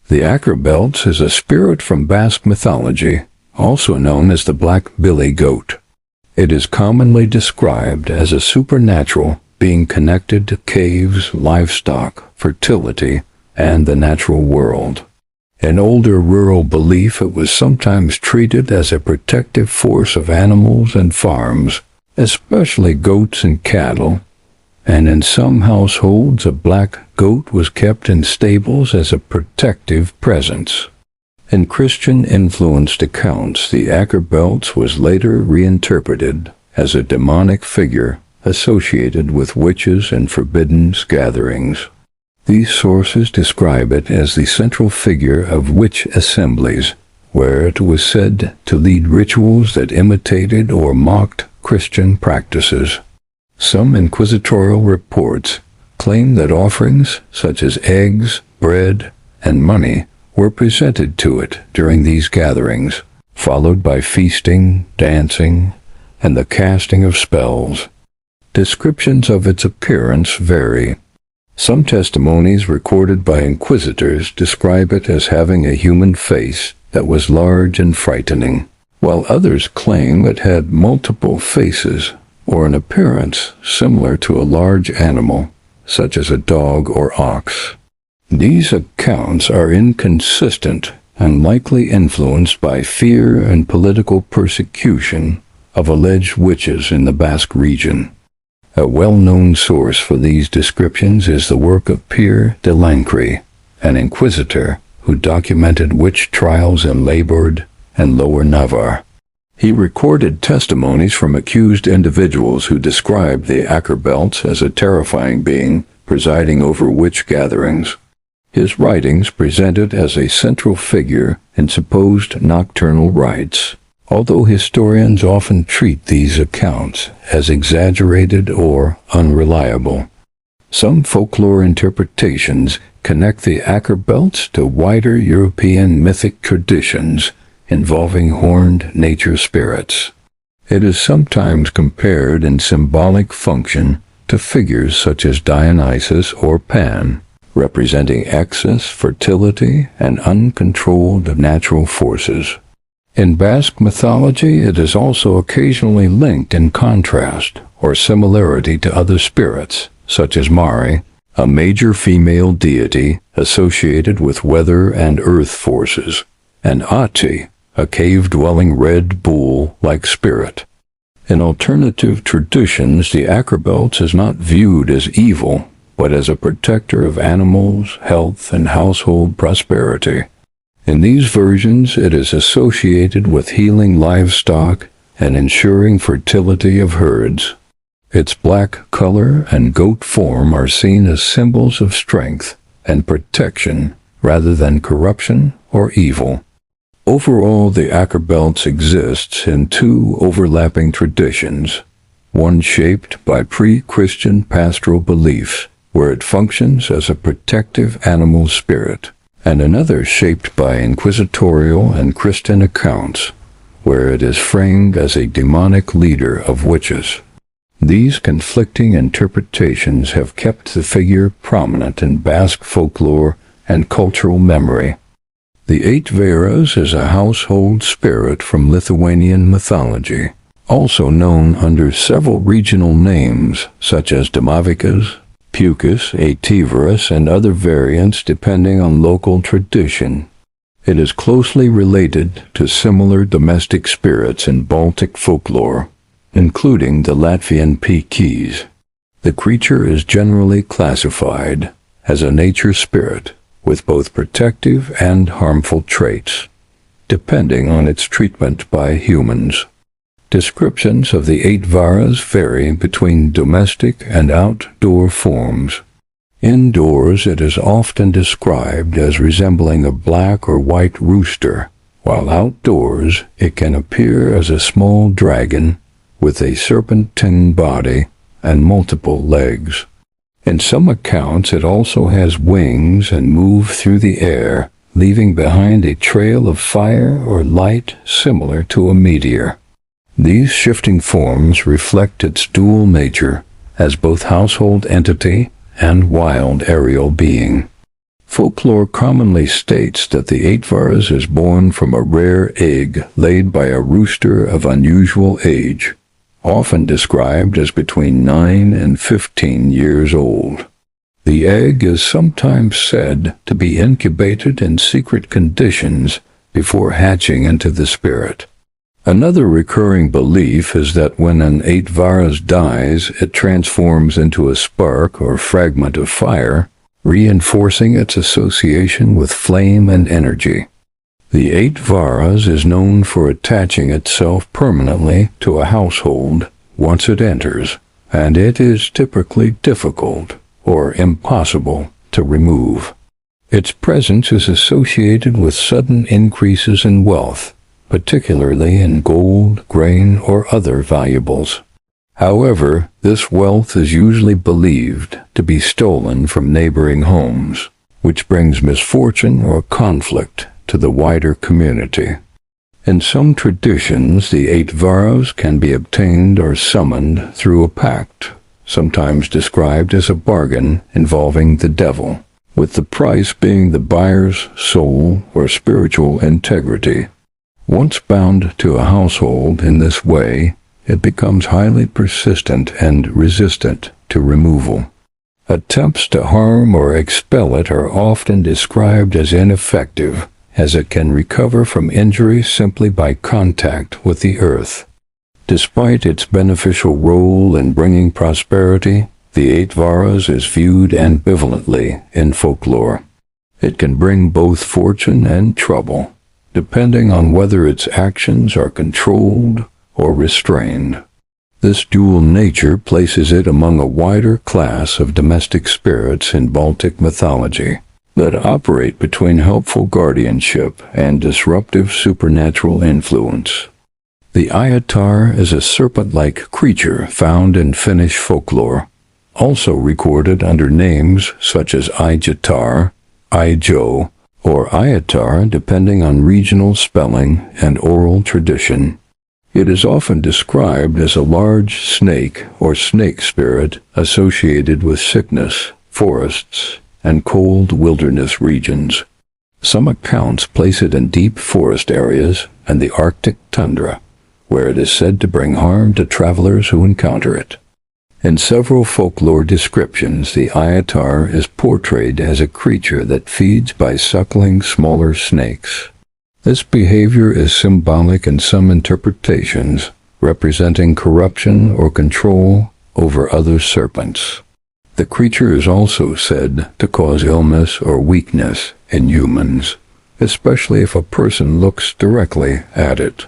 The Akerbeltz is a spirit from Basque mythology, also known as the black billy goat. It is commonly described as a supernatural being connected to caves, livestock, fertility, and the natural world. In older rural belief, it was sometimes treated as a protective force of animals and farms, especially goats and cattle, and in some households a black goat was kept in stables as a protective presence. In Christian-influenced accounts, the Akerbeltz was later reinterpreted as a demonic figure associated with witches and forbidden gatherings. These sources describe it as the central figure of witch assemblies, where it was said to lead rituals that imitated or mocked Christian practices. Some inquisitorial reports claim that offerings such as eggs, bread, and money were presented to it during these gatherings, followed by feasting, dancing, and the casting of spells. Descriptions of its appearance vary. Some testimonies recorded by inquisitors describe it as having a human face that was large and frightening, while others claim it had multiple faces or an appearance similar to a large animal, such as a dog or ox. These accounts are inconsistent and likely influenced by fear and political persecution of alleged witches in the Basque region. A well-known source for these descriptions is the work of Pierre de Lancre, an inquisitor who documented witch trials in Labourd and Lower Navarre. He recorded testimonies from accused individuals who described the Akerbeltz as a terrifying being presiding over witch gatherings. His writings present it as a central figure in supposed nocturnal rites, although historians often treat these accounts as exaggerated or unreliable. Some folklore interpretations connect the Akerbeltz to wider European mythic traditions involving horned nature spirits. It is sometimes compared in symbolic function to figures such as Dionysus or Pan, representing excess, fertility, and uncontrolled natural forces. In Basque mythology, it is also occasionally linked in contrast or similarity to other spirits, such as Mari, a major female deity associated with weather and earth forces, and Ati, a cave-dwelling red bull-like spirit. In alternative traditions, the Akerbeltz is not viewed as evil, but as a protector of animals, health, and household prosperity. In these versions, it is associated with healing livestock and ensuring fertility of herds. Its black color and goat form are seen as symbols of strength and protection rather than corruption or evil. Overall, the Akerbeltz exists in two overlapping traditions, one shaped by pre-Christian pastoral beliefs, where it functions as a protective animal spirit, and another shaped by inquisitorial and Christian accounts, where it is framed as a demonic leader of witches. These conflicting interpretations have kept the figure prominent in Basque folklore and cultural memory. The Aitvaras is a household spirit from Lithuanian mythology, also known under several regional names such as Domavikas, Pukas, Aitvaras, and other variants depending on local tradition. It is closely related to similar domestic spirits in Baltic folklore, including the Latvian Pikis. The creature is generally classified as a nature spirit with both protective and harmful traits, depending on its treatment by humans. Descriptions of the Aitvaras vary between domestic and outdoor forms. Indoors, it is often described as resembling a black or white rooster, while outdoors it can appear as a small dragon with a serpentine body and multiple legs. In some accounts, it also has wings and moves through the air, leaving behind a trail of fire or light similar to a meteor. These shifting forms reflect its dual nature as both household entity and wild aerial being. Folklore commonly states that the Aitvaras is born from a rare egg laid by a rooster of unusual age, often described as between 9 and 15 years old. The egg is sometimes said to be incubated in secret conditions before hatching into the spirit. Another recurring belief is that when an Aitvaras dies, it transforms into a spark or fragment of fire, reinforcing its association with flame and energy. The Aitvaras is known for attaching itself permanently to a household once it enters, and it is typically difficult or impossible to remove. Its presence is associated with sudden increases in wealth, particularly in gold, grain, or other valuables. However, this wealth is usually believed to be stolen from neighboring homes, which brings misfortune or conflict to the wider community. In some traditions, the Aitvaras can be obtained or summoned through a pact, sometimes described as a bargain involving the devil, with the price being the buyer's soul or spiritual integrity. Once bound to a household in this way, it becomes highly persistent and resistant to removal. Attempts to harm or expel it are often described as ineffective, as it can recover from injury simply by contact with the earth. Despite its beneficial role in bringing prosperity, the Aitvaras is viewed ambivalently in folklore. It can bring both fortune and trouble, depending on whether its actions are controlled or restrained. This dual nature places it among a wider class of domestic spirits in Baltic mythology that operate between helpful guardianship and disruptive supernatural influence. The Aiatar is a serpent-like creature found in Finnish folklore, also recorded under names such as Aiatar, Aijo, or Aiatar depending on regional spelling and oral tradition. It is often described as a large snake or snake spirit associated with sickness, forests, and cold wilderness regions. Some accounts place it in deep forest areas and the Arctic tundra, where it is said to bring harm to travelers who encounter it. In several folklore descriptions, the Aiatar is portrayed as a creature that feeds by suckling smaller snakes. This behavior is symbolic in some interpretations, representing corruption or control over other serpents. The creature is also said to cause illness or weakness in humans, especially if a person looks directly at it.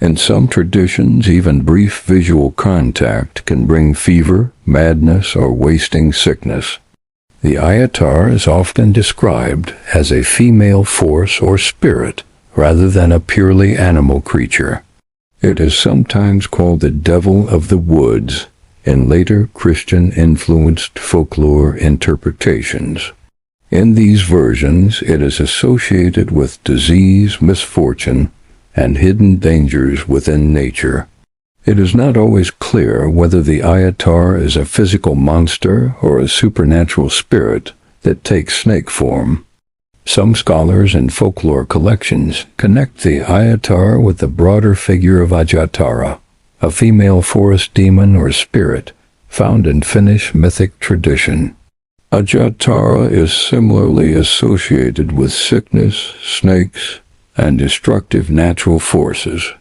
In some traditions, even brief visual contact can bring fever, madness, or wasting sickness. The Aiatar is often described as a female force or spirit rather than a purely animal creature. It is sometimes called the devil of the woods in later Christian-influenced folklore interpretations. In these versions, it is associated with disease, misfortune, and hidden dangers within nature. It is not always clear whether the Aiatar is a physical monster or a supernatural spirit that takes snake form. Some scholars and folklore collections connect the Aiatar with the broader figure of Aiatara, a female forest demon or spirit found in Finnish mythic tradition. Aiatara is similarly associated with sickness, snakes, and destructive natural forces.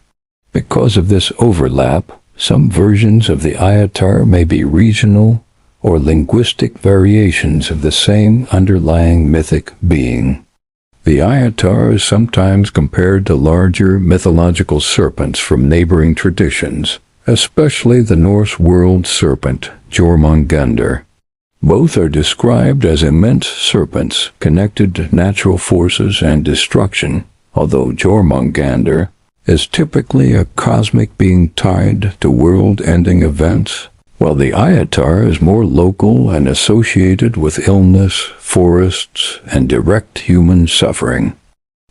Because of this overlap, some versions of the Aiatar may be regional or linguistic variations of the same underlying mythic being. The Aiatar is sometimes compared to larger mythological serpents from neighboring traditions, especially the Norse world serpent Jormungandr. Both are described as immense serpents connected to natural forces and destruction, although Jormungandr is typically a cosmic being tied to world-ending events, while the Aiatar is more local and associated with illness, forests, and direct human suffering.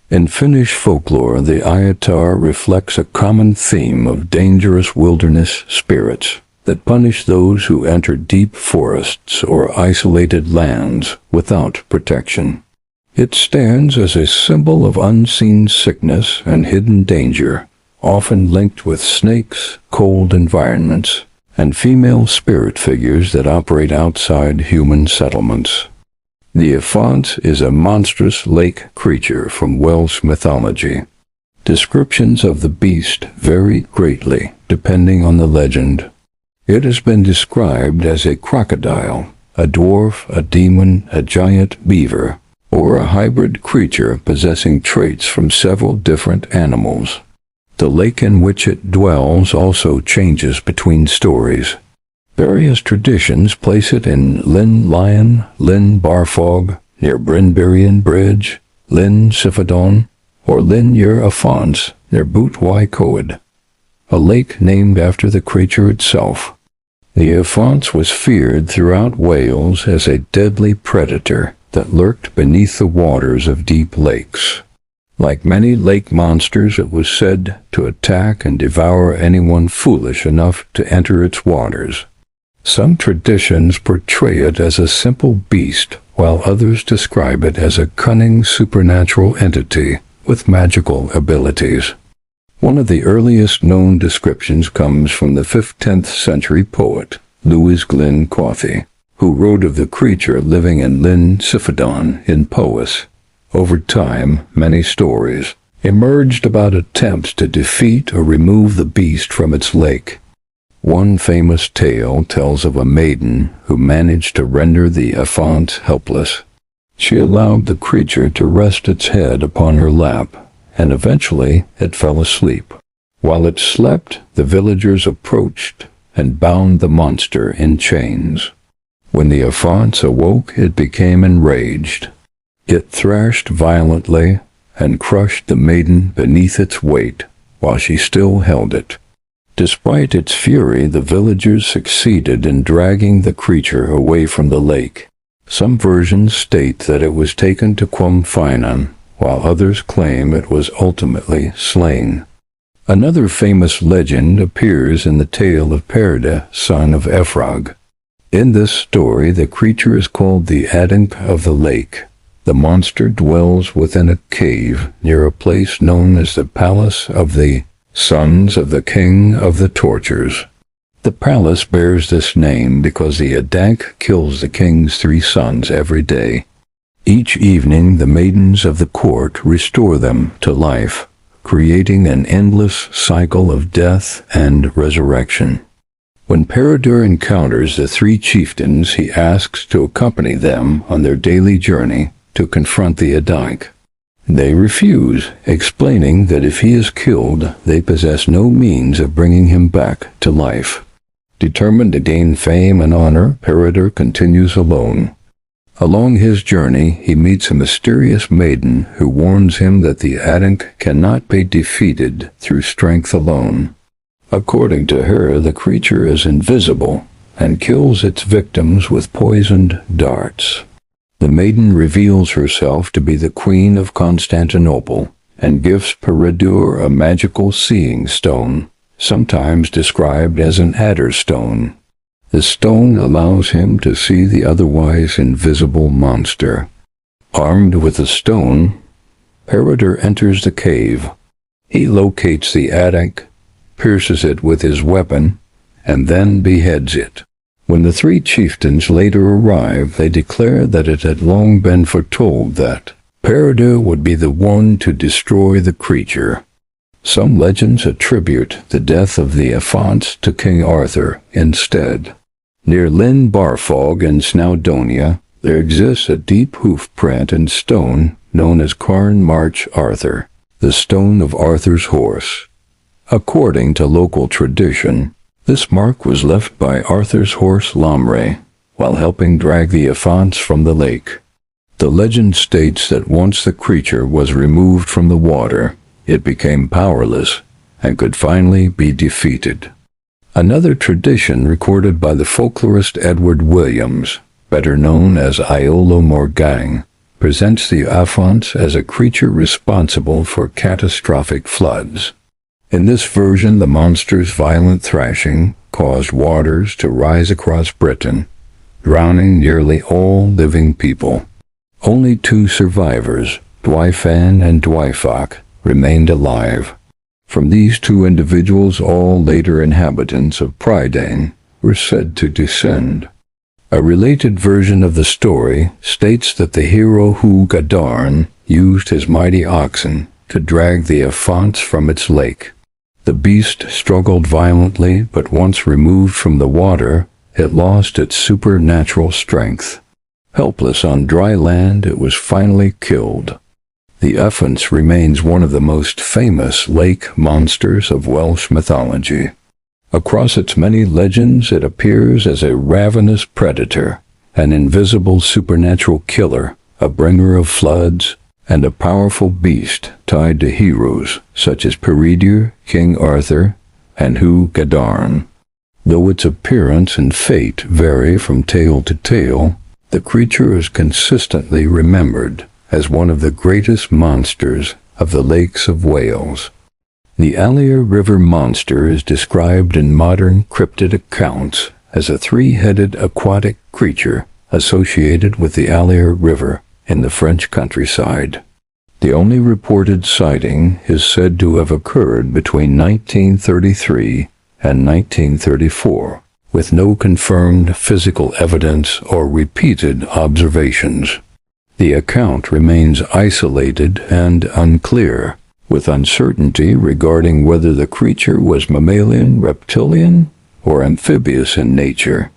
In Finnish folklore, the Aiatar reflects a common theme of dangerous wilderness spirits that punish those who enter deep forests or isolated lands without protection. It stands as a symbol of unseen sickness and hidden danger, often linked with snakes, cold environments, and female spirit figures that operate outside human settlements. The Afanc is a monstrous lake creature from Welsh mythology. Descriptions of the beast vary greatly depending on the legend. It has been described as a crocodile, a dwarf, a demon, a giant beaver, or a hybrid creature possessing traits from several different animals. The lake in which it dwells also changes between stories. Various traditions place it in Llyn Lion, Llyn Barfog, near Brynbirion Bridge, Llyn Sifadon, or Llyn Yr Afanc, near Bwt y Coed, a lake named after the creature itself. The Afanc was feared throughout Wales as a deadly predator that lurked beneath the waters of deep lakes. Like many lake monsters, it was said to attack and devour anyone foolish enough to enter its waters. Some traditions portray it as a simple beast, while others describe it as a cunning supernatural entity with magical abilities. One of the earliest known descriptions comes from the 5th-10th century poet Lewis Glyn Cothi, who wrote of the creature living in Llyn Sifadon in Powys. Over time, many stories emerged about attempts to defeat or remove the beast from its lake. One famous tale tells of a maiden who managed to render the Afanc helpless. She allowed the creature to rest its head upon her lap, and eventually it fell asleep. While it slept, the villagers approached and bound the monster in chains. When the Afanc awoke, it became enraged. It thrashed violently and crushed the maiden beneath its weight while she still held it. Despite its fury, the villagers succeeded in dragging the creature away from the lake. Some versions state that it was taken to Cwm Ffynon, while others claim it was ultimately slain. Another famous legend appears in the tale of Peredur, son of Efrog. In this story, the creature is called the Afanc of the lake. The monster dwells within a cave near a place known as the Palace of the Sons of the King of the Tortures. The palace bears this name because the Afanc kills the king's 3 sons every day. Each evening the maidens of the court restore them to life, creating an endless cycle of death and resurrection. When Peredur encounters the 3 chieftains, he asks to accompany them on their daily journey to confront the Afanc. They refuse, explaining that if he is killed, they possess no means of bringing him back to life. Determined to gain fame and honor, Peredur continues alone. Along his journey, he meets a mysterious maiden who warns him that the Afanc cannot be defeated through strength alone. According to her, the creature is invisible and kills its victims with poisoned darts. The maiden reveals herself to be the Queen of Constantinople and gives Peredur a magical seeing stone, sometimes described as an adder stone. The stone allows him to see the otherwise invisible monster. Armed with the stone, Peredur enters the cave. He locates the Afanc, pierces it with his weapon, and then beheads it. When the 3 chieftains later arrive, they declare that it had long been foretold that Peredur would be the one to destroy the creature. Some legends attribute the death of the Afanc to King Arthur instead. Near Llyn Barfog in Snowdonia, there exists a deep hoof print in stone known as Carn March Arthur, the stone of Arthur's horse. According to local tradition, this mark was left by Arthur's horse Lamre while helping drag the Afanc from the lake. The legend states that once the creature was removed from the water, it became powerless and could finally be defeated. Another tradition recorded by the folklorist Edward Williams, better known as Iolo Morgang, presents the Afanc as a creature responsible for catastrophic floods. In this version, the monster's violent thrashing caused waters to rise across Britain, drowning nearly all living people. Only 2 survivors, Dwyfan and Dwyfach, remained alive. From these 2 individuals, all later inhabitants of Prydain were said to descend. A related version of the story states that the hero Hu Gadarn used his mighty oxen to drag the Afanc from its lake. The beast struggled violently, but once removed from the water, it lost its supernatural strength. Helpless on dry land, it was finally killed. The Afanc remains one of the most famous lake monsters of Welsh mythology. Across its many legends, it appears as a ravenous predator, an invisible supernatural killer, a bringer of floods, and a powerful beast tied to heroes such as Peredur, King Arthur, and Hu Gadarn. Though its appearance and fate vary from tale to tale, the creature is consistently remembered as one of the greatest monsters of the lakes of Wales. The Allier River monster is described in modern cryptid accounts as a 3-headed aquatic creature associated with the Allier River in the French countryside. The only reported sighting is said to have occurred between 1933 and 1934, with no confirmed physical evidence or repeated observations. The account remains isolated and unclear, with uncertainty regarding whether the creature was mammalian, reptilian, or amphibious in nature.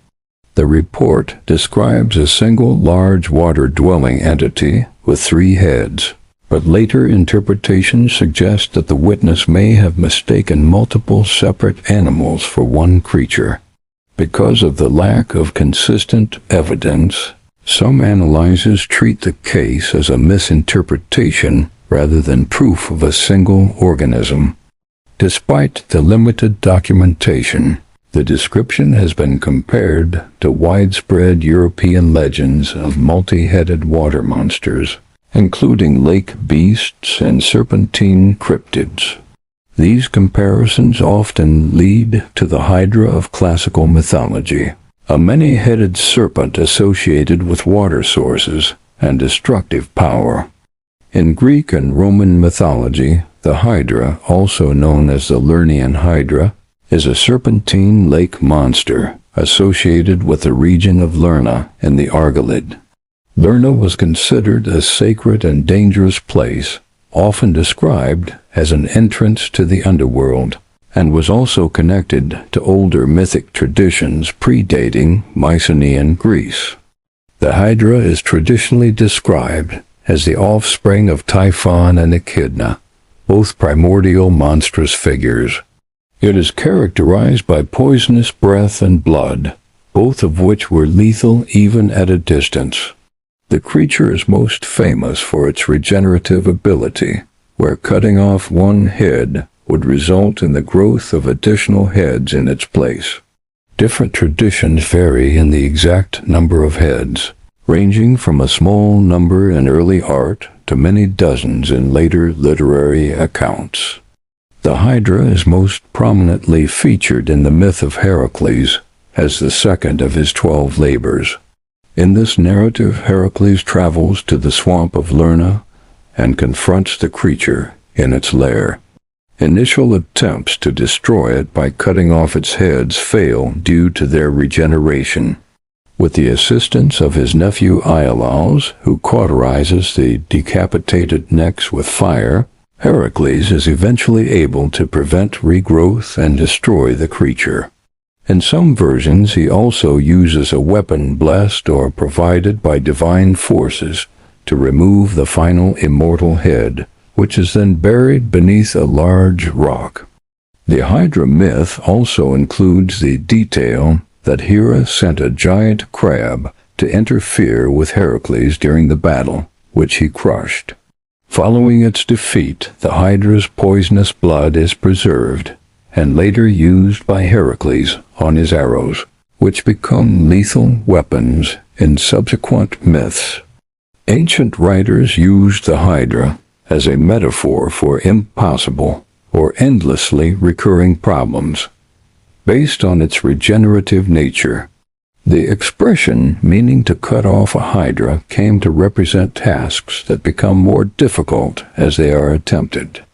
The report describes a single large water-dwelling entity with 3 heads, but later interpretations suggest that the witness may have mistaken multiple separate animals for one creature. Because of the lack of consistent evidence, some analyzers treat the case as a misinterpretation rather than proof of a single organism. Despite the limited documentation, the description has been compared to widespread European legends of multi-headed water monsters, including lake beasts and serpentine cryptids. These comparisons often lead to the Hydra of classical mythology, a many-headed serpent associated with water sources and destructive power. In Greek and Roman mythology, the Hydra, also known as the Lernaean Hydra, is a serpentine lake monster associated with the region of Lerna in the Argolid. Lerna was considered a sacred and dangerous place, often described as an entrance to the underworld, and was also connected to older mythic traditions predating Mycenaean Greece. The Hydra is traditionally described as the offspring of Typhon and Echidna, both primordial monstrous figures. It is characterized by poisonous breath and blood, both of which were lethal even at a distance. The creature is most famous for its regenerative ability, where cutting off one head would result in the growth of additional heads in its place. Different traditions vary in the exact number of heads, ranging from a small number in early art to many dozens in later literary accounts. The Hydra is most prominently featured in the myth of Heracles as the second of his 12 labors. In this narrative, Heracles travels to the swamp of Lerna and confronts the creature in its lair. Initial attempts to destroy it by cutting off its heads fail due to their regeneration. With the assistance of his nephew Iolaus, who cauterizes the decapitated necks with fire, Heracles is eventually able to prevent regrowth and destroy the creature. In some versions, he also uses a weapon blessed or provided by divine forces to remove the final immortal head, which is then buried beneath a large rock. The Hydra myth also includes the detail that Hera sent a giant crab to interfere with Heracles during the battle, which he crushed. Following its defeat, the Hydra's poisonous blood is preserved and later used by Heracles on his arrows, which become lethal weapons in subsequent myths. Ancient writers used the Hydra as a metaphor for impossible or endlessly recurring problems. Based on its regenerative nature, The expression meaning to cut off a hydra came to represent tasks that become more difficult as they are attempted.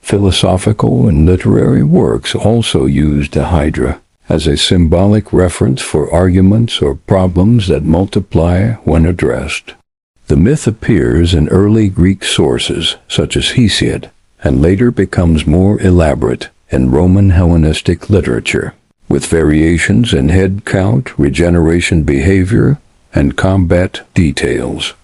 Philosophical and literary works also used the hydra as a symbolic reference for arguments or problems that multiply when addressed. The myth appears in early Greek sources such as Hesiod, and later becomes more elaborate in Roman Hellenistic literature, with variations in head count, regeneration behavior, and combat details.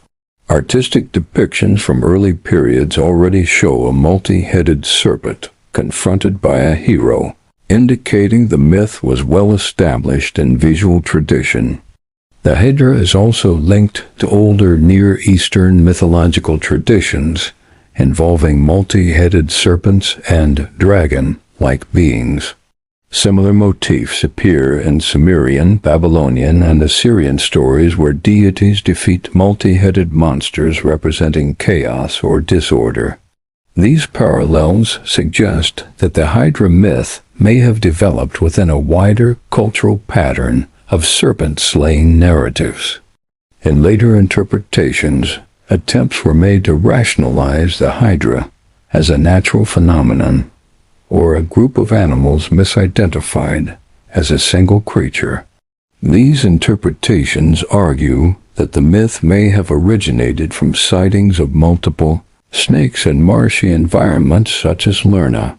Artistic depictions from early periods already show a multi-headed serpent confronted by a hero, indicating the myth was well established in visual tradition. The Hydra is also linked to older Near Eastern mythological traditions involving multi-headed serpents and dragon-like beings. Similar motifs appear in Sumerian, Babylonian, and Assyrian stories where deities defeat multi-headed monsters representing chaos or disorder. These parallels suggest that the Hydra myth may have developed within a wider cultural pattern of serpent-slaying narratives. In later interpretations, attempts were made to rationalize the Hydra as a natural phenomenon, or a group of animals misidentified as a single creature. These interpretations argue that the myth may have originated from sightings of multiple snakes in marshy environments such as Lerna.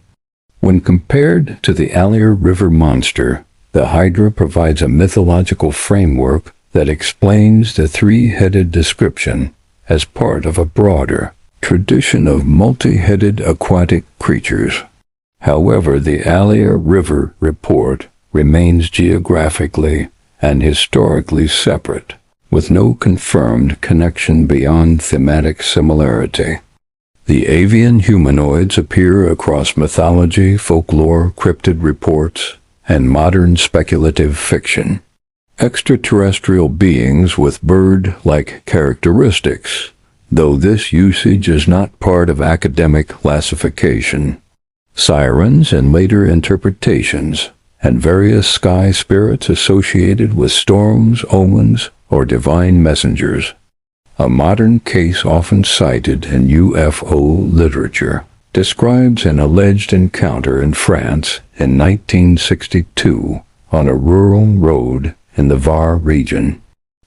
When compared to the Allier River monster, the Hydra provides a mythological framework that explains the three-headed description as part of a broader tradition of multi-headed aquatic creatures. However, the Allier River report remains geographically and historically separate, with no confirmed connection beyond thematic similarity. The avian humanoids appear across mythology, folklore, cryptid reports, and modern speculative fiction. Extraterrestrial beings with bird-like characteristics, though this usage is not part of academic classification. Sirens in later interpretations, and various sky spirits associated with storms, omens, or divine messengers. A modern case often cited in UFO literature describes an alleged encounter in France in 1962 on a rural road in the Var region.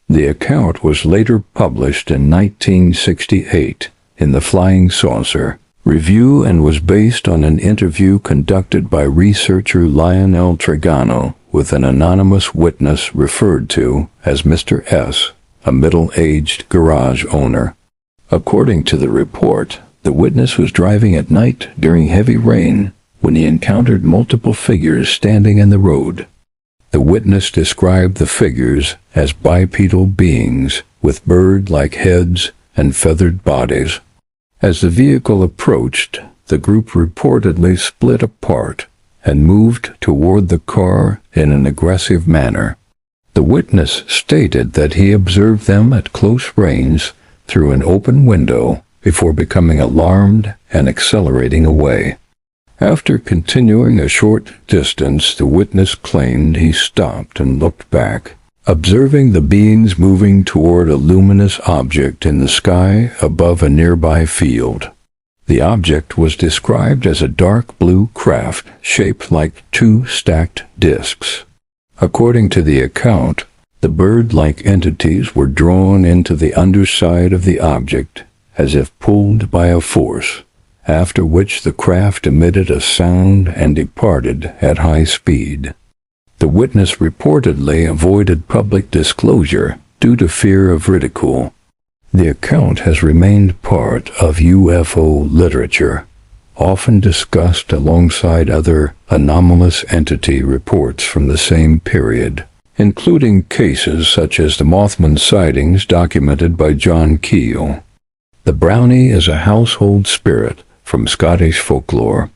The account was later published in 1968 in the Flying Saucer Review and was based on an interview conducted by researcher Lionel Trigano with an anonymous witness referred to as Mr. S., a middle-aged garage owner. According to the report, the witness was driving at night during heavy rain when he encountered multiple figures standing in the road. The witness described the figures as bipedal beings with bird-like heads and feathered bodies. As the vehicle approached, the group reportedly split apart and moved toward the car in an aggressive manner. The witness stated that he observed them at close range through an open window before becoming alarmed and accelerating away. After continuing a short distance, the witness claimed he stopped and looked back, observing the beings moving toward a luminous object in the sky above a nearby field. The object was described as a dark blue craft shaped like two stacked discs. According to the account, the bird-like entities were drawn into the underside of the object as if pulled by a force, after which the craft emitted a sound and departed at high speed. The witness reportedly avoided public disclosure due to fear of ridicule. The account has remained part of UFO literature, often discussed alongside other anomalous entity reports from the same period, including cases such as the Mothman sightings documented by John Keel. The Brownie is a household spirit from Scottish folklore.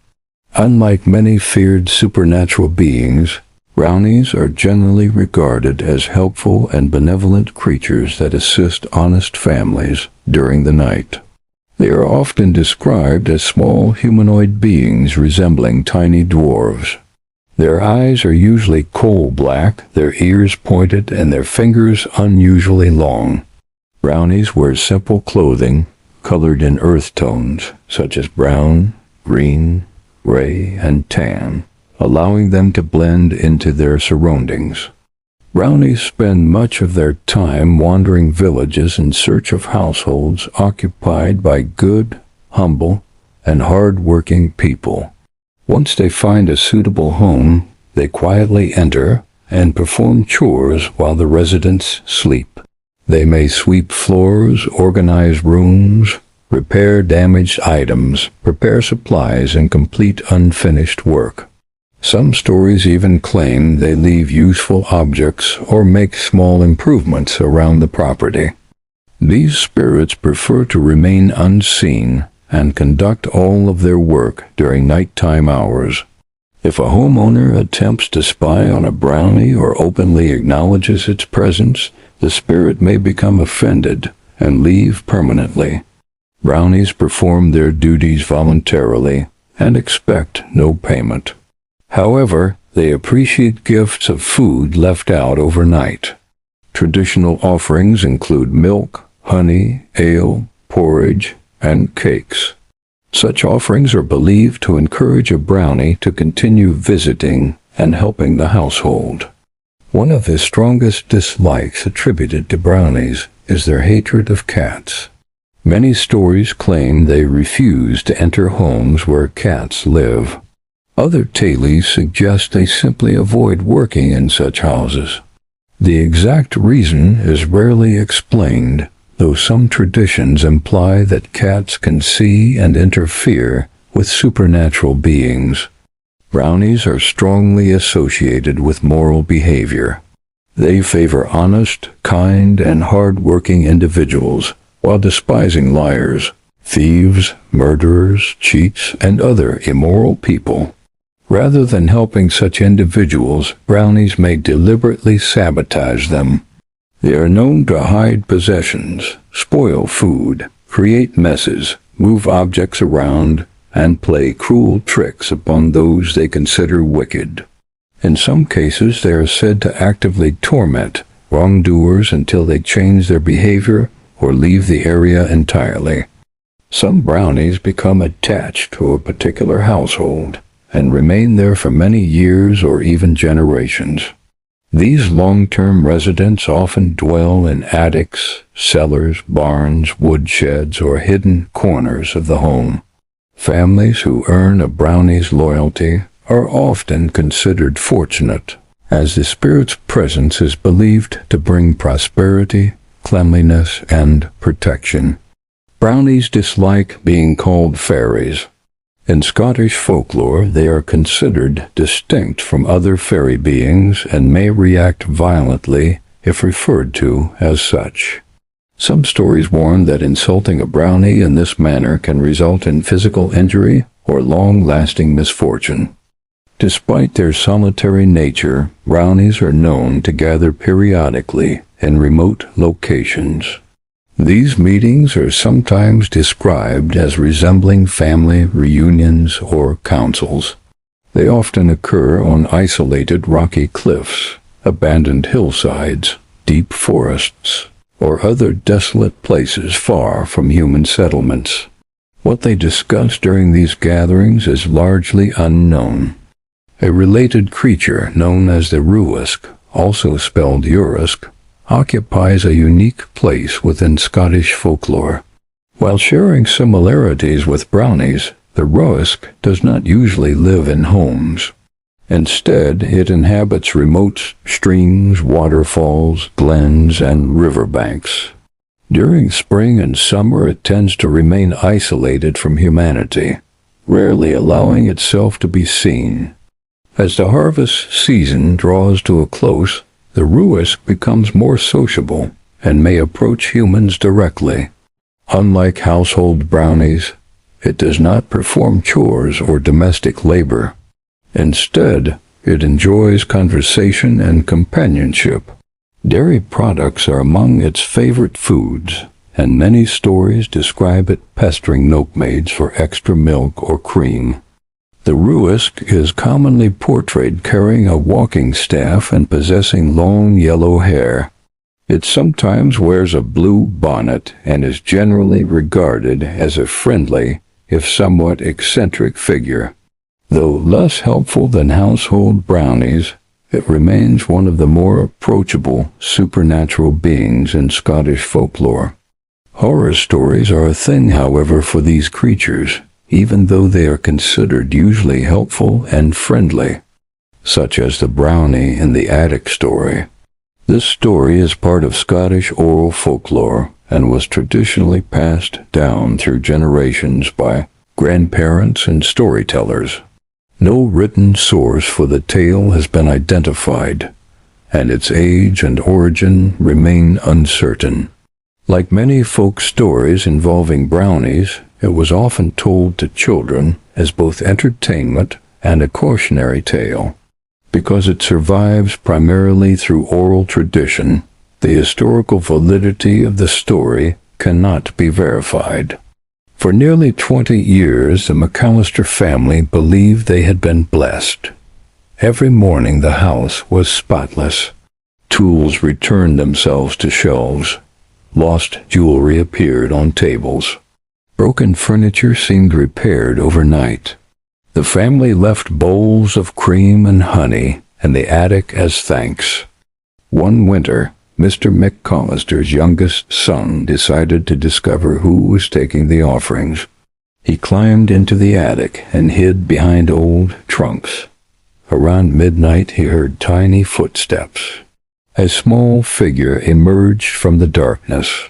Unlike many feared supernatural beings, Brownies are generally regarded as helpful and benevolent creatures that assist honest families during the night. They are often described as small humanoid beings resembling tiny dwarves. Their eyes are usually coal-black, their ears pointed, and their fingers unusually long. Brownies wear simple clothing, colored in earth tones, such as brown, green, gray, and tan, allowing them to blend into their surroundings. Brownies spend much of their time wandering villages in search of households occupied by good, humble, and hard-working people. Once they find a suitable home, they quietly enter and perform chores while the residents sleep. They may sweep floors, organize rooms, repair damaged items, prepare supplies, and complete unfinished work. Some stories even claim they leave useful objects or make small improvements around the property. These spirits prefer to remain unseen and conduct all of their work during nighttime hours. If a homeowner attempts to spy on a brownie or openly acknowledges its presence, the spirit may become offended and leave permanently. Brownies perform their duties voluntarily and expect no payment. However, they appreciate gifts of food left out overnight. Traditional offerings include milk, honey, ale, porridge, and cakes. Such offerings are believed to encourage a brownie to continue visiting and helping the household. One of the strongest dislikes attributed to brownies is their hatred of cats. Many stories claim they refuse to enter homes where cats live. Other tales suggest they simply avoid working in such houses. The exact reason is rarely explained, though some traditions imply that cats can see and interfere with supernatural beings. Brownies are strongly associated with moral behavior. They favor honest, kind, and hard-working individuals, while despising liars, thieves, murderers, cheats, and other immoral people. Rather than helping such individuals, brownies may deliberately sabotage them. They are known to hide possessions, spoil food, create messes, move objects around, and play cruel tricks upon those they consider wicked. In some cases, they are said to actively torment wrongdoers until they change their behavior or leave the area entirely. Some brownies become attached to a particular household and remain there for many years or even generations. These long-term residents often dwell in attics, cellars, barns, woodsheds, or hidden corners of the home. Families who earn a brownie's loyalty are often considered fortunate, as the spirit's presence is believed to bring prosperity, cleanliness, and protection. Brownies dislike being called fairies. In Scottish folklore, they are considered distinct from other fairy beings and may react violently if referred to as such. Some stories warn that insulting a brownie in this manner can result in physical injury or long-lasting misfortune. Despite their solitary nature, brownies are known to gather periodically in remote locations. These meetings are sometimes described as resembling family reunions or councils. They often occur on isolated rocky cliffs, abandoned hillsides, deep forests, or other desolate places far from human settlements. What they discuss during these gatherings is largely unknown. A related creature known as the Ruisk, also spelled Urisk, occupies a unique place within Scottish folklore. While sharing similarities with brownies, the Ruisk does not usually live in homes. Instead, it inhabits remote streams, waterfalls, glens, and riverbanks. During spring and summer, it tends to remain isolated from humanity, rarely allowing itself to be seen. As the harvest season draws to a close, the Ruisk becomes more sociable and may approach humans directly. Unlike household brownies, it does not perform chores or domestic labor. Instead, it enjoys conversation and companionship. Dairy products are among its favorite foods, and many stories describe it pestering milkmaids for extra milk or cream. The Ruisk is commonly portrayed carrying a walking staff and possessing long yellow hair. It sometimes wears a blue bonnet and is generally regarded as a friendly, if somewhat eccentric figure. Though less helpful than household brownies, it remains one of the more approachable supernatural beings in Scottish folklore. Horror stories are a thing, however, for these creatures, even though they are considered usually helpful and friendly, such as the Brownie in the Attic story. This story is part of Scottish oral folklore and was traditionally passed down through generations by grandparents and storytellers. No written source for the tale has been identified, and its age and origin remain uncertain. Like many folk stories involving brownies, it was often told to children as both entertainment and a cautionary tale. Because it survives primarily through oral tradition, the historical validity of the story cannot be verified. For nearly 20 years, the McAllister family believed they had been blessed. Every morning the house was spotless. Tools returned themselves to shelves. Lost jewelry appeared on tables. Broken furniture seemed repaired overnight. The family left bowls of cream and honey in the attic as thanks. One winter, Mr. McAllister's youngest son decided to discover who was taking the offerings. He climbed into the attic and hid behind old trunks. Around midnight he heard tiny footsteps. A small figure emerged from the darkness.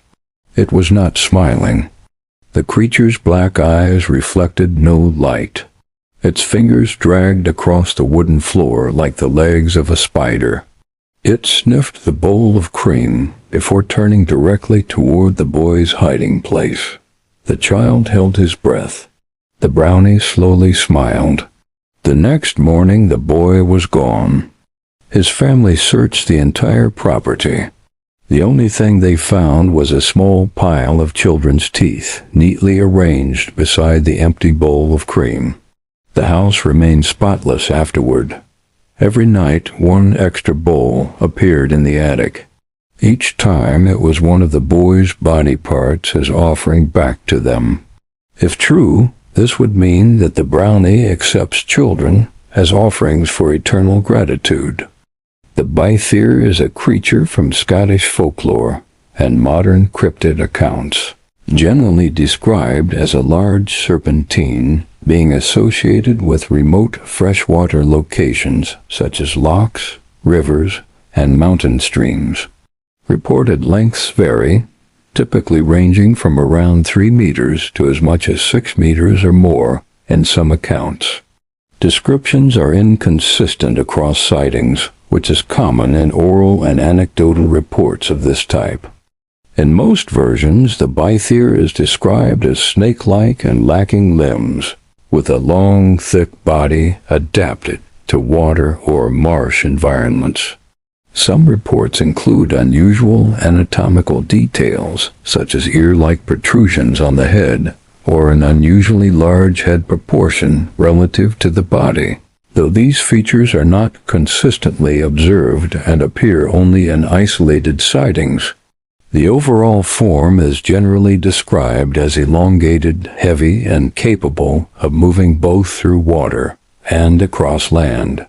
It was not smiling. The creature's black eyes reflected no light. Its fingers dragged across the wooden floor like the legs of a spider. It sniffed the bowl of cream before turning directly toward the boy's hiding place. The child held his breath. The brownie slowly smiled. The next morning the boy was gone. His family searched the entire property. The only thing they found was a small pile of children's teeth, neatly arranged beside the empty bowl of cream. The house remained spotless afterward. Every night, one extra bowl appeared in the attic. Each time it was one of the boy's body parts as offering back to them. If true, this would mean that the brownie accepts children as offerings for eternal gratitude. The Beithir is a creature from Scottish folklore and modern cryptid accounts, generally described as a large serpentine being associated with remote freshwater locations such as lochs, rivers, and mountain streams. Reported lengths vary, typically ranging from around 3 meters to as much as 6 meters or more in some accounts. Descriptions are inconsistent across sightings, which is common in oral and anecdotal reports of this type. In most versions, the Beithir is described as snake-like and lacking limbs, with a long, thick body adapted to water or marsh environments. Some reports include unusual anatomical details, such as ear-like protrusions on the head, or an unusually large head proportion relative to the body, though these features are not consistently observed and appear only in isolated sightings. The overall form is generally described as elongated, heavy, and capable of moving both through water and across land.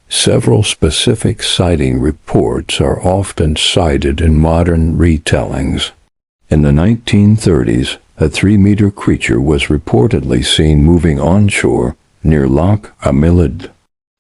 Several specific sighting reports are often cited in modern retellings. In the 1930s, a 3-meter creature was reportedly seen moving onshore near Loch Amilid.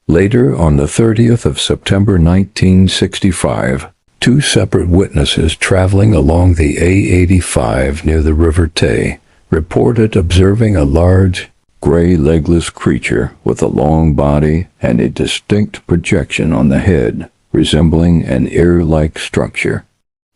Later, on the 30th of September 1965, 2 separate witnesses traveling along the A85 near the River Tay reported observing a large, gray legless creature with a long body and a distinct projection on the head, resembling an ear-like structure.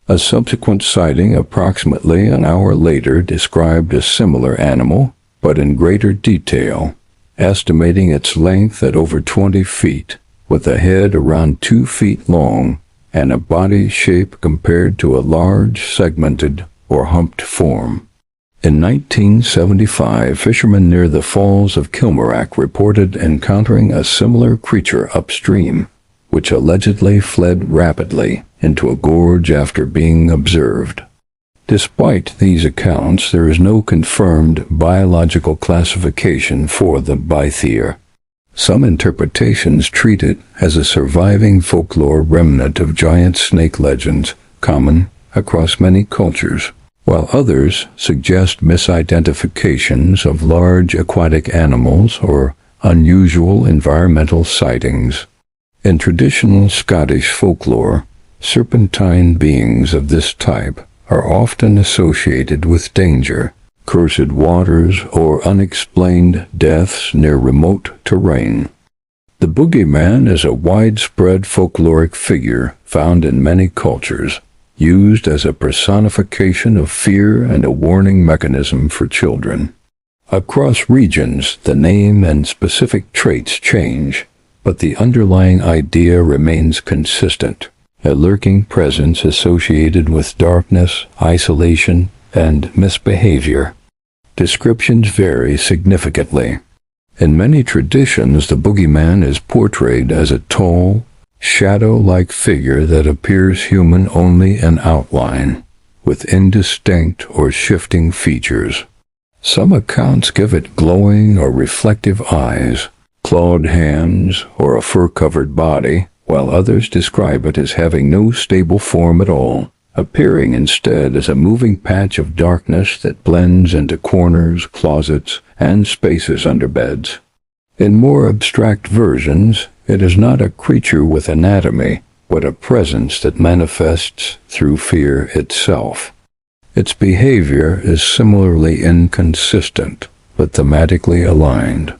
A subsequent sighting approximately an hour later described a similar animal, but in greater detail, estimating its length at over 20 feet, with a head around 2 feet long, and a body shape compared to a large, segmented, or humped form. In 1975, fishermen near the falls of Kilmarack reported encountering a similar creature upstream, which allegedly fled rapidly into a gorge after being observed. Despite these accounts, there is no confirmed biological classification for the Beithir. Some interpretations treat it as a surviving folklore remnant of giant snake legends common across many cultures, while others suggest misidentifications of large aquatic animals or unusual environmental sightings. In traditional Scottish folklore, serpentine beings of this type are often associated with danger, cursed waters, or unexplained deaths near remote terrain. The Boogeyman is a widespread folkloric figure found in many cultures, used as a personification of fear and a warning mechanism for children. Across regions, the name and specific traits change, but the underlying idea remains consistent: a lurking presence associated with darkness, isolation, and misbehavior. Descriptions vary significantly. In many traditions, the Boogeyman is portrayed as a tall, shadow-like figure that appears human only in outline, with indistinct or shifting features. Some accounts give it glowing or reflective eyes, clawed hands, or a fur-covered body, while others describe it as having no stable form at all, appearing instead as a moving patch of darkness that blends into corners, closets, and spaces under beds. In more abstract versions, it is not a creature with anatomy, but a presence that manifests through fear itself. Its behavior is similarly inconsistent, but thematically aligned.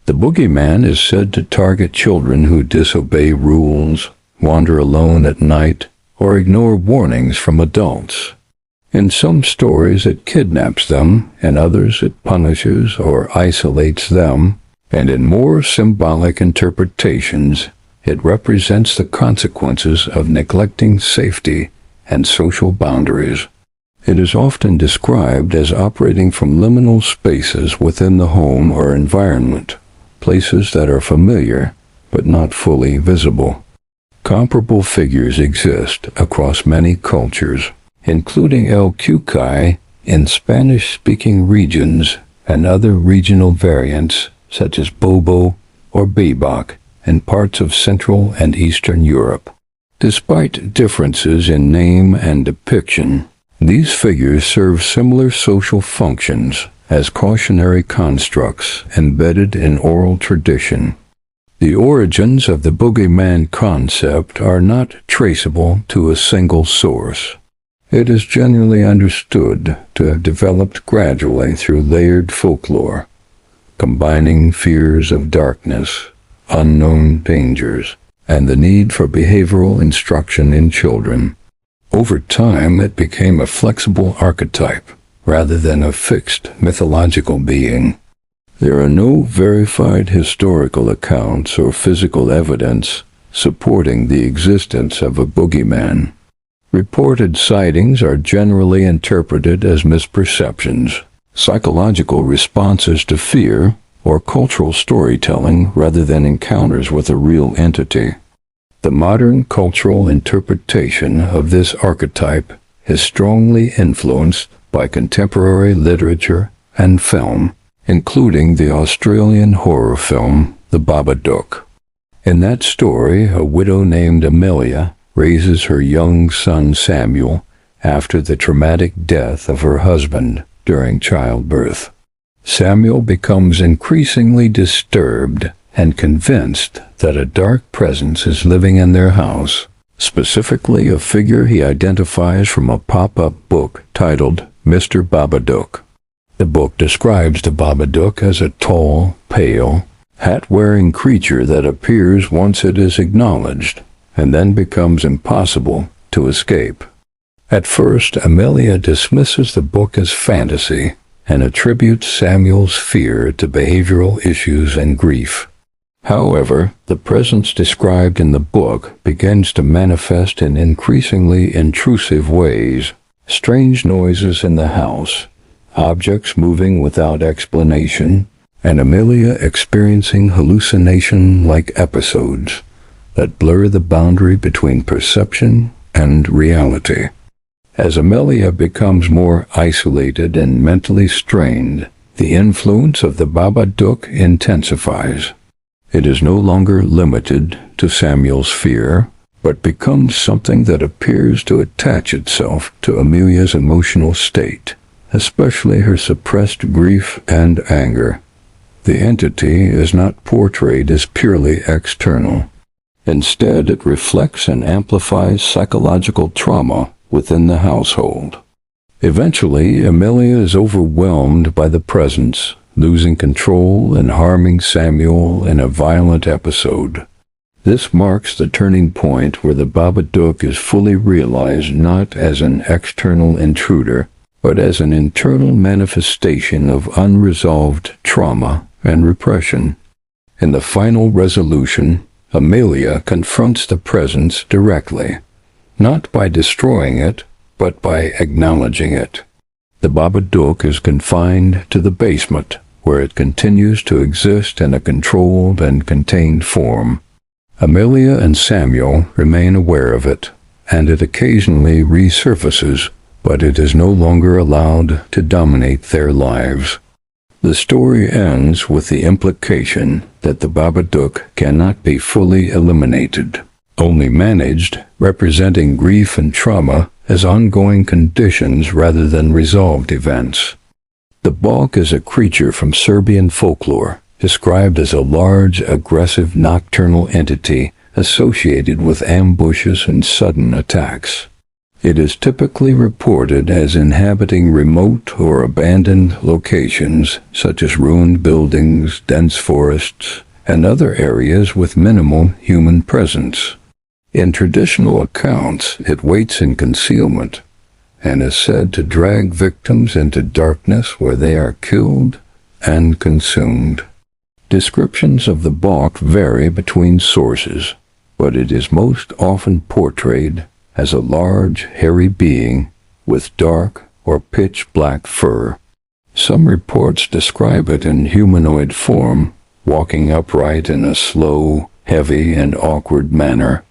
The Boogeyman is said to target children who disobey rules, wander alone at night, or ignore warnings from adults. In some stories it kidnaps them, in others it punishes or isolates them, and in more symbolic interpretations, it represents the consequences of neglecting safety and social boundaries. It is often described as operating from liminal spaces within the home or environment, places that are familiar but not fully visible. Comparable figures exist across many cultures, including El Cucay in Spanish-speaking regions and other regional variants such as Bobo or Bauk in parts of Central and Eastern Europe. Despite differences in name and depiction, these figures serve similar social functions as cautionary constructs embedded in oral tradition. The origins of the Boogeyman concept are not traceable to a single source. It is generally understood to have developed gradually through layered folklore, combining fears of darkness, unknown dangers, and the need for behavioral instruction in children. Over time, it became a flexible archetype rather than a fixed mythological being. There are no verified historical accounts or physical evidence supporting the existence of a Boogeyman. Reported sightings are generally interpreted as misperceptions, psychological responses to fear, or cultural storytelling rather than encounters with a real entity. The modern cultural interpretation of this archetype is strongly influenced by contemporary literature and film, including the Australian horror film The Babadook. In that story, a widow named Amelia raises her young son Samuel after the traumatic death of her husband during childbirth. Samuel becomes increasingly disturbed and convinced that a dark presence is living in their house, specifically a figure he identifies from a pop-up book titled Mr. Babadook. The book describes the Babadook as a tall, pale, hat-wearing creature that appears once it is acknowledged, and then becomes impossible to escape. At first, Amelia dismisses the book as fantasy and attributes Samuel's fear to behavioral issues and grief. However, the presence described in the book begins to manifest in increasingly intrusive ways: strange noises in the house, objects moving without explanation, and Amelia experiencing hallucination-like episodes that blur the boundary between perception and reality. As Amelia becomes more isolated and mentally strained, the influence of the Babadook intensifies. It is no longer limited to Samuel's fear, but becomes something that appears to attach itself to Amelia's emotional state, especially her suppressed grief and anger. The entity is not portrayed as purely external. Instead, it reflects and amplifies psychological trauma within the household. Eventually, Amelia is overwhelmed by the presence, losing control and harming Samuel in a violent episode. This marks the turning point where the Babadook is fully realized not as an external intruder, but as an internal manifestation of unresolved trauma and repression. In the final resolution, Amelia confronts the presence directly, not by destroying it, but by acknowledging it. The Babadook is confined to the basement, where it continues to exist in a controlled and contained form. Amelia and Samuel remain aware of it, and it occasionally resurfaces, but it is no longer allowed to dominate their lives. The story ends with the implication that the Babadook cannot be fully eliminated, only managed, representing grief and trauma as ongoing conditions rather than resolved events. The Bauk is a creature from Serbian folklore, described as a large, aggressive nocturnal entity associated with ambushes and sudden attacks. It is typically reported as inhabiting remote or abandoned locations, such as ruined buildings, dense forests, and other areas with minimal human presence. In traditional accounts, it waits in concealment and is said to drag victims into darkness where they are killed and consumed. Descriptions of the Bauk vary between sources, but it is most often portrayed as a large, hairy being with dark or pitch-black fur. Some reports describe it in humanoid form, walking upright in a slow, heavy, and awkward manner.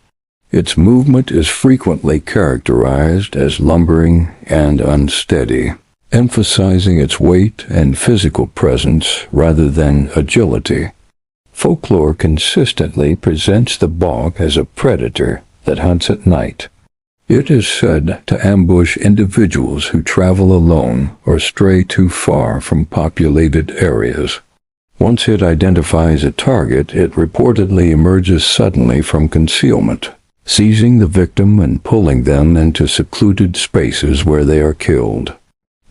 Its movement is frequently characterized as lumbering and unsteady, emphasizing its weight and physical presence rather than agility. Folklore consistently presents the Bauk as a predator that hunts at night. It is said to ambush individuals who travel alone or stray too far from populated areas. Once it identifies a target, it reportedly emerges suddenly from concealment, seizing the victim and pulling them into secluded spaces where they are killed.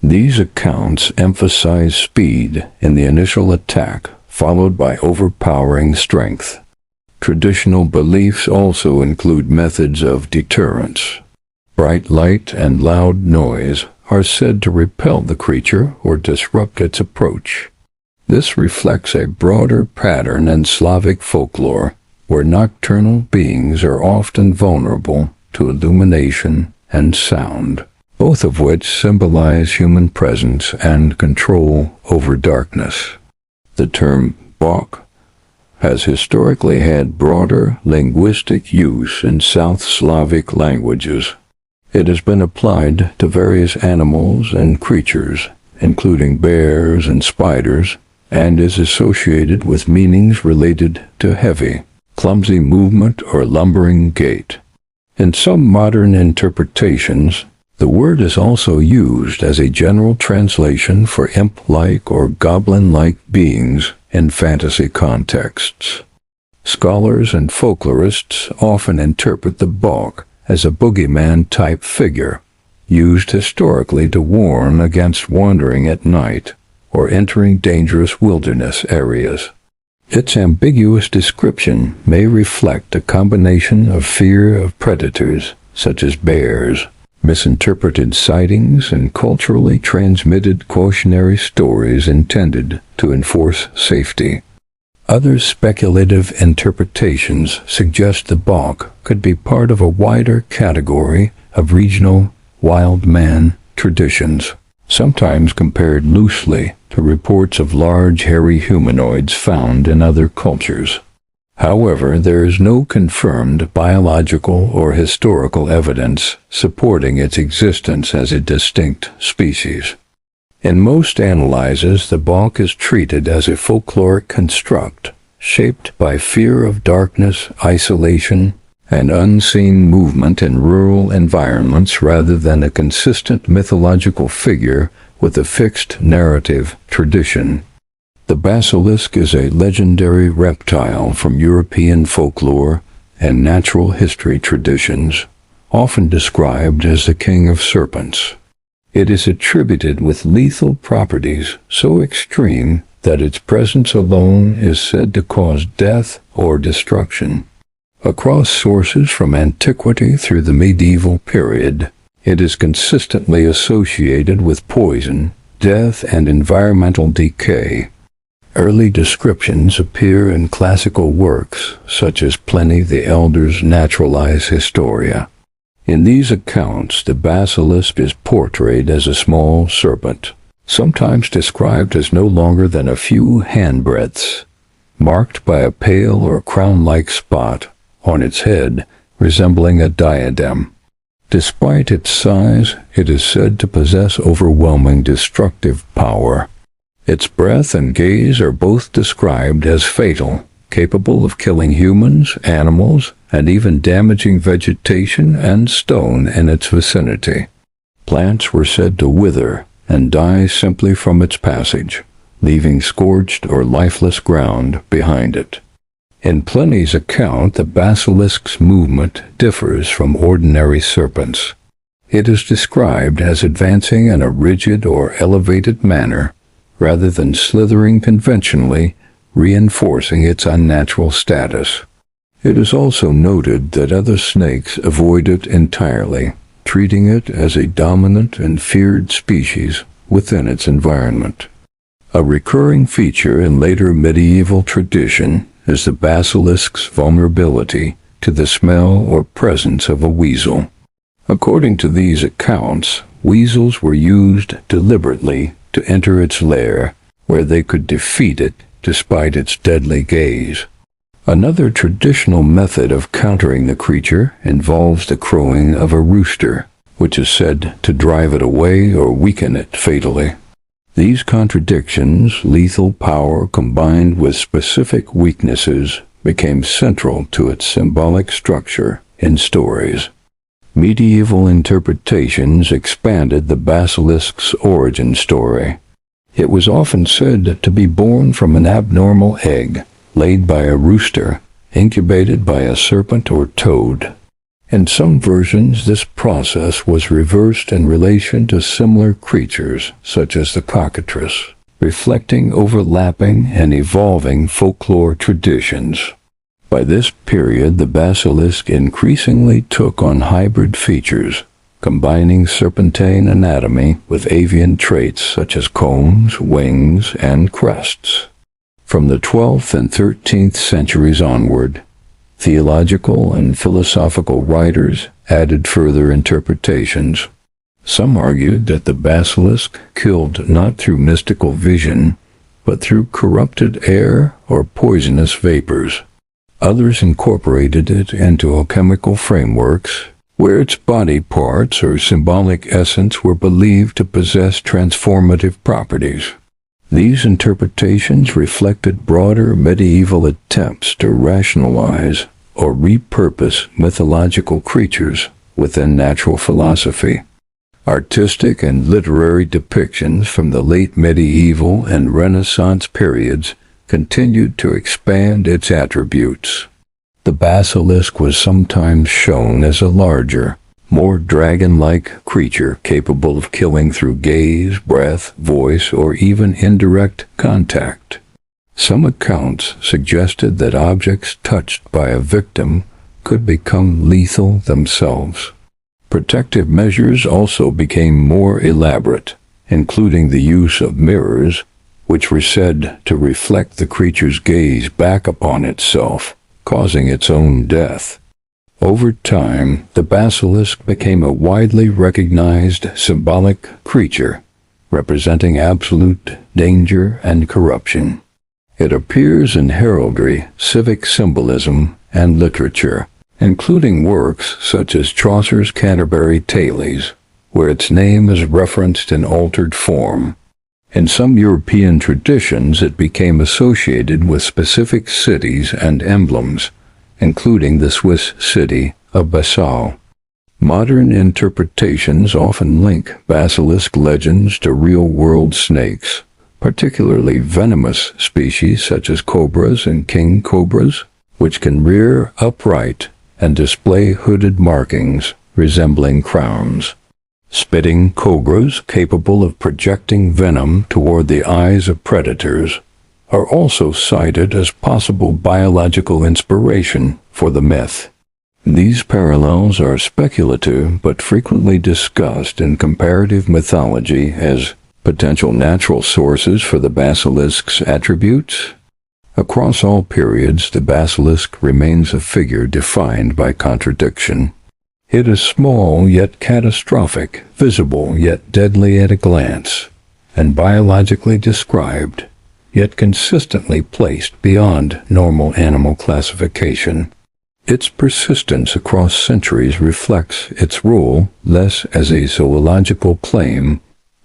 These accounts emphasize speed in the initial attack, followed by overpowering strength. Traditional beliefs also include methods of deterrence. Bright light and loud noise are said to repel the creature or disrupt its approach. This reflects a broader pattern in Slavic folklore, where nocturnal beings are often vulnerable to illumination and sound, both of which symbolize human presence and control over darkness. The term Bauk has historically had broader linguistic use in South Slavic languages. It has been applied to various animals and creatures, including bears and spiders, and is associated with meanings related to heavy, clumsy movement or lumbering gait. In some modern interpretations, the word is also used as a general translation for imp-like or goblin-like beings in fantasy contexts. Scholars and folklorists often interpret the Bauk as a boogeyman-type figure, used historically to warn against wandering at night or entering dangerous wilderness areas. Its ambiguous description may reflect a combination of fear of predators, such as bears, misinterpreted sightings, and culturally transmitted cautionary stories intended to enforce safety. Other speculative interpretations suggest the Bauk could be part of a wider category of regional wild man traditions, sometimes compared loosely to reports of large hairy humanoids found in other cultures. However, there is no confirmed biological or historical evidence supporting its existence as a distinct species. In most analyses, the Bauk is treated as a folkloric construct, shaped by fear of darkness, isolation, and unseen movement in rural environments rather than a consistent mythological figure with a fixed narrative tradition. The basilisk is a legendary reptile from European folklore and natural history traditions, often described as the king of serpents. It is attributed with lethal properties so extreme that its presence alone is said to cause death or destruction. Across sources from antiquity through the medieval period, it is consistently associated with poison, death, and environmental decay. Early descriptions appear in classical works, such as Pliny the Elder's Naturalis Historia. In these accounts, the basilisk is portrayed as a small serpent, sometimes described as no longer than a few handbreadths, marked by a pale or crown-like spot on its head, resembling a diadem. Despite its size, it is said to possess overwhelming destructive power. Its breath and gaze are both described as fatal, capable of killing humans, animals, and even damaging vegetation and stone in its vicinity. Plants were said to wither and die simply from its passage, leaving scorched or lifeless ground behind it. In Pliny's account, the basilisk's movement differs from ordinary serpents. It is described as advancing in a rigid or elevated manner, rather than slithering conventionally, reinforcing its unnatural status. It is also noted that other snakes avoid it entirely, treating it as a dominant and feared species within its environment. A recurring feature in later medieval tradition is the basilisk's vulnerability to the smell or presence of a weasel. According to these accounts, weasels were used deliberately to enter its lair, where they could defeat it despite its deadly gaze. Another traditional method of countering the creature involves the crowing of a rooster, which is said to drive it away or weaken it fatally. These contradictions, lethal power combined with specific weaknesses, became central to its symbolic structure in stories. Medieval interpretations expanded the basilisk's origin story. It was often said to be born from an abnormal egg, laid by a rooster, incubated by a serpent or toad. In some versions, this process was reversed in relation to similar creatures, such as the cockatrice, reflecting overlapping and evolving folklore traditions. By this period, the basilisk increasingly took on hybrid features, combining serpentine anatomy with avian traits such as combs, wings, and crests. From the 12th and 13th centuries onward, theological and philosophical writers added further interpretations. Some argued that the basilisk killed not through mystical vision, but through corrupted air or poisonous vapors. Others incorporated it into alchemical frameworks, where its body parts or symbolic essence were believed to possess transformative properties. These interpretations reflected broader medieval attempts to rationalize or repurpose mythological creatures within natural philosophy. Artistic and literary depictions from the late medieval and Renaissance periods continued to expand its attributes. The basilisk was sometimes shown as a larger, more dragon-like creature capable of killing through gaze, breath, voice, or even indirect contact. Some accounts suggested that objects touched by a victim could become lethal themselves. Protective measures also became more elaborate, including the use of mirrors, which were said to reflect the creature's gaze back upon itself, causing its own death. Over time, the basilisk became a widely recognized symbolic creature, representing absolute danger and corruption. It appears in heraldry, civic symbolism, and literature, including works such as Chaucer's Canterbury Tales, where its name is referenced in altered form. In some European traditions, it became associated with specific cities and emblems, including the Swiss city of Bassajaun. Modern interpretations often link basilisk legends to real-world snakes, particularly venomous species such as cobras and king cobras, which can rear upright and display hooded markings resembling crowns. Spitting cobras capable of projecting venom toward the eyes of predators are also cited as possible biological inspiration for the myth. These parallels are speculative but frequently discussed in comparative mythology as potential natural sources for the basilisk's attributes. Across all periods, the basilisk remains a figure defined by contradiction. It is small yet catastrophic, visible yet deadly at a glance, and biologically described, yet consistently placed beyond normal animal classification. Its persistence across centuries reflects its role less as a zoological claim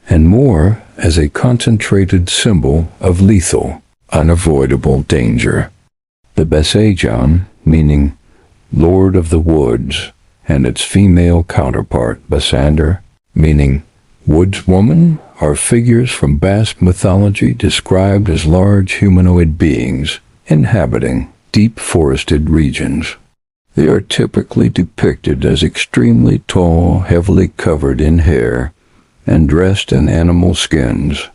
and more as a concentrated symbol of lethal, unavoidable danger. The Basajaun, meaning Lord of the Woods, and its female counterpart, Basander, meaning woodswoman, are figures from Basque mythology described as large humanoid beings inhabiting deep forested regions. They are typically depicted as extremely tall, heavily covered in hair, and dressed in animal skins.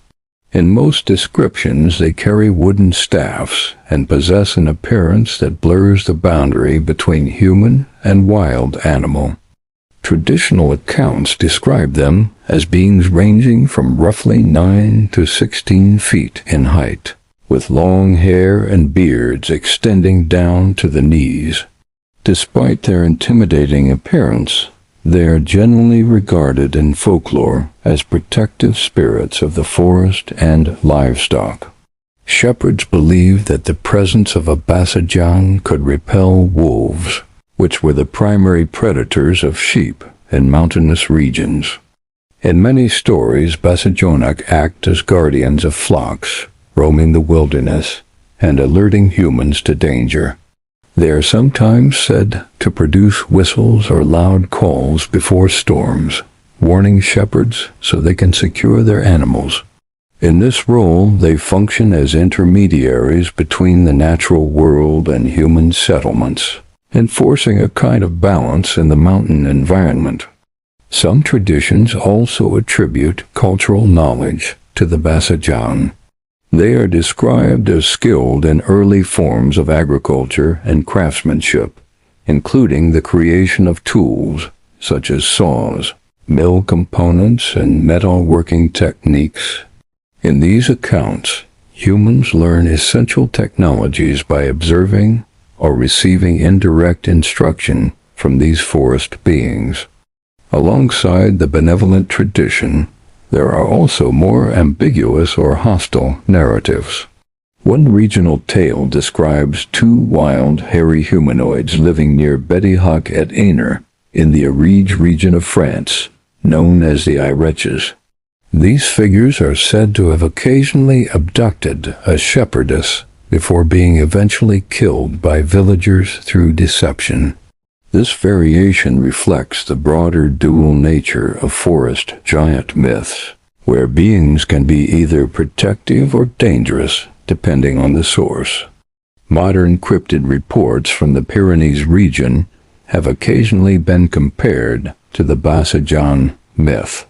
In most descriptions, they carry wooden staffs and possess an appearance that blurs the boundary between human and wild animal. Traditional accounts describe them as beings ranging from roughly 9 to 16 feet in height, with long hair and beards extending down to the knees. Despite their intimidating appearance, they are generally regarded in folklore as protective spirits of the forest and livestock. Shepherds believed that the presence of a Basajaun could repel wolves, which were the primary predators of sheep in mountainous regions. In many stories, Basajaun act as guardians of flocks, roaming the wilderness and alerting humans to danger. They are sometimes said to produce whistles or loud calls before storms, warning shepherds so they can secure their animals. In this role, they function as intermediaries between the natural world and human settlements, enforcing a kind of balance in the mountain environment. Some traditions also attribute cultural knowledge to the Basajaun. They are described as skilled in early forms of agriculture and craftsmanship, including the creation of tools such as saws, mill components, and metalworking techniques. In these accounts, humans learn essential technologies by observing or receiving indirect instruction from these forest beings. Alongside the benevolent tradition, there are also more ambiguous or hostile narratives. One regional tale describes two wild, hairy humanoids living near Beithir et Aiatar in the Ariège region of France, known as the Aiatar. These figures are said to have occasionally abducted a shepherdess before being eventually killed by villagers through deception. This variation reflects the broader dual nature of forest giant myths, where beings can be either protective or dangerous, depending on the source. Modern cryptid reports from the Pyrenees region have occasionally been compared to the Basajaun myth.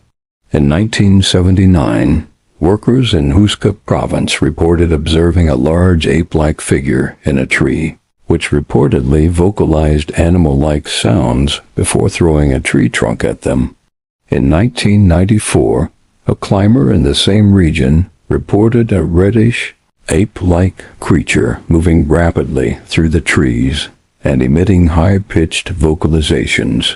In 1979, workers in Huesca province reported observing a large ape-like figure in a tree, which reportedly vocalized animal-like sounds before throwing a tree trunk at them. In 1994, a climber in the same region reported a reddish, ape-like creature moving rapidly through the trees and emitting high-pitched vocalizations.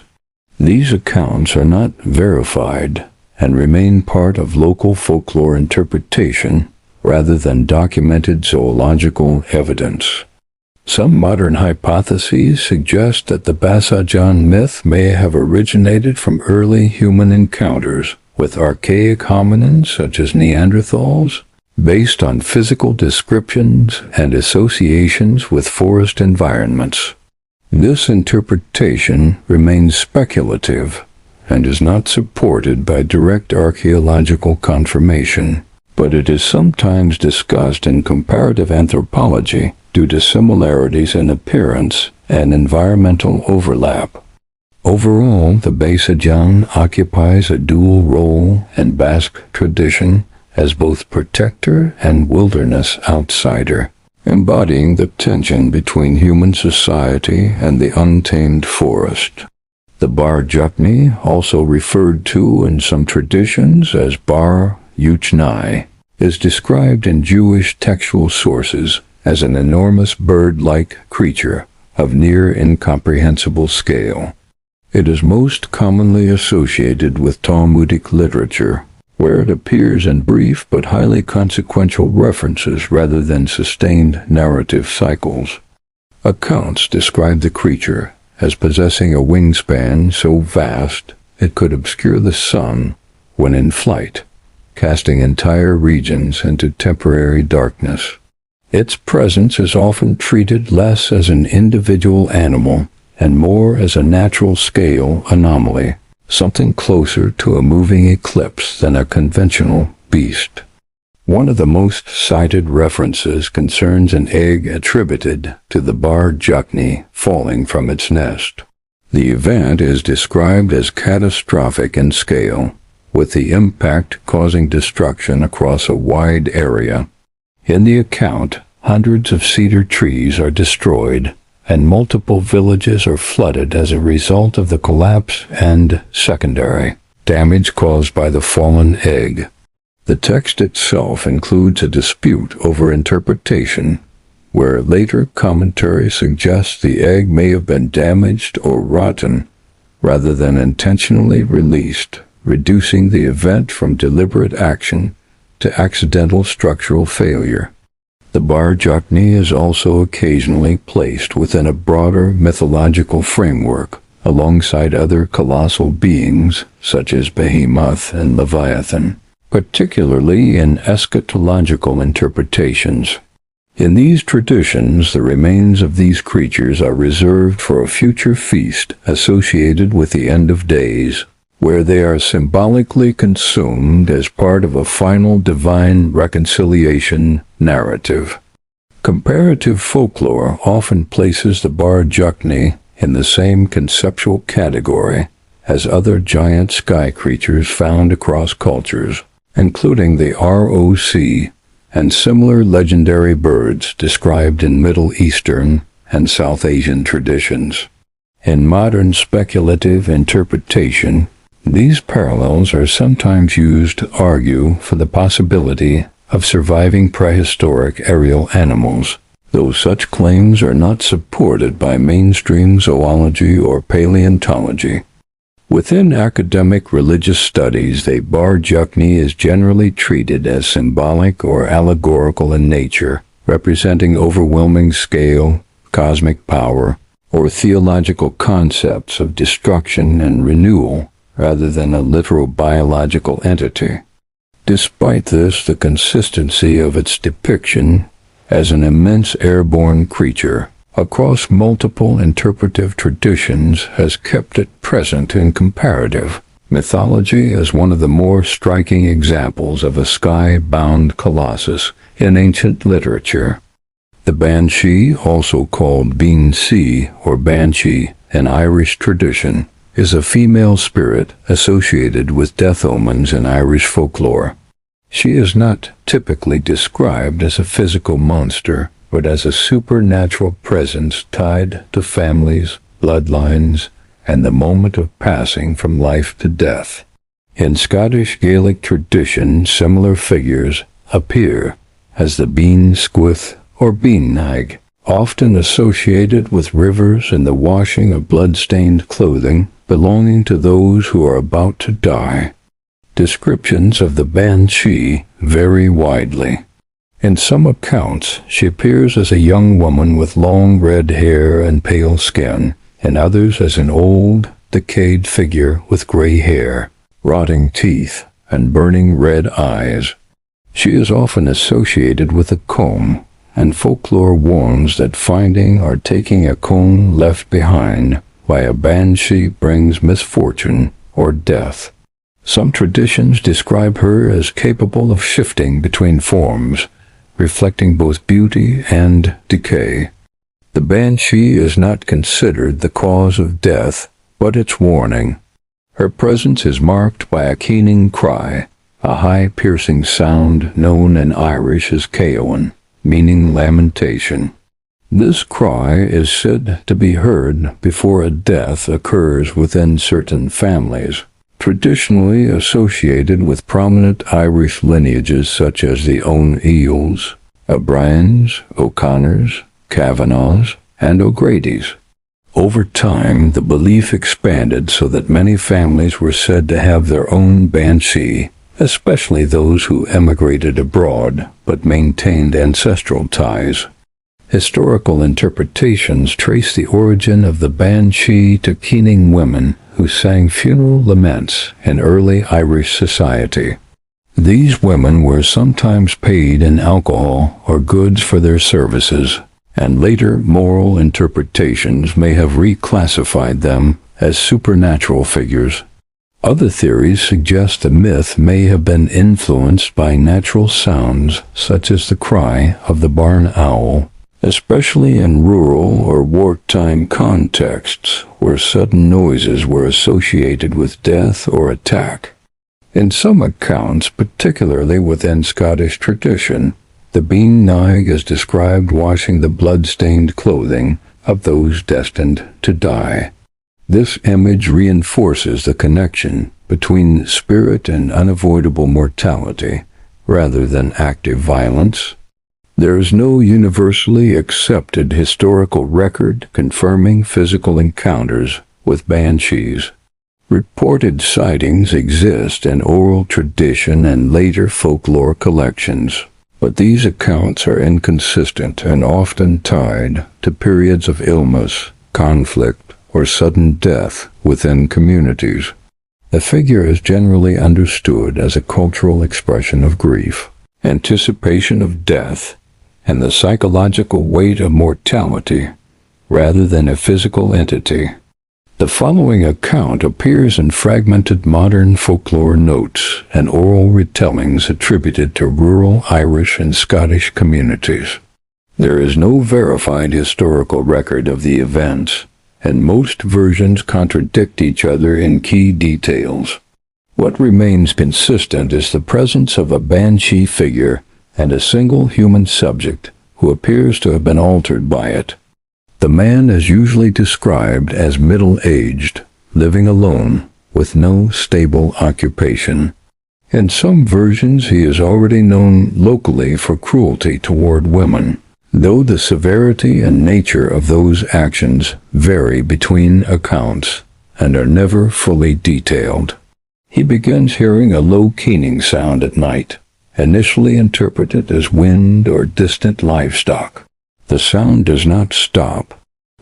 These accounts are not verified and remain part of local folklore interpretation rather than documented zoological evidence. Some modern hypotheses suggest that the Basajaun myth may have originated from early human encounters with archaic hominins such as Neanderthals, based on physical descriptions and associations with forest environments. This interpretation remains speculative and is not supported by direct archaeological confirmation, but it is sometimes discussed in comparative anthropology due to similarities in appearance and environmental overlap. Overall, the Basajaun occupies a dual role in Basque tradition as both protector and wilderness outsider, embodying the tension between human society and the untamed forest. The Bar Juchne, also referred to in some traditions as Bar Juchne, is described in Jewish textual sources as an enormous bird-like creature of near incomprehensible scale. It is most commonly associated with Talmudic literature, where it appears in brief but highly consequential references rather than sustained narrative cycles. Accounts describe the creature as possessing a wingspan so vast it could obscure the sun when in flight, casting entire regions into temporary darkness. Its presence is often treated less as an individual animal and more as a natural scale anomaly, something closer to a moving eclipse than a conventional beast. One of the most cited references concerns an egg attributed to the Bar Juchne falling from its nest. The event is described as catastrophic in scale, with the impact causing destruction across a wide area. In the account, hundreds of cedar trees are destroyed, and multiple villages are flooded as a result of the collapse and secondary damage caused by the fallen egg. The text itself includes a dispute over interpretation, where later commentary suggests the egg may have been damaged or rotten rather than intentionally released, reducing the event from deliberate action to accidental structural failure. The Bar Juchne is also occasionally placed within a broader mythological framework, alongside other colossal beings such as Behemoth and Leviathan, particularly in eschatological interpretations. In these traditions, the remains of these creatures are reserved for a future feast associated with the end of days, where they are symbolically consumed as part of a final divine reconciliation narrative. Comparative folklore often places the Bar Juchne in the same conceptual category as other giant sky creatures found across cultures, including the ROC and similar legendary birds described in Middle Eastern and South Asian traditions. In modern speculative interpretation, these parallels are sometimes used to argue for the possibility of surviving prehistoric aerial animals, though such claims are not supported by mainstream zoology or paleontology. Within academic religious studies, the Bar Juchne is generally treated as symbolic or allegorical in nature, representing overwhelming scale, cosmic power, or theological concepts of destruction and renewal, rather than a literal biological entity. Despite this, the consistency of its depiction as an immense airborne creature across multiple interpretive traditions has kept it present in comparative mythology as one of the more striking examples of a sky-bound colossus in ancient literature. The Banshee, also called Bean-Sea or Banshee in Irish tradition, is a female spirit associated with death omens in Irish folklore. She is not typically described as a physical monster, but as a supernatural presence tied to families, bloodlines, and the moment of passing from life to death. In Scottish Gaelic tradition, similar figures appear as the bean squith or bean nag, often associated with rivers and the washing of blood-stained clothing belonging to those who are about to die. Descriptions of the Banshee vary widely. In some accounts, she appears as a young woman with long red hair and pale skin, in others as an old, decayed figure with gray hair, rotting teeth, and burning red eyes. She is often associated with a comb, and folklore warns that finding or taking a comb left behind by a banshee brings misfortune or death. Some traditions describe her as capable of shifting between forms, reflecting both beauty and decay. The banshee is not considered the cause of death, but its warning. Her presence is marked by a keening cry, a high piercing sound known in Irish as Caoin, meaning lamentation. This cry is said to be heard before a death occurs within certain families, traditionally associated with prominent Irish lineages such as the O'Neills, O'Briens, O'Connors, Kavanaghs, and O'Grady's. Over time, the belief expanded so that many families were said to have their own banshee, especially those who emigrated abroad but maintained ancestral ties. Historical interpretations trace the origin of the banshee to keening women who sang funeral laments in early Irish society. These women were sometimes paid in alcohol or goods for their services, and later moral interpretations may have reclassified them as supernatural figures. Other theories suggest the myth may have been influenced by natural sounds such as the cry of the barn owl, especially in rural or wartime contexts where sudden noises were associated with death or attack. In some accounts, particularly within Scottish tradition, the Bean Nag is described washing the blood-stained clothing of those destined to die. This image reinforces the connection between spirit and unavoidable mortality, rather than active violence. There is no universally accepted historical record confirming physical encounters with banshees. Reported sightings exist in oral tradition and later folklore collections, but these accounts are inconsistent and often tied to periods of illness, conflict, or sudden death within communities. The figure is generally understood as a cultural expression of grief, anticipation of death, and the psychological weight of mortality, rather than a physical entity. The following account appears in fragmented modern folklore notes and oral retellings attributed to rural Irish and Scottish communities. There is no verified historical record of the events, and most versions contradict each other in key details. What remains consistent is the presence of a banshee figure and a single human subject who appears to have been altered by it. The man is usually described as middle-aged, living alone, with no stable occupation. In some versions he is already known locally for cruelty toward women, though the severity and nature of those actions vary between accounts and are never fully detailed. He begins hearing a low keening sound at night, initially interpreted as wind or distant livestock. The sound does not stop.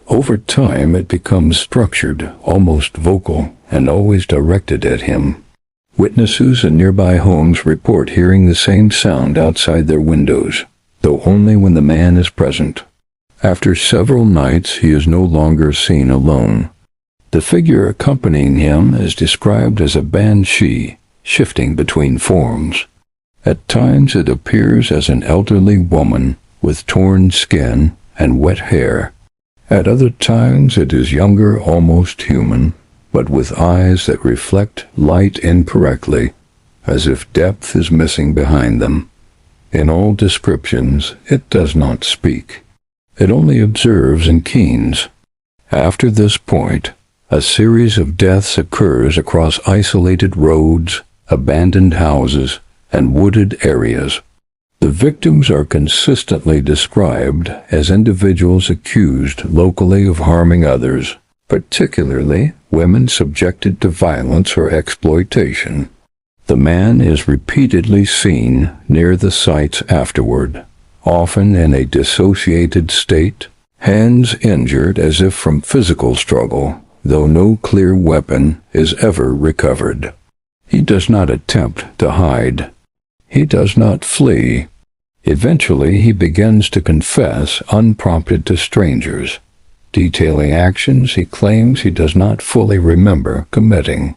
Over time it becomes structured, almost vocal, and always directed at him. Witnesses in nearby homes report hearing the same sound outside their windows, though only when the man is present. After several nights he is no longer seen alone. The figure accompanying him is described as a banshee, shifting between forms. At times it appears as an elderly woman with torn skin and wet hair. At other times it is younger, almost human, but with eyes that reflect light incorrectly, as if depth is missing behind them. In all descriptions, it does not speak. It only observes and keens. After this point, a series of deaths occurs across isolated roads, abandoned houses, and wooded areas. The victims are consistently described as individuals accused locally of harming others, particularly women subjected to violence or exploitation. The The man is repeatedly seen near the sites afterward, often in a dissociated state, hands injured as if from physical struggle, though no clear weapon is ever recovered. He does not attempt to hide. He does not flee. Eventually he begins to confess unprompted to strangers, detailing actions he claims he does not fully remember committing.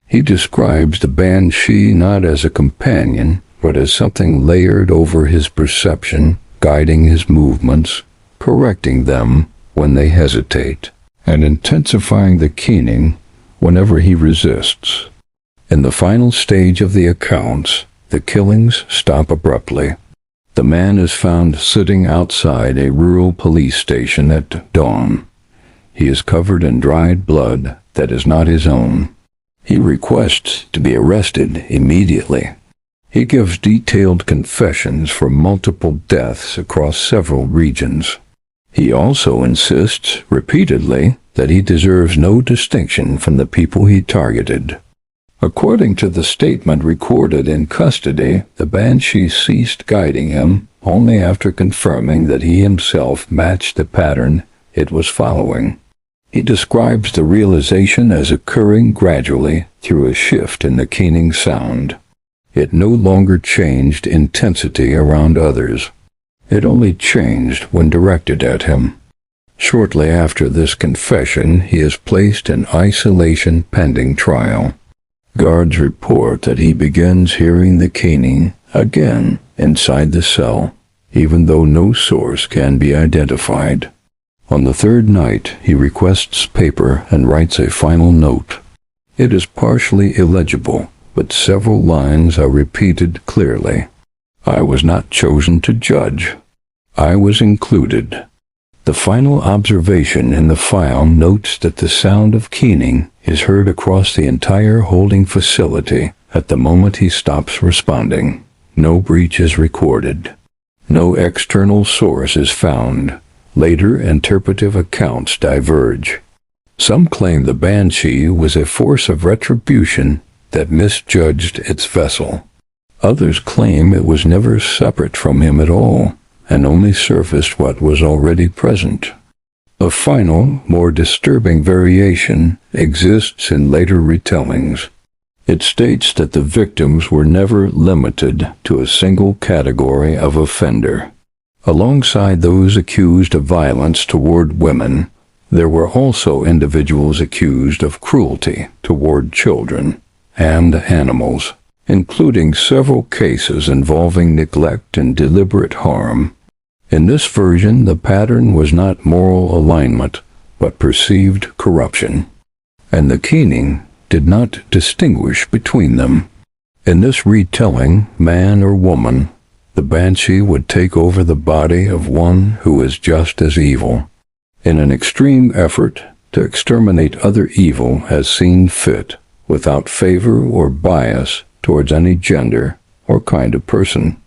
He describes the Banshee not as a companion, but as something layered over his perception, guiding his movements, correcting them when they hesitate, and intensifying the keening whenever he resists. In the final stage of the accounts, the killings stop abruptly. The man is found sitting outside a rural police station at dawn. He is covered in dried blood that is not his own. He requests to be arrested immediately. He gives detailed confessions for multiple deaths across several regions. He also insists repeatedly that he deserves no distinction from the people he targeted. According to the statement recorded in custody, the Banshee ceased guiding him only after confirming that he himself matched the pattern it was following. He describes the realization as occurring gradually through a shift in the keening sound. It no longer changed intensity around others. It only changed when directed at him. Shortly after this confession, he is placed in isolation pending trial. Guards report that he begins hearing the keening again inside the cell, even though no source can be identified. On the third night, he requests paper and writes a final note. It is partially illegible, but several lines are repeated clearly. I was not chosen to judge. I was included. The final observation in the file notes that the sound of keening is heard across the entire holding facility at the moment he stops responding. No breach is recorded. No external source is found. Later interpretive accounts diverge. Some claim the Banshee was a force of retribution that misjudged its vessel. Others claim it was never separate from him at all, and only surfaced what was already present. A final, more disturbing variation exists in later retellings. It states that the victims were never limited to a single category of offender. Alongside those accused of violence toward women, there were also individuals accused of cruelty toward children and animals, including several cases involving neglect and deliberate harm. In this version, the pattern was not moral alignment, but perceived corruption, and the keening did not distinguish between them. In this retelling, man or woman, the Banshee would take over the body of one who is just as evil, in an extreme effort to exterminate other evil as seen fit, without favor or bias towards any gender or kind of person.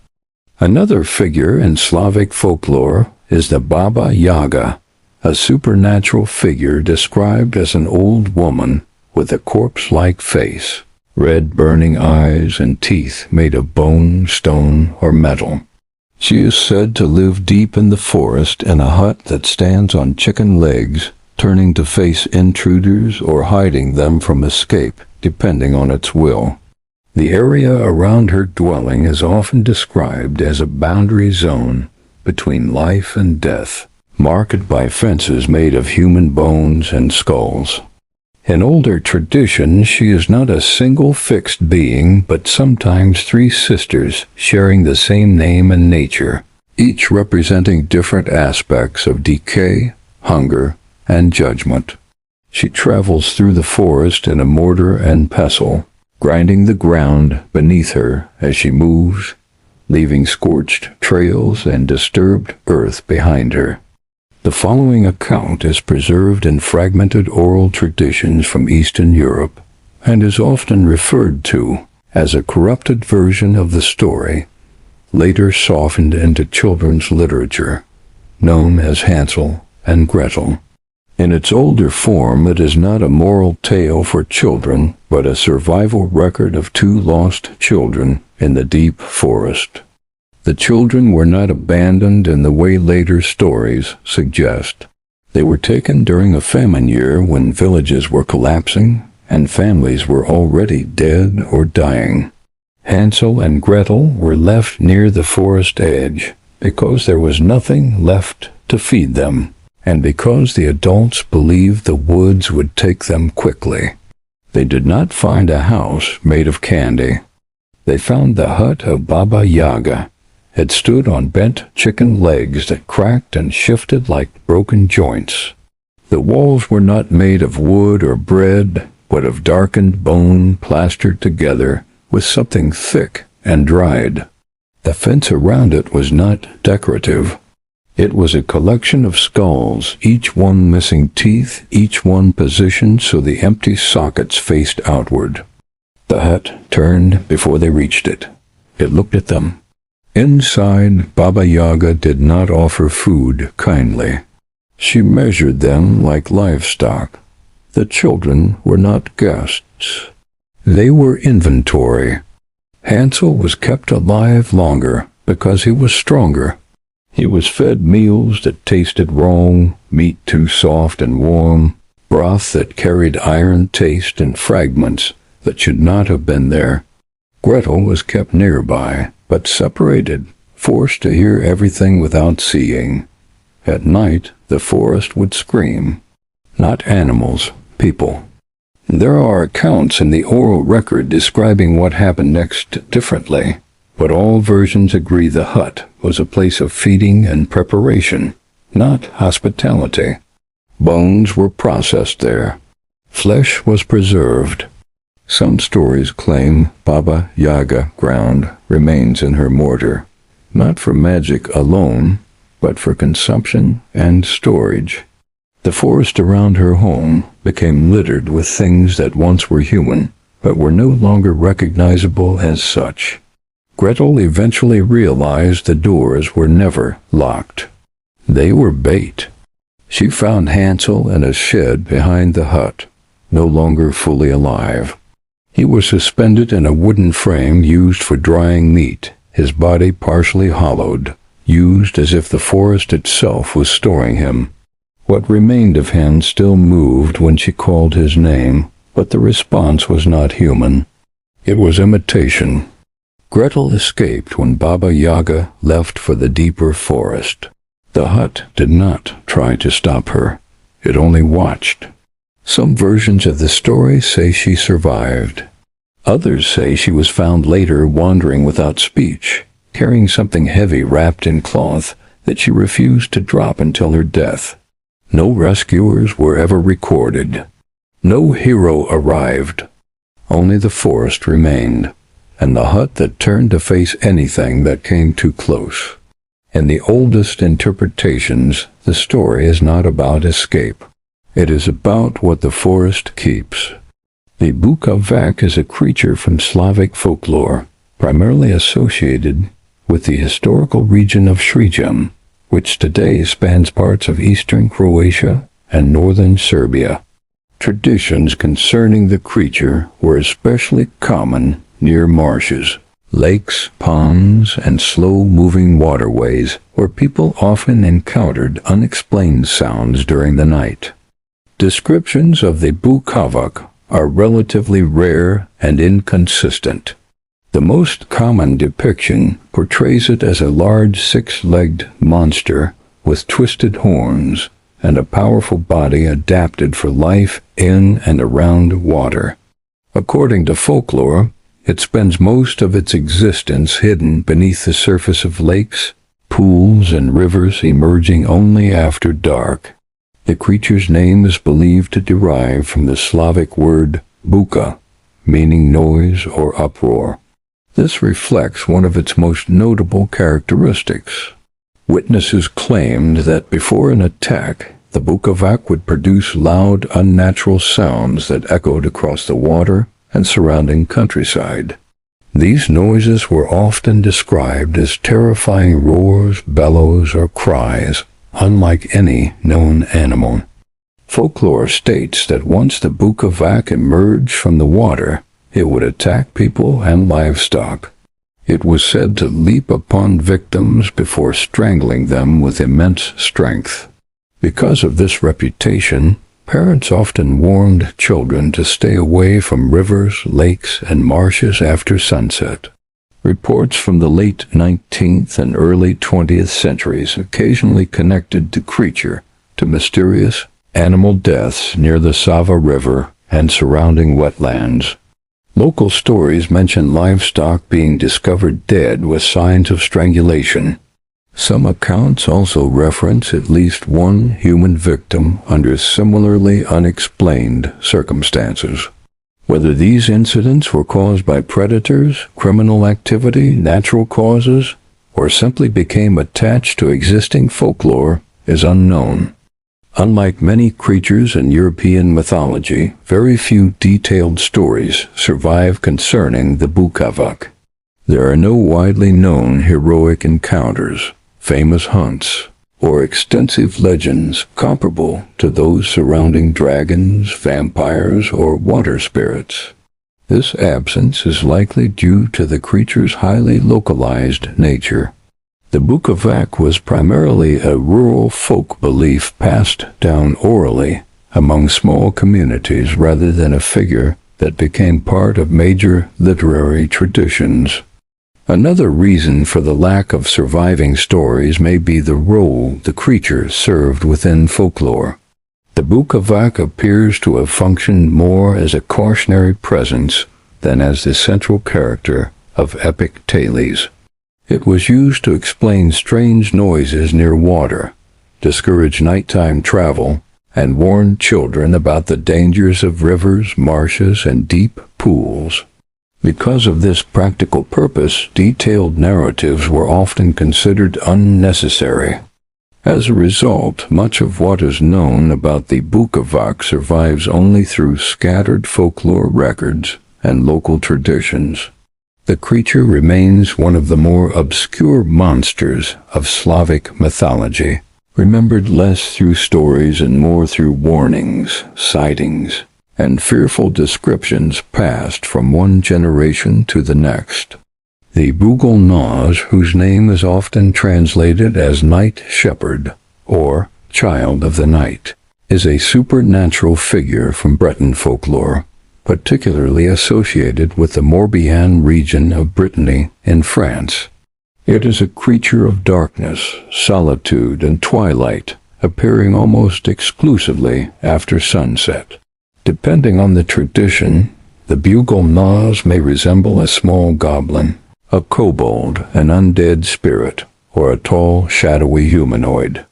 Another figure in Slavic folklore is the Baba Yaga, a supernatural figure described as an old woman with a corpse-like face, red burning eyes and teeth made of bone, stone, or metal. She is said to live deep in the forest in a hut that stands on chicken legs, turning to face intruders or hiding them from escape, depending on its will. The area around her dwelling is often described as a boundary zone between life and death, marked by fences made of human bones and skulls. In older traditions, she is not a single fixed being, but sometimes three sisters sharing the same name and nature, each representing different aspects of decay, hunger, and judgment. She travels through the forest in a mortar and pestle, grinding the ground beneath her as she moves, leaving scorched trails and disturbed earth behind her. The following account is preserved in fragmented oral traditions from Eastern Europe and is often referred to as a corrupted version of the story, later softened into children's literature, known as Hansel and Gretel. In its older form, it is not a moral tale for children, but a survival record of two lost children in the deep forest. The children were not abandoned in the way later stories suggest. They were taken during a famine year when villages were collapsing and families were already dead or dying. Hansel and Gretel were left near the forest edge because there was nothing left to feed them, and because the adults believed the woods would take them quickly. They did not find a house made of candy. They found the hut of Baba Yaga. It stood on bent chicken legs that cracked and shifted like broken joints. The walls were not made of wood or bread, but of darkened bone plastered together with something thick and dried. The fence around it was not decorative. It was a collection of skulls, each one missing teeth, each one positioned so the empty sockets faced outward. The hut turned before they reached it. It looked at them. Inside, Baba Yaga did not offer food kindly. She measured them like livestock. The children were not guests. They were inventory. Hansel was kept alive longer because he was stronger. He was fed meals that tasted wrong, meat too soft and warm, broth that carried iron taste and fragments that should not have been there. Gretel was kept nearby, but separated, forced to hear everything without seeing. At night, the forest would scream. Not animals, people. There are accounts in the oral record describing what happened next differently, but all versions agree the hut was a place of feeding and preparation, not hospitality. Bones were processed there. Flesh was preserved. Some stories claim Baba Yaga ground remains in her mortar, not for magic alone, but for consumption and storage. The forest around her home became littered with things that once were human, but were no longer recognizable as such. Gretel eventually realized the doors were never locked. They were bait. She found Hansel in a shed behind the hut, no longer fully alive. He was suspended in a wooden frame used for drying meat, his body partially hollowed, used as if the forest itself was storing him. What remained of him still moved when she called his name, but the response was not human. It was imitation. Gretel escaped when Baba Yaga left for the deeper forest. The hut did not try to stop her. It only watched. Some versions of the story say she survived. Others say she was found later wandering without speech, carrying something heavy wrapped in cloth that she refused to drop until her death. No rescuers were ever recorded. No hero arrived. Only the forest remained, and the hut that turned to face anything that came too close. In the oldest interpretations, the story is not about escape. It is about what the forest keeps. The Bukavac is a creature from Slavic folklore, primarily associated with the historical region of Srijem, which today spans parts of eastern Croatia and northern Serbia. Traditions concerning the creature were especially common near marshes, lakes, ponds, and slow-moving waterways where people often encountered unexplained sounds during the night. Descriptions of the Bukavac are relatively rare and inconsistent. The most common depiction portrays it as a large six-legged monster with twisted horns and a powerful body adapted for life in and around water. According to folklore, it spends most of its existence hidden beneath the surface of lakes, pools, and rivers, emerging only after dark. The creature's name is believed to derive from the Slavic word buka, meaning noise or uproar. This reflects one of its most notable characteristics. Witnesses claimed that before an attack, the Bukavac would produce loud, unnatural sounds that echoed across the water and surrounding countryside. These noises were often described as terrifying roars, bellows, or cries, unlike any known animal. Folklore states that once the Bukavac emerged from the water, it would attack people and livestock. It was said to leap upon victims before strangling them with immense strength. Because of this reputation, parents often warned children to stay away from rivers, lakes, and marshes after sunset. Reports from the late 19th and early 20th centuries occasionally connected the creature to mysterious animal deaths near the Sava River and surrounding wetlands. Local stories mention livestock being discovered dead with signs of strangulation. Some accounts also reference at least one human victim under similarly unexplained circumstances. Whether these incidents were caused by predators, criminal activity, natural causes, or simply became attached to existing folklore is unknown. Unlike many creatures in European mythology, very few detailed stories survive concerning the Bukavac. There are no widely known heroic encounters, famous hunts, or extensive legends comparable to those surrounding dragons, vampires, or water spirits. This absence is likely due to the creature's highly localized nature. The Bukavac was primarily a rural folk belief passed down orally among small communities rather than a figure that became part of major literary traditions. Another reason for the lack of surviving stories may be the role the creature served within folklore. The Bukavac appears to have functioned more as a cautionary presence than as the central character of epic tales. It was used to explain strange noises near water, discourage nighttime travel, and warn children about the dangers of rivers, marshes, and deep pools. Because of this practical purpose, detailed narratives were often considered unnecessary. As a result, much of what is known about the Bukavac survives only through scattered folklore records and local traditions. The creature remains one of the more obscure monsters of Slavic mythology, remembered less through stories and more through warnings, sightings, and fearful descriptions passed from one generation to the next. The Bugul Noz, whose name is often translated as Night Shepherd or Child of the Night, is a supernatural figure from Breton folklore, particularly associated with the Morbihan region of Brittany in France. It is a creature of darkness, solitude, and twilight, appearing almost exclusively after sunset. Depending on the tradition, the Bugul Noz may resemble a small goblin, a kobold, an undead spirit, or a tall, shadowy humanoid.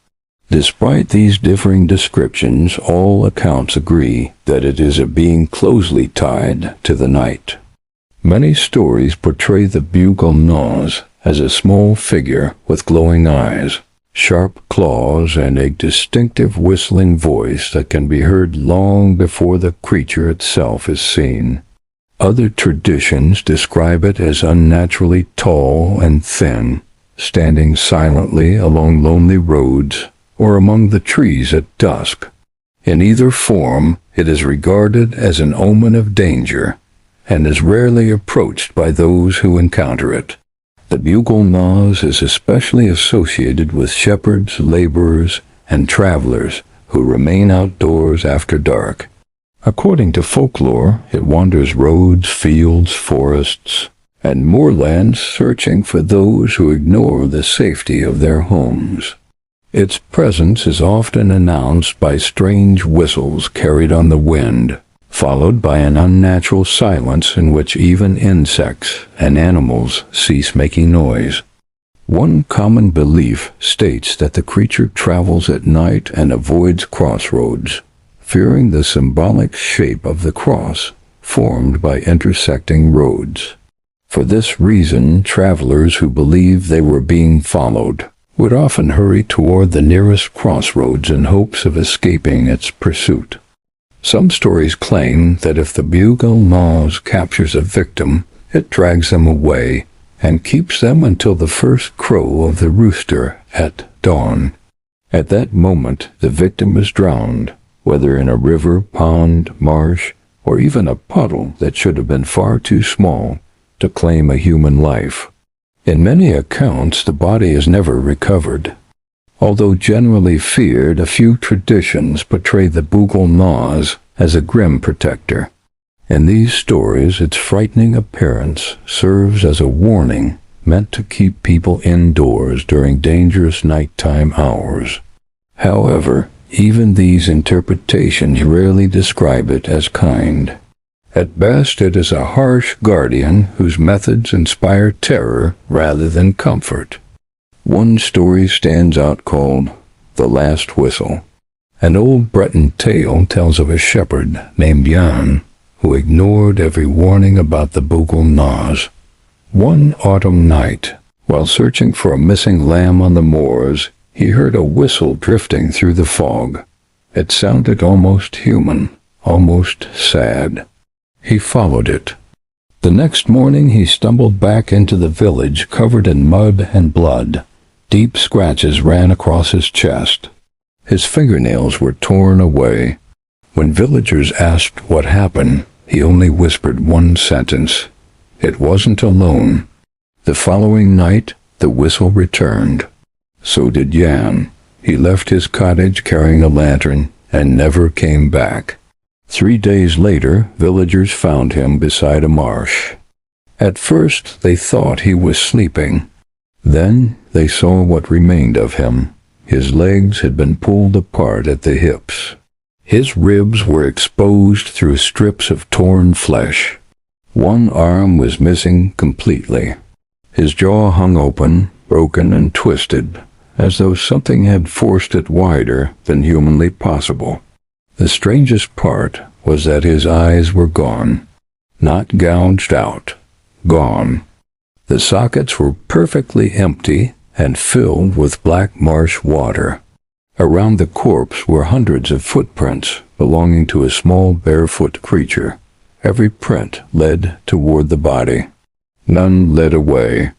Despite these differing descriptions, all accounts agree that it is a being closely tied to the night. Many stories portray the Bugul Noz as a small figure with glowing eyes, sharp claws, and a distinctive whistling voice that can be heard long before the creature itself is seen. Other traditions describe it as unnaturally tall and thin, standing silently along lonely roads or among the trees at dusk. In either form, it is regarded as an omen of danger and is rarely approached by those who encounter it. The Bugul Noz is especially associated with shepherds, laborers, and travelers who remain outdoors after dark. According to folklore, it wanders roads, fields, forests, and moorlands searching for those who ignore the safety of their homes. Its presence is often announced by strange whistles carried on the wind, followed by an unnatural silence in which even insects and animals cease making noise. One common belief states that the creature travels at night and avoids crossroads, fearing the symbolic shape of the cross formed by intersecting roads. For this reason, travelers who believed they were being followed would often hurry toward the nearest crossroads in hopes of escaping its pursuit. Some stories claim that if the Bugul Noz captures a victim, it drags them away and keeps them until the first crow of the rooster at dawn. At that moment, the victim is drowned, whether in a river, pond, marsh, or even a puddle that should have been far too small to claim a human life. In many accounts, the body is never recovered. Although generally feared, a few traditions portray the Bugul Noz as a grim protector. In these stories, its frightening appearance serves as a warning meant to keep people indoors during dangerous nighttime hours. However, even these interpretations rarely describe it as kind. At best, it is a harsh guardian whose methods inspire terror rather than comfort. One story stands out called The Last Whistle. An old Breton tale tells of a shepherd named Jan who ignored every warning about the Bugul Noz. One autumn night, while searching for a missing lamb on the moors, he heard a whistle drifting through the fog. It sounded almost human, almost sad. He followed it. The next morning he stumbled back into the village covered in mud and blood. Deep scratches ran across his chest. His fingernails were torn away. When villagers asked what happened, he only whispered one sentence. It wasn't alone. The following night, the whistle returned. So did Jan. He left his cottage carrying a lantern and never came back. 3 days later, villagers found him beside a marsh. At first, they thought he was sleeping. Then they saw what remained of him. His legs had been pulled apart at the hips. His ribs were exposed through strips of torn flesh. One arm was missing completely. His jaw hung open, broken and twisted, as though something had forced it wider than humanly possible. The strangest part was that his eyes were gone. Not gouged out. Gone. The sockets were perfectly empty and filled with black marsh water. Around the corpse were hundreds of footprints belonging to a small barefoot creature. Every print led toward the body. None led away.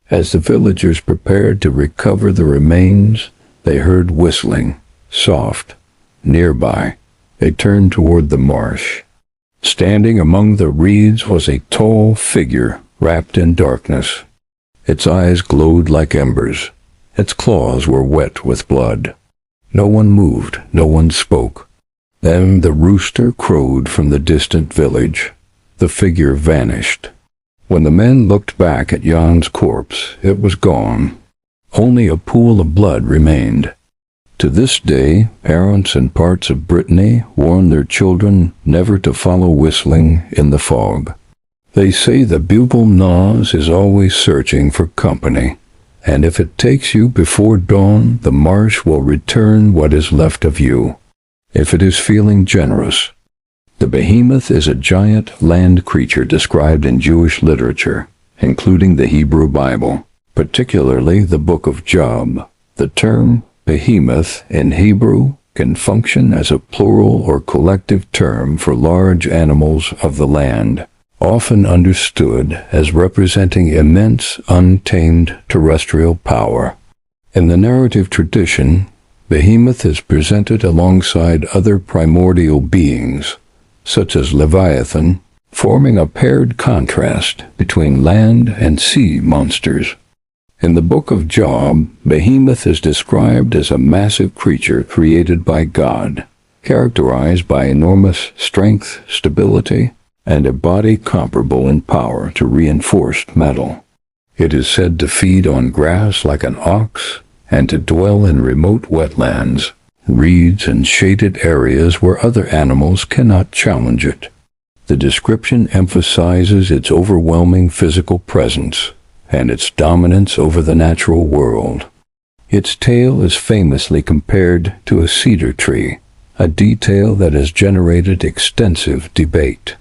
As the villagers prepared to recover the remains, they heard whistling, soft, nearby. They turned toward the marsh. Standing among the reeds was a tall figure wrapped in darkness. Its eyes glowed like embers. Its claws were wet with blood. No one moved, no one spoke. Then the rooster crowed from the distant village. The figure vanished. When the men looked back at Jan's corpse, it was gone. Only a pool of blood remained. To this day, parents in parts of Brittany warn their children never to follow whistling in the fog. They say the Bugul Noz is always searching for company, and if it takes you before dawn, the marsh will return what is left of you, if it is feeling generous. The Behemoth is a giant land creature described in Jewish literature, including the Hebrew Bible, particularly the Book of Job. The term Behemoth in Hebrew can function as a plural or collective term for large animals of the land, often understood as representing immense, untamed terrestrial power. In the narrative tradition, Behemoth is presented alongside other primordial beings, such as Leviathan, forming a paired contrast between land and sea monsters. In the Book of Job, Behemoth is described as a massive creature created by God, characterized by enormous strength, stability, and a body comparable in power to reinforced metal. It is said to feed on grass like an ox and to dwell in remote wetlands, reeds, and shaded areas where other animals cannot challenge it. The description emphasizes its overwhelming physical presence and its dominance over the natural world. Its tail is famously compared to a cedar tree, a detail that has generated extensive debate.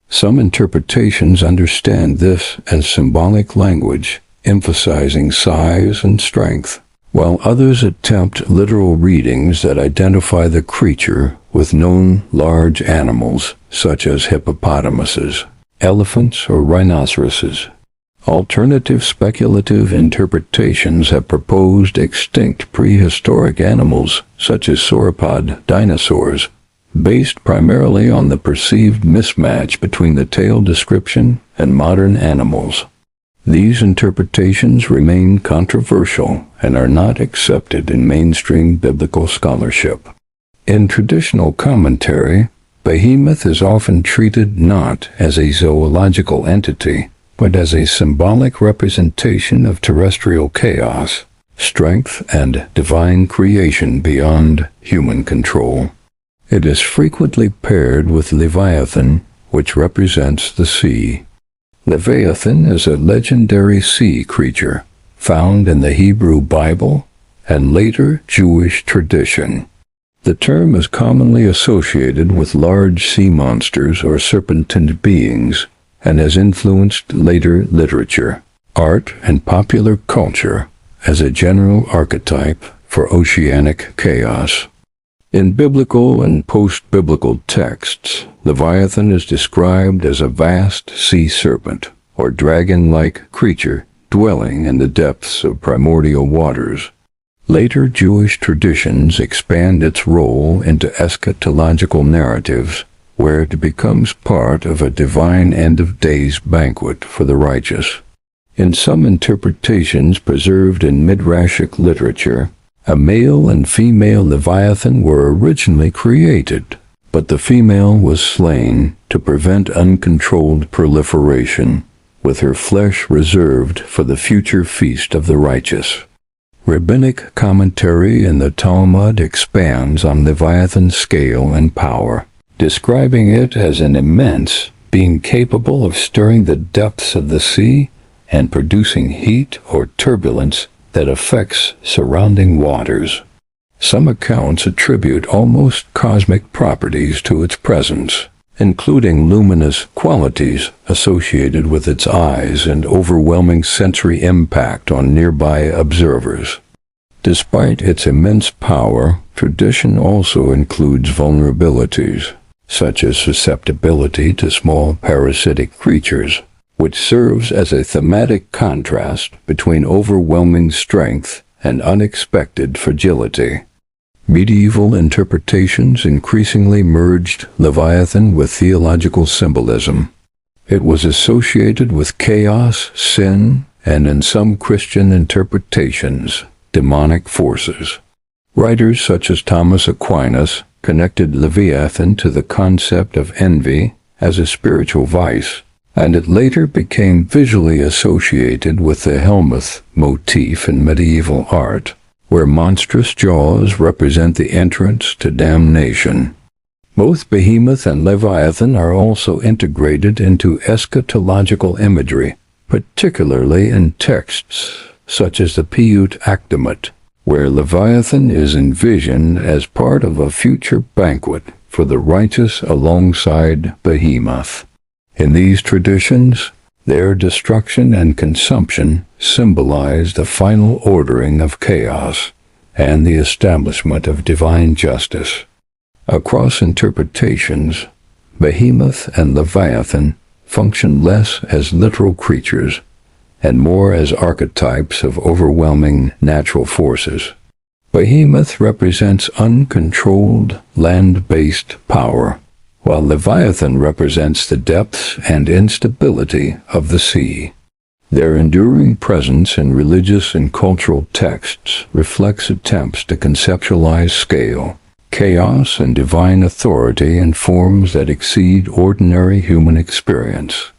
Some interpretations understand this as symbolic language, emphasizing size and strength, while others attempt literal readings that identify the creature with known large animals, such as hippopotamuses, elephants, or rhinoceroses. Alternative speculative interpretations have proposed extinct prehistoric animals, such as sauropod dinosaurs, based primarily on the perceived mismatch between the tale description and modern animals. These interpretations remain controversial and are not accepted in mainstream biblical scholarship. In traditional commentary, Behemoth is often treated not as a zoological entity, but as a symbolic representation of terrestrial chaos, strength, and divine creation beyond human control. It is frequently paired with Leviathan, which represents the sea. Leviathan is a legendary sea creature found in the Hebrew Bible and later Jewish tradition. The term is commonly associated with large sea monsters or serpentine beings and has influenced later literature, art, and popular culture as a general archetype for oceanic chaos. In biblical and post-biblical texts, Leviathan is described as a vast sea serpent or dragon-like creature dwelling in the depths of primordial waters. Later Jewish traditions expand its role into eschatological narratives, where it becomes part of a divine end-of-days banquet for the righteous. In some interpretations preserved in Midrashic literature, a male and female Leviathan were originally created, but the female was slain to prevent uncontrolled proliferation, with her flesh reserved for the future feast of the righteous. Rabbinic commentary in the Talmud expands on Leviathan's scale and power, describing it as an immense being capable of stirring the depths of the sea and producing heat or turbulence that affects surrounding waters. Some accounts attribute almost cosmic properties to its presence, including luminous qualities associated with its eyes and overwhelming sensory impact on nearby observers. Despite its immense power, tradition also includes vulnerabilities, such as susceptibility to small parasitic creatures, which serves as a thematic contrast between overwhelming strength and unexpected fragility. Medieval interpretations increasingly merged Leviathan with theological symbolism. It was associated with chaos, sin, and in some Christian interpretations, demonic forces. Writers such as Thomas Aquinas connected Leviathan to the concept of envy as a spiritual vice, and it later became visually associated with the Helmuth motif in medieval art, where monstrous jaws represent the entrance to damnation. Both Behemoth and Leviathan are also integrated into eschatological imagery, particularly in texts such as the Piut Akdamat, where Leviathan is envisioned as part of a future banquet for the righteous alongside Behemoth. In these traditions, their destruction and consumption symbolize the final ordering of chaos and the establishment of divine justice. Across interpretations, Behemoth and Leviathan function less as literal creatures and more as archetypes of overwhelming natural forces. Behemoth represents uncontrolled, land-based power, while Leviathan represents the depths and instability of the sea. Their enduring presence in religious and cultural texts reflects attempts to conceptualize scale, chaos, and divine authority in forms that exceed ordinary human experience.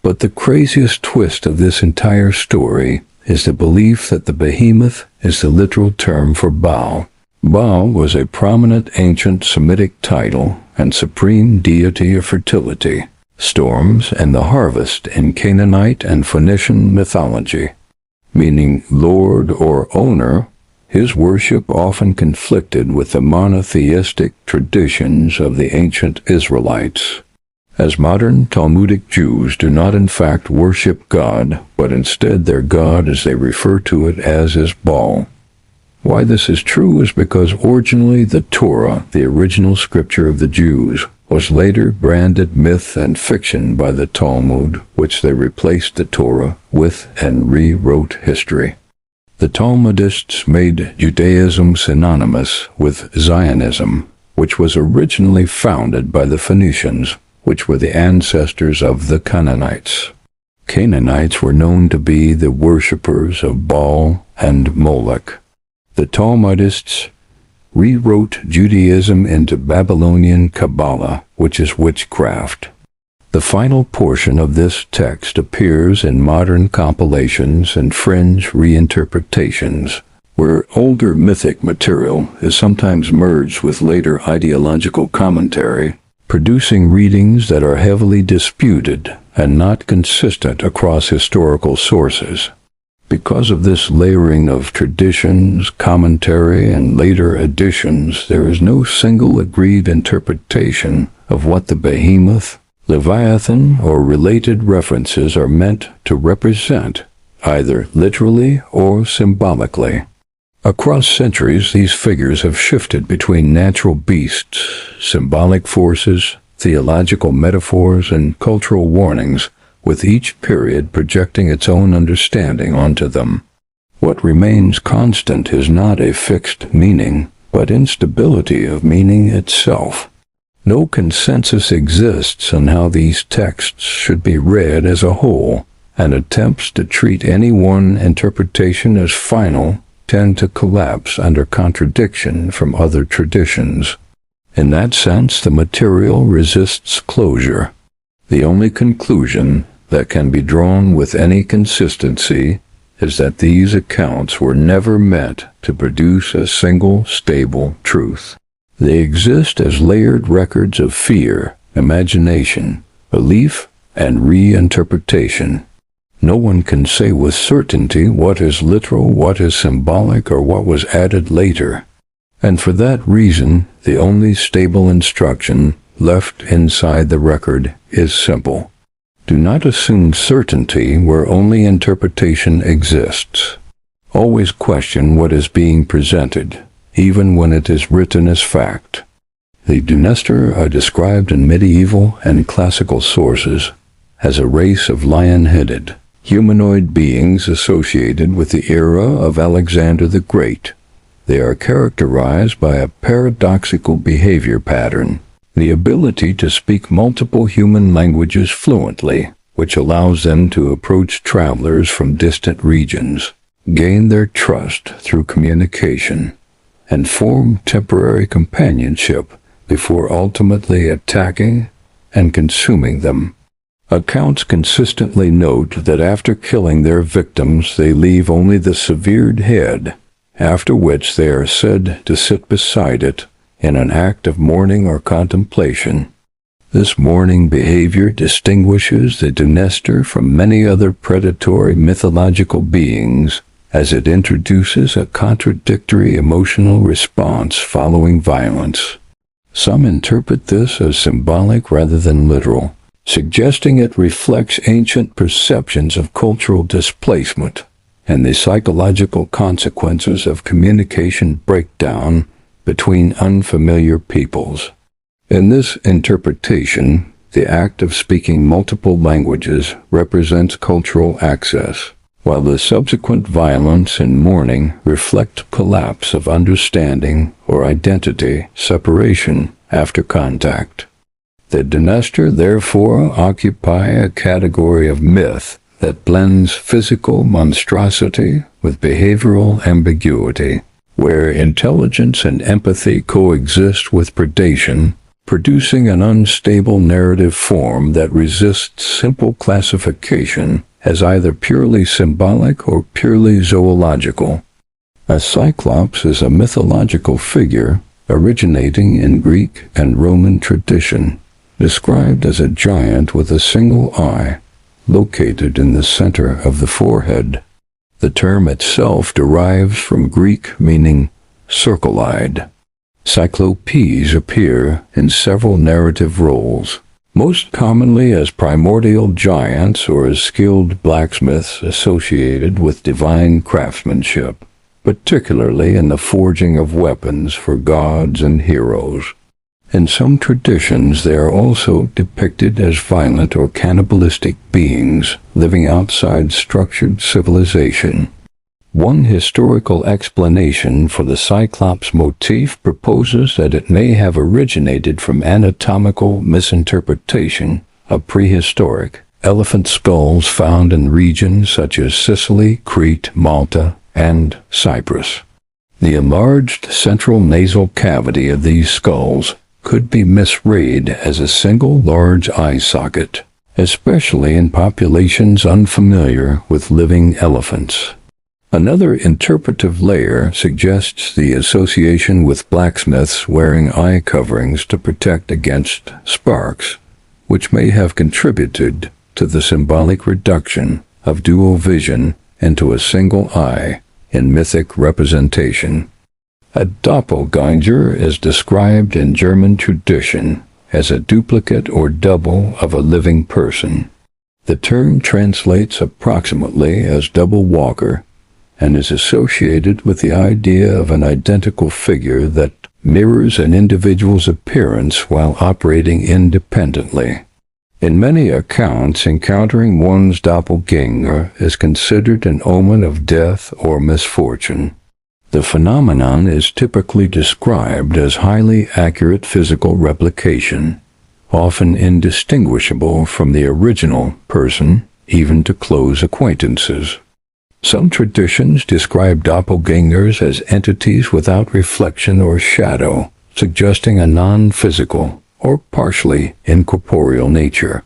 But the craziest twist of this entire story is the belief that the Behemoth is the literal term for Baal. Baal was a prominent ancient Semitic title and supreme deity of fertility, storms, and the harvest in Canaanite and Phoenician mythology. Meaning lord or owner, his worship often conflicted with the monotheistic traditions of the ancient Israelites. As modern Talmudic Jews do not in fact worship God, but instead their god as they refer to it as is Baal. Why this is true is because originally the Torah, the original scripture of the Jews, was later branded myth and fiction by the Talmud, which they replaced the Torah with and rewrote history. The Talmudists made Judaism synonymous with Zionism, which was originally founded by the Phoenicians, which were the ancestors of the Canaanites. Canaanites were known to be the worshippers of Baal and Moloch. The Talmudists rewrote Judaism into Babylonian Kabbalah, which is witchcraft. The final portion of this text appears in modern compilations and fringe reinterpretations, where older mythic material is sometimes merged with later ideological commentary, producing readings that are heavily disputed and not consistent across historical sources. Because of this layering of traditions, commentary, and later additions, there is no single agreed interpretation of what the Behemoth, Leviathan, or related references are meant to represent, either literally or symbolically. Across centuries, these figures have shifted between natural beasts, symbolic forces, theological metaphors, and cultural warnings, with each period projecting its own understanding onto them. What remains constant is not a fixed meaning, but instability of meaning itself. No consensus exists on how these texts should be read as a whole, and attempts to treat any one interpretation as final tend to collapse under contradiction from other traditions. In that sense, the material resists closure. The only conclusion that can be drawn with any consistency is that these accounts were never meant to produce a single stable truth. They exist as layered records of fear, imagination, belief, and reinterpretation. No one can say with certainty what is literal, what is symbolic, or what was added later. And for that reason, the only stable instruction left inside the record is simple. Do not assume certainty where only interpretation exists. Always question what is being presented, even when it is written as fact. The Donestre are described in medieval and classical sources as a race of lion-headed, humanoid beings associated with the era of Alexander the Great. They are characterized by a paradoxical behavior pattern, the ability to speak multiple human languages fluently, which allows them to approach travelers from distant regions, gain their trust through communication, and form temporary companionship before ultimately attacking and consuming them. Accounts consistently note that after killing their victims they leave only the severed head, after which they are said to sit beside it in an act of mourning or contemplation. This mourning behavior distinguishes the Donestre from many other predatory mythological beings, as it introduces a contradictory emotional response following violence. Some interpret this as symbolic rather than literal, suggesting it reflects ancient perceptions of cultural displacement and the psychological consequences of communication breakdown between unfamiliar peoples. In this interpretation, the act of speaking multiple languages represents cultural access, while the subsequent violence and mourning reflect collapse of understanding or identity separation after contact. The Donestre therefore occupy a category of myth that blends physical monstrosity with behavioral ambiguity, where intelligence and empathy coexist with predation, producing an unstable narrative form that resists simple classification as either purely symbolic or purely zoological. A Cyclops is a mythological figure originating in Greek and Roman tradition, described as a giant with a single eye, located in the center of the forehead. The term itself derives from Greek meaning circle-eyed. Cyclopes appear in several narrative roles, most commonly as primordial giants or as skilled blacksmiths associated with divine craftsmanship, particularly in the forging of weapons for gods and heroes. In some traditions, they are also depicted as violent or cannibalistic beings living outside structured civilization. One historical explanation for the Cyclops motif proposes that it may have originated from anatomical misinterpretation of prehistoric elephant skulls found in regions such as Sicily, Crete, Malta, and Cyprus. The enlarged central nasal cavity of these skulls could be misread as a single large eye socket, especially in populations unfamiliar with living elephants. Another interpretive layer suggests the association with blacksmiths wearing eye coverings to protect against sparks, which may have contributed to the symbolic reduction of dual vision into a single eye in mythic representation. A doppelganger is described in German tradition as a duplicate or double of a living person. The term translates approximately as double walker and is associated with the idea of an identical figure that mirrors an individual's appearance while operating independently. In many accounts, encountering one's doppelganger is considered an omen of death or misfortune. The phenomenon is typically described as highly accurate physical replication, often indistinguishable from the original person, even to close acquaintances. Some traditions describe doppelgangers as entities without reflection or shadow, suggesting a non-physical or partially incorporeal nature.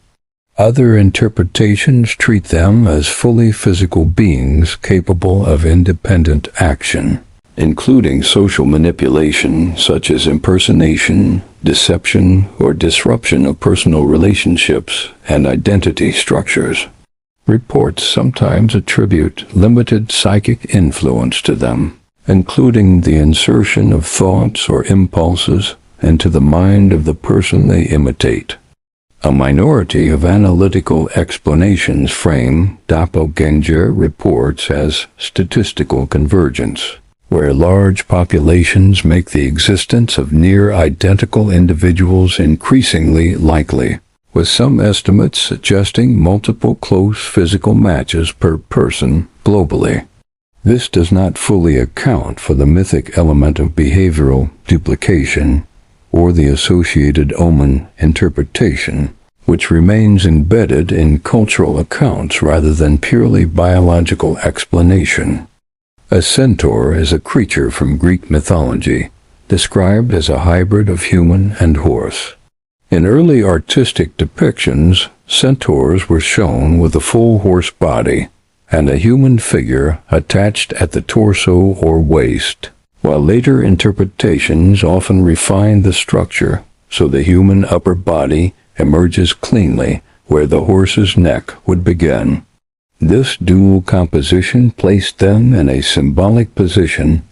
Other interpretations treat them as fully physical beings capable of independent action, including social manipulation such as impersonation, deception, or disruption of personal relationships and identity structures. Reports sometimes attribute limited psychic influence to them, including the insertion of thoughts or impulses into the mind of the person they imitate. A minority of analytical explanations frame doppelganger reports as statistical convergence, where large populations make the existence of near-identical individuals increasingly likely, with some estimates suggesting multiple close physical matches per person globally. This does not fully account for the mythic element of behavioral duplication or the associated omen interpretation, which remains embedded in cultural accounts rather than purely biological explanation. A centaur is a creature from Greek mythology, described as a hybrid of human and horse. In early artistic depictions, centaurs were shown with a full horse body and a human figure attached at the torso or waist, while later interpretations often refined the structure so the human upper body emerges cleanly where the horse's neck would begin. This dual composition placed them in a symbolic position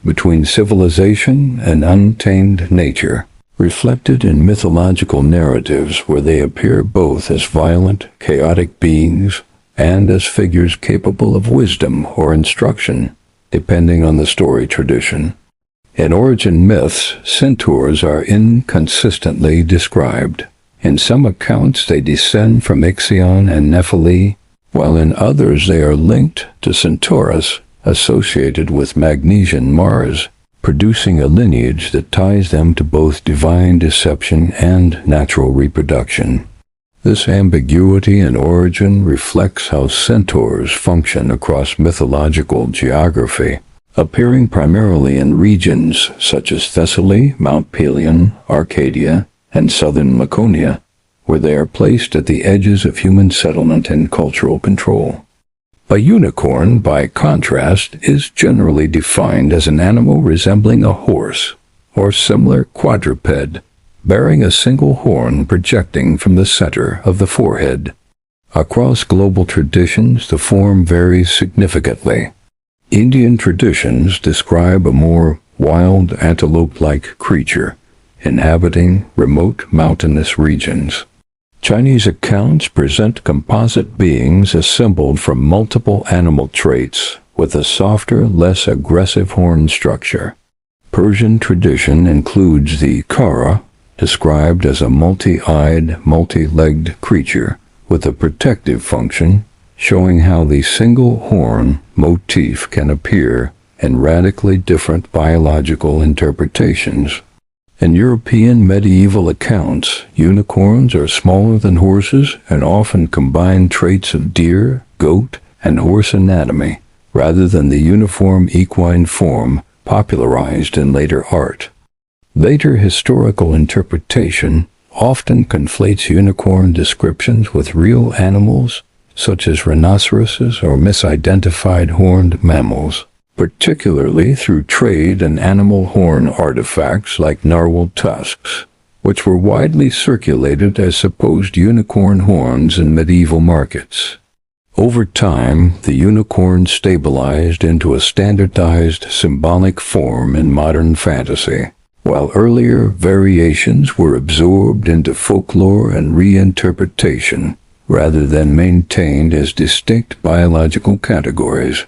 between civilization and untamed nature, reflected in mythological narratives where they appear both as violent, chaotic beings and as figures capable of wisdom or instruction, depending on the story tradition. In origin myths, centaurs are inconsistently described. In some accounts they descend from Ixion and Nephili, while in others they are linked to Centaurus, associated with Magnesian Mars, producing a lineage that ties them to both divine deception and natural reproduction. This ambiguity in origin reflects how centaurs function across mythological geography, appearing primarily in regions such as Thessaly, Mount Pelion, Arcadia, and southern Laconia, where they are placed at the edges of human settlement and cultural control. A unicorn, by contrast, is generally defined as an animal resembling a horse or similar quadruped, bearing a single horn projecting from the center of the forehead. Across global traditions, the form varies significantly. Indian traditions describe a more wild antelope-like creature inhabiting remote mountainous regions. Chinese accounts present composite beings assembled from multiple animal traits with a softer, less aggressive horn structure. Persian tradition includes the Kara, described as a multi-eyed, multi-legged creature with a protective function, showing how the single horn motif can appear in radically different biological interpretations. In European medieval accounts, unicorns are smaller than horses and often combine traits of deer, goat, and horse anatomy, rather than the uniform equine form popularized in later art. Later historical interpretation often conflates unicorn descriptions with real animals, such as rhinoceroses or misidentified horned mammals, particularly through trade in animal horn artifacts like narwhal tusks, which were widely circulated as supposed unicorn horns in medieval markets. Over time, the unicorn stabilized into a standardized symbolic form in modern fantasy, while earlier variations were absorbed into folklore and reinterpretation, rather than maintained as distinct biological categories.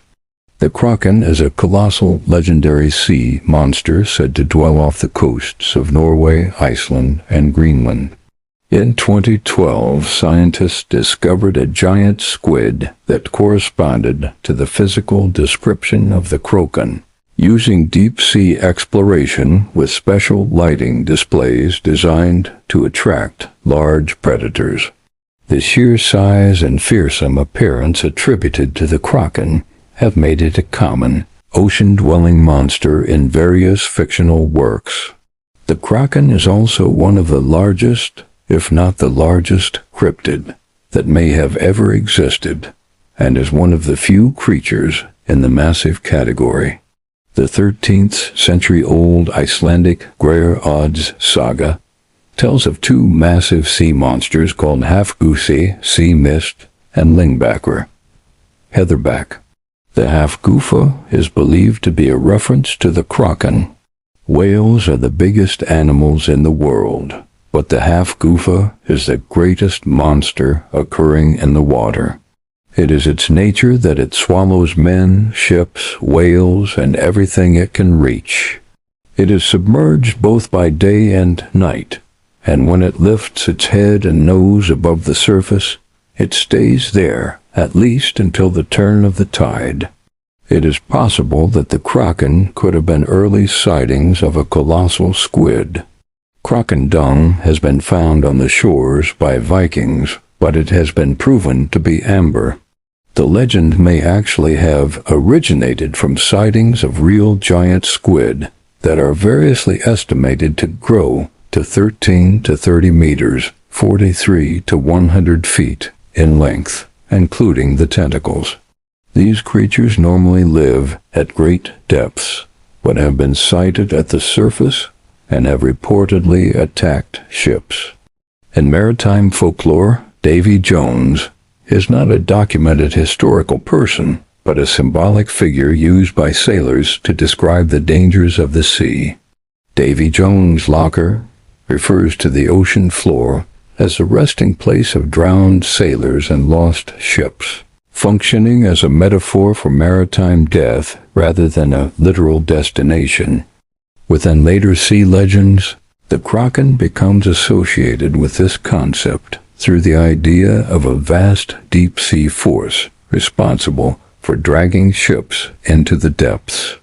The Kraken is a colossal legendary sea monster said to dwell off the coasts of Norway, Iceland, and Greenland. In 2012, scientists discovered a giant squid that corresponded to the physical description of the Kraken, using deep-sea exploration with special lighting displays designed to attract large predators. The sheer size and fearsome appearance attributed to the Kraken have made it a common, ocean-dwelling monster in various fictional works. The Kraken is also one of the largest, if not the largest, cryptid that may have ever existed, and is one of the few creatures in the massive category. The 13th century-old Icelandic Greyr Odds saga tells of two massive sea monsters called Hafgusi, Sea Mist, and Lingbacker, Heatherback. The Hafgufa is believed to be a reference to the Kraken. Whales are the biggest animals in the world, but the Hafgufa is the greatest monster occurring in the water. It is its nature that it swallows men, ships, whales, and everything it can reach. It is submerged both by day and night, and when it lifts its head and nose above the surface, it stays there, at least until the turn of the tide. It is possible that the Kraken could have been early sightings of a colossal squid. Kraken dung has been found on the shores by Vikings, but it has been proven to be amber. The legend may actually have originated from sightings of real giant squid that are variously estimated to grow to 13 to 30 meters, 43 to 100 feet in length, including the tentacles. These creatures normally live at great depths, but have been sighted at the surface and have reportedly attacked ships. In maritime folklore, Davy Jones is not a documented historical person, but a symbolic figure used by sailors to describe the dangers of the sea. Davy Jones' locker refers to the ocean floor as the resting place of drowned sailors and lost ships, functioning as a metaphor for maritime death rather than a literal destination. Within later sea legends, the Kraken becomes associated with this concept through the idea of a vast deep-sea force responsible for dragging ships into the depths.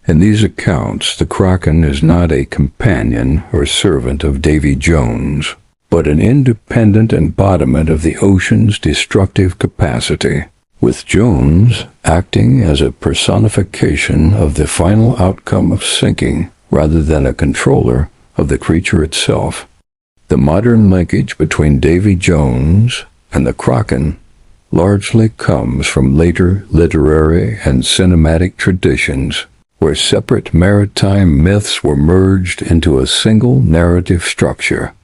In these accounts, the Kraken is not a companion or servant of Davy Jones, but an independent embodiment of the ocean's destructive capacity, with Jones acting as a personification of the final outcome of sinking rather than a controller of the creature itself. The modern linkage between Davy Jones and the Kraken largely comes from later literary and cinematic traditions, where separate maritime myths were merged into a single narrative structure.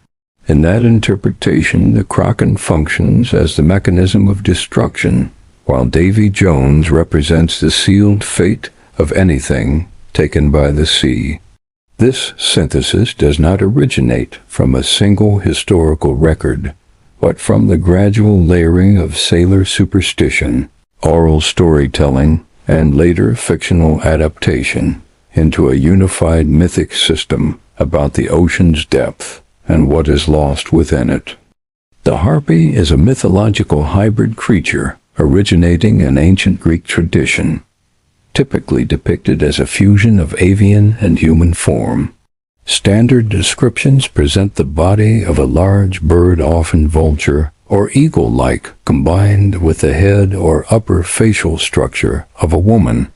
In that interpretation, the Kraken functions as the mechanism of destruction, while Davy Jones represents the sealed fate of anything taken by the sea. This synthesis does not originate from a single historical record, but from the gradual layering of sailor superstition, oral storytelling, and later fictional adaptation into a unified mythic system about the ocean's depth and what is lost within it. The Harpy is a mythological hybrid creature originating in ancient Greek tradition, typically depicted as a fusion of avian and human form. Standard descriptions present the body of a large bird, often vulture or eagle-like, combined with the head or upper facial structure of a woman.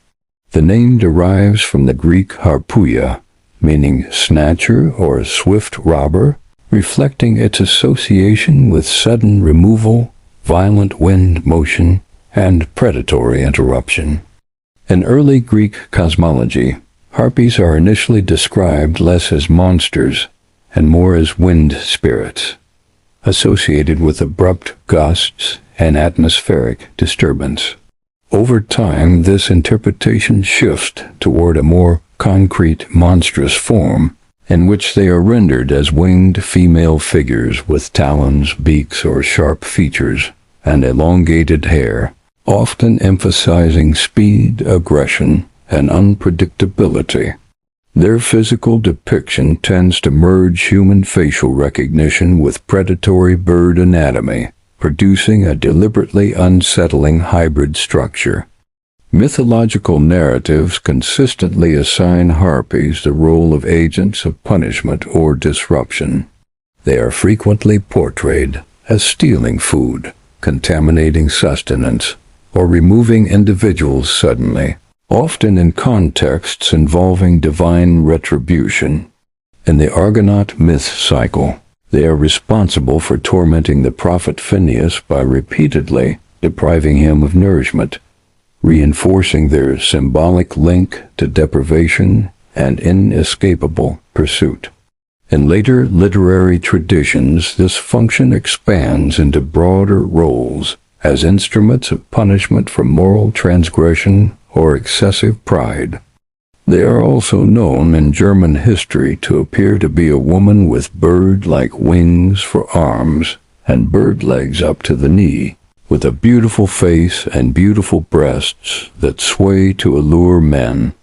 The name derives from the Greek harpouia, meaning snatcher or swift robber, reflecting its association with sudden removal, violent wind motion, and predatory interruption. In early Greek cosmology, harpies are initially described less as monsters and more as wind spirits, associated with abrupt gusts and atmospheric disturbance. Over time, this interpretation shifts toward a more concrete, monstrous form, in which they are rendered as winged female figures with talons, beaks, or sharp features, and elongated hair, often emphasizing speed, aggression, and unpredictability. Their physical depiction tends to merge human facial recognition with predatory bird anatomy, producing a deliberately unsettling hybrid structure. Mythological narratives consistently assign harpies the role of agents of punishment or disruption. They are frequently portrayed as stealing food, contaminating sustenance, or removing individuals suddenly, often in contexts involving divine retribution. In the Argonaut myth cycle, they are responsible for tormenting the prophet Phineas by repeatedly depriving him of nourishment, reinforcing their symbolic link to deprivation and inescapable pursuit. In later literary traditions, this function expands into broader roles as instruments of punishment for moral transgression or excessive pride. They are also known in German history to appear to be a woman with bird-like wings for arms and bird legs up to the knee, with a beautiful face and beautiful breasts that sway to allure men.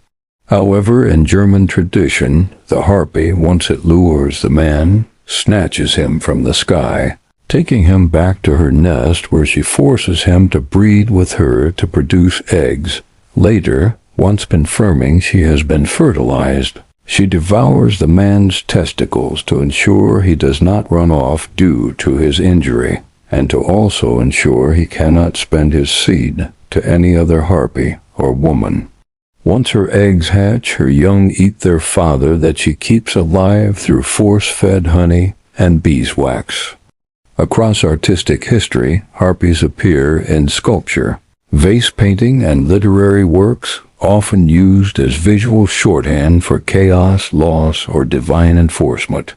However, in German tradition, the harpy, once it lures the man, snatches him from the sky, taking him back to her nest where she forces him to breed with her to produce eggs. Later, once confirming she has been fertilized, she devours the man's testicles to ensure he does not run off due to his injury, and to also ensure he cannot spend his seed to any other harpy or woman. Once her eggs hatch, her young eat their father that she keeps alive through force-fed honey and beeswax. Across artistic history, harpies appear in sculpture, vase painting, and literary works, often used as visual shorthand for chaos, loss, or divine enforcement.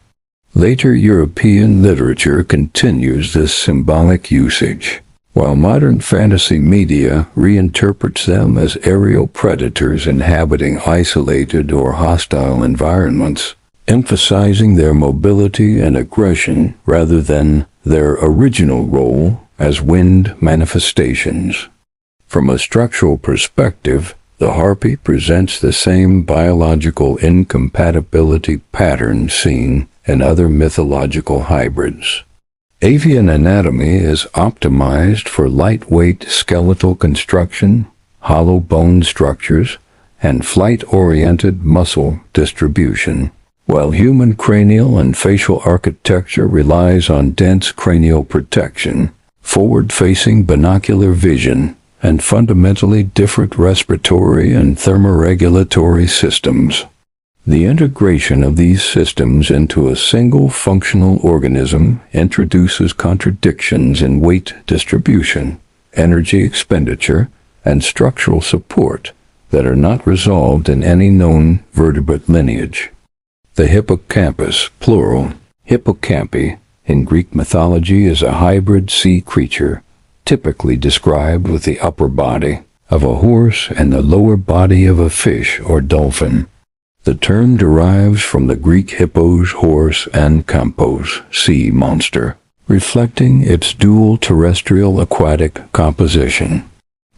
Later European literature continues this symbolic usage, while modern fantasy media reinterprets them as aerial predators inhabiting isolated or hostile environments, emphasizing their mobility and aggression rather than their original role as wind manifestations. From a structural perspective, the harpy presents the same biological incompatibility pattern seen in other mythological hybrids. Avian anatomy is optimized for lightweight skeletal construction, hollow bone structures, and flight-oriented muscle distribution, while human cranial and facial architecture relies on dense cranial protection, forward-facing binocular vision, and fundamentally different respiratory and thermoregulatory systems. The integration of these systems into a single functional organism introduces contradictions in weight distribution, energy expenditure, and structural support that are not resolved in any known vertebrate lineage. The hippocampus, plural, hippocampi, in Greek mythology is a hybrid sea creature, typically described with the upper body of a horse and the lower body of a fish or dolphin. The term derives from the Greek hippos, horse, and campos, sea monster, reflecting its dual terrestrial-aquatic composition.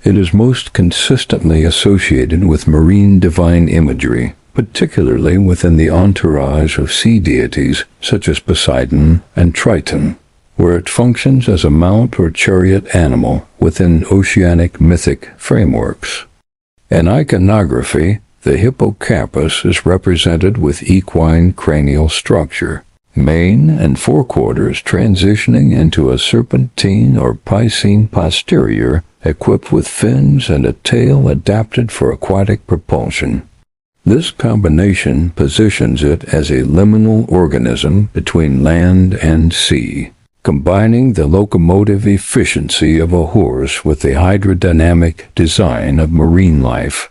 It is most consistently associated with marine divine imagery, particularly within the entourage of sea deities such as Poseidon and Triton. where it functions as a mount or chariot animal within oceanic mythic frameworks. In iconography, the hippocampus is represented with equine cranial structure, mane and forequarters transitioning into a serpentine or piscine posterior equipped with fins and a tail adapted for aquatic propulsion. This combination positions it as a liminal organism between land and sea, combining the locomotive efficiency of a horse with the hydrodynamic design of marine life.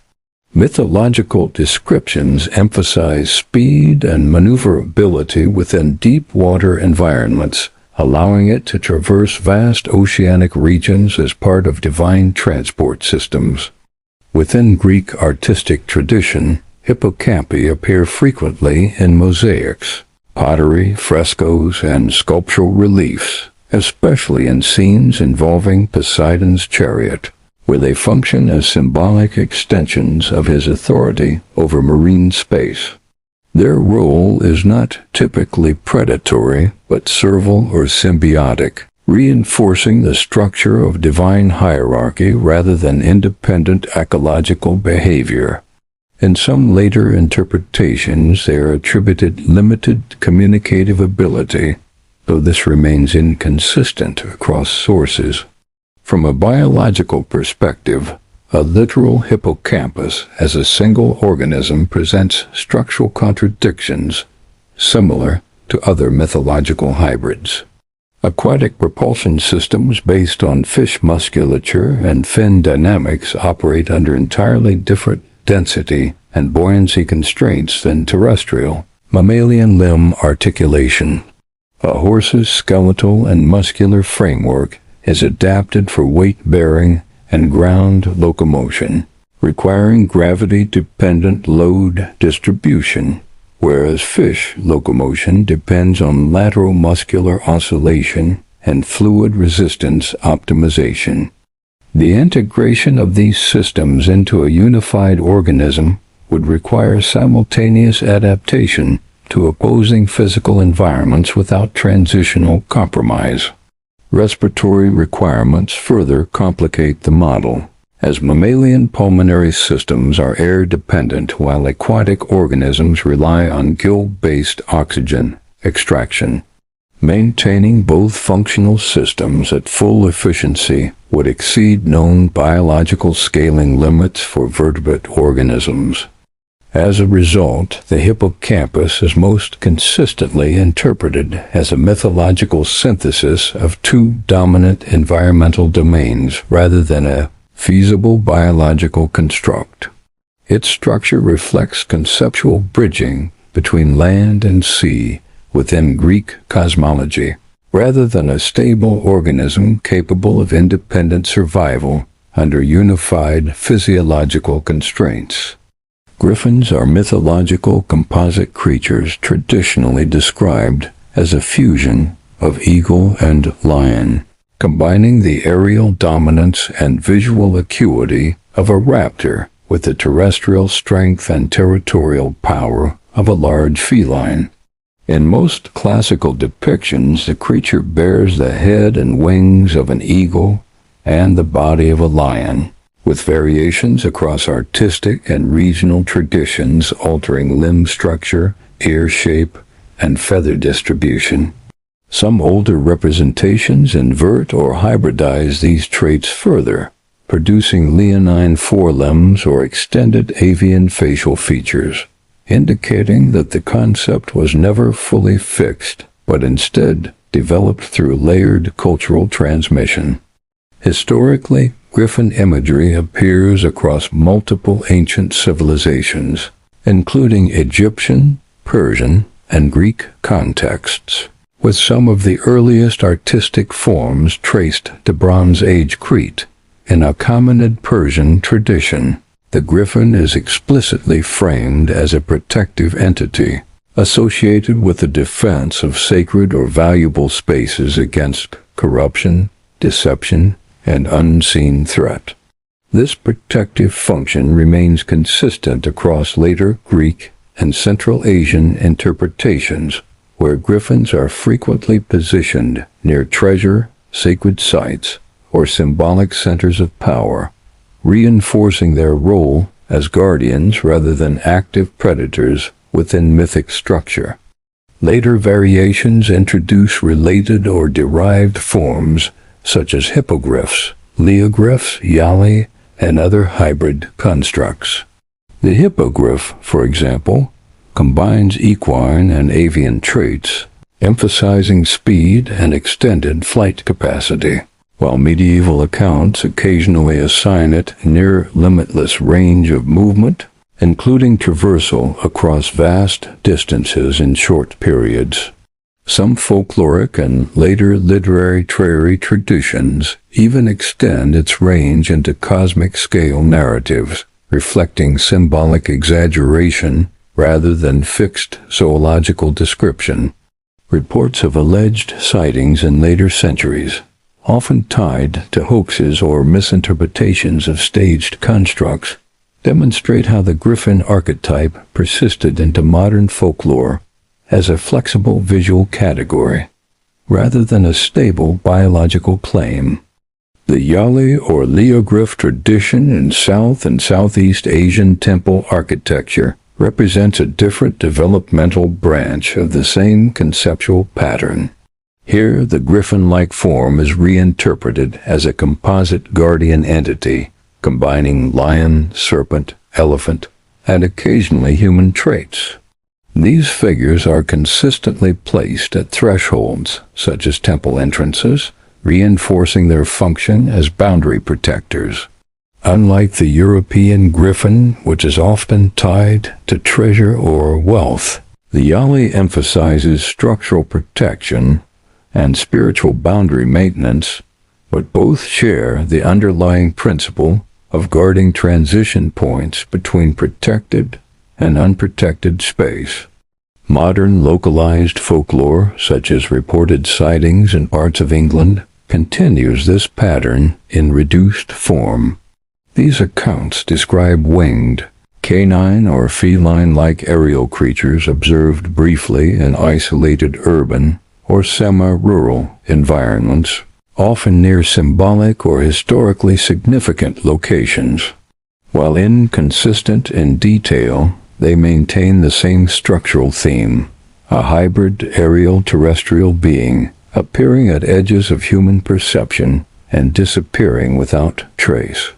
Mythological descriptions emphasize speed and maneuverability within deep water environments, allowing it to traverse vast oceanic regions as part of divine transport systems. Within Greek artistic tradition, hippocampi appear frequently in mosaics, pottery, frescoes, and sculptural reliefs, especially in scenes involving Poseidon's chariot, where they function as symbolic extensions of his authority over marine space. Their role is not typically predatory, but servile or symbiotic, reinforcing the structure of divine hierarchy rather than independent ecological behavior. In some later interpretations, they are attributed limited communicative ability, though this remains inconsistent across sources. From a biological perspective, a literal hippocampus as a single organism presents structural contradictions similar to other mythological hybrids. Aquatic propulsion systems based on fish musculature and fin dynamics operate under entirely different density and buoyancy constraints than terrestrial, mammalian limb articulation. A horse's skeletal and muscular framework is adapted for weight-bearing and ground locomotion, requiring gravity-dependent load distribution, whereas fish locomotion depends on lateral muscular oscillation and fluid resistance optimization. The integration of these systems into a unified organism would require simultaneous adaptation to opposing physical environments without transitional compromise. Respiratory requirements further complicate the model, as mammalian pulmonary systems are air-dependent while aquatic organisms rely on gill-based oxygen extraction. Maintaining both functional systems at full efficiency would exceed known biological scaling limits for vertebrate organisms. As a result, the hippocampus is most consistently interpreted as a mythological synthesis of two dominant environmental domains rather than a feasible biological construct. Its structure reflects conceptual bridging between land and sea within Greek cosmology, rather than a stable organism capable of independent survival under unified physiological constraints. Griffins are mythological composite creatures traditionally described as a fusion of eagle and lion, combining the aerial dominance and visual acuity of a raptor with the terrestrial strength and territorial power of a large feline. In most classical depictions, the creature bears the head and wings of an eagle and the body of a lion, with variations across artistic and regional traditions altering limb structure, ear shape, and feather distribution. Some older representations invert or hybridize these traits further, producing leonine forelimbs or extended avian facial features, indicating that the concept was never fully fixed, but instead developed through layered cultural transmission. Historically, Griffin imagery appears across multiple ancient civilizations, including Egyptian, Persian, and Greek contexts, with some of the earliest artistic forms traced to Bronze Age Crete. In Achaemenid Persian tradition, the griffin is explicitly framed as a protective entity, associated with the defense of sacred or valuable spaces against corruption, deception, and unseen threat. This protective function remains consistent across later Greek and Central Asian interpretations, where griffins are frequently positioned near treasure, sacred sites, or symbolic centers of power, reinforcing their role as guardians rather than active predators within mythic structure. Later variations introduce related or derived forms such as hippogriffs, leogriffs, yali, and other hybrid constructs. The hippogriff, for example, combines equine and avian traits, emphasizing speed and extended flight capacity, while medieval accounts occasionally assign it near limitless range of movement, including traversal across vast distances in short periods. Some folkloric and later literary traditions even extend its range into cosmic scale narratives, reflecting symbolic exaggeration rather than fixed zoological description. Reports of alleged sightings in later centuries, often tied to hoaxes or misinterpretations of staged constructs, demonstrate how the griffin archetype persisted into modern folklore as a flexible visual category, rather than a stable biological claim. The Yali or Leogriff tradition in South and Southeast Asian temple architecture represents a different developmental branch of the same conceptual pattern. Here, the griffin-like form is reinterpreted as a composite guardian entity, combining lion, serpent, elephant, and occasionally human traits. These figures are consistently placed at thresholds, such as temple entrances, reinforcing their function as boundary protectors. Unlike the European griffin, which is often tied to treasure or wealth, the Yali emphasizes structural protection and spiritual boundary maintenance, but both share the underlying principle of guarding transition points between protected and unprotected space. Modern localized folklore, such as reported sightings in parts of England, continues this pattern in reduced form. These accounts describe winged, canine or feline-like aerial creatures observed briefly in isolated urban or semi-rural environments, often near symbolic or historically significant locations. While inconsistent in detail, they maintain the same structural theme, a hybrid aerial-terrestrial being appearing at edges of human perception and disappearing without trace.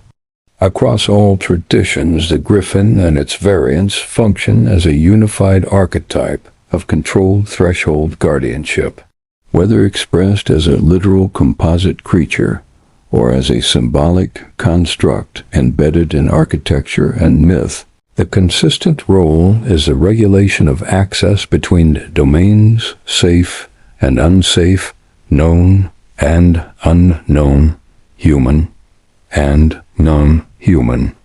Across all traditions, the griffin and its variants function as a unified archetype of controlled threshold guardianship. Whether expressed as a literal composite creature or as a symbolic construct embedded in architecture and myth, the consistent role is the regulation of access between domains, safe and unsafe, known and unknown, human and non-human.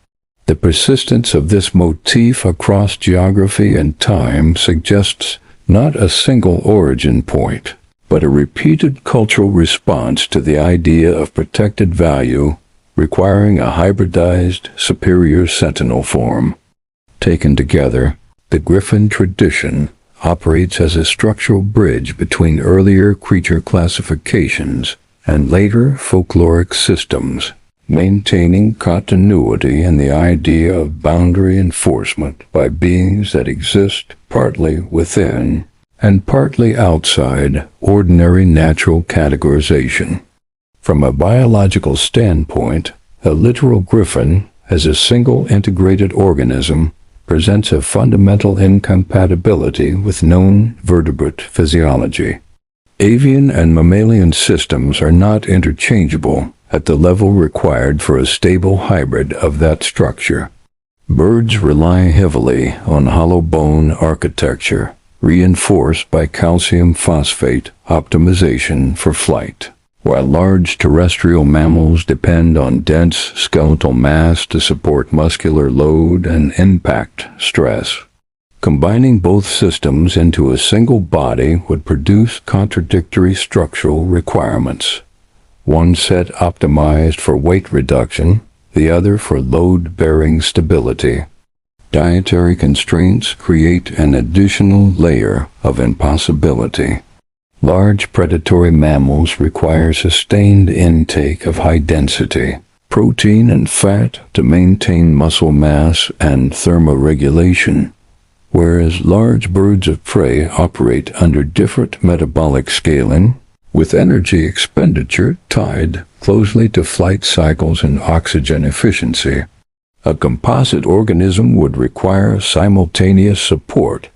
The persistence of this motif across geography and time suggests not a single origin point, but a repeated cultural response to the idea of protected value requiring a hybridized, superior sentinel form. Taken together, the griffin tradition operates as a structural bridge between earlier creature classifications and later folkloric systems, maintaining continuity in the idea of boundary enforcement by beings that exist partly within and partly outside ordinary natural categorization. From a biological standpoint, a literal griffin, as a single integrated organism, presents a fundamental incompatibility with known vertebrate physiology. Avian and mammalian systems are not interchangeable at the level required for a stable hybrid of that structure. Birds rely heavily on hollow bone architecture, reinforced by calcium phosphate optimization for flight, while large terrestrial mammals depend on dense skeletal mass to support muscular load and impact stress. Combining both systems into a single body would produce contradictory structural requirements, one set optimized for weight reduction, the other for load-bearing stability. Dietary constraints create an additional layer of impossibility. Large predatory mammals require sustained intake of high density protein and fat to maintain muscle mass and thermoregulation, whereas large birds of prey operate under different metabolic scaling, with energy expenditure tied closely to flight cycles and oxygen efficiency. A composite organism would require simultaneous support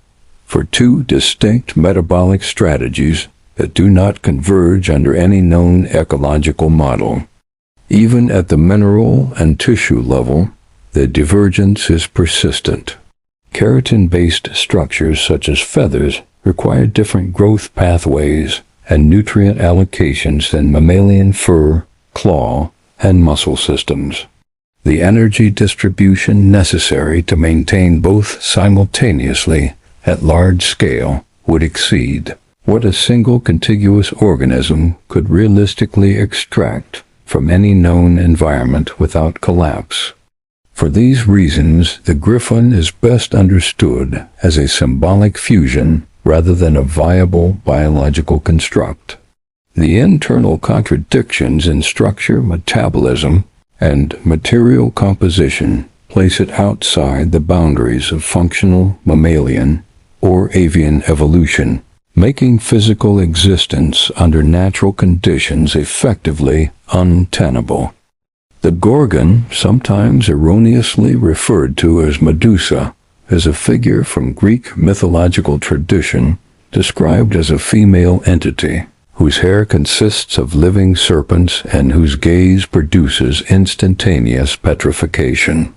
for two distinct metabolic strategies that do not converge under any known ecological model. Even at the mineral and tissue level, the divergence is persistent. Keratin-based structures such as feathers require different growth pathways and nutrient allocations than mammalian fur, claw, and muscle systems. The energy distribution necessary to maintain both simultaneously at large scale would exceed what a single contiguous organism could realistically extract from any known environment without collapse. For these reasons, the griffin is best understood as a symbolic fusion rather than a viable biological construct. The internal contradictions in structure, metabolism, and material composition place it outside the boundaries of functional mammalian or avian evolution, making physical existence under natural conditions effectively untenable. The Gorgon, sometimes erroneously referred to as Medusa, is a figure from Greek mythological tradition described as a female entity whose hair consists of living serpents and whose gaze produces instantaneous petrification.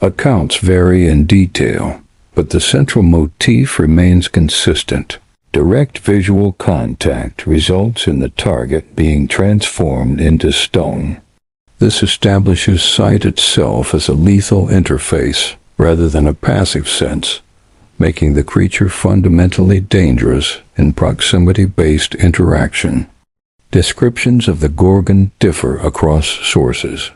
Accounts vary in detail, but the central motif remains consistent. Direct visual contact results in the target being transformed into stone. This establishes sight itself as a lethal interface rather than a passive sense, making the creature fundamentally dangerous in proximity-based interaction. Descriptions of the Gorgon differ across sources.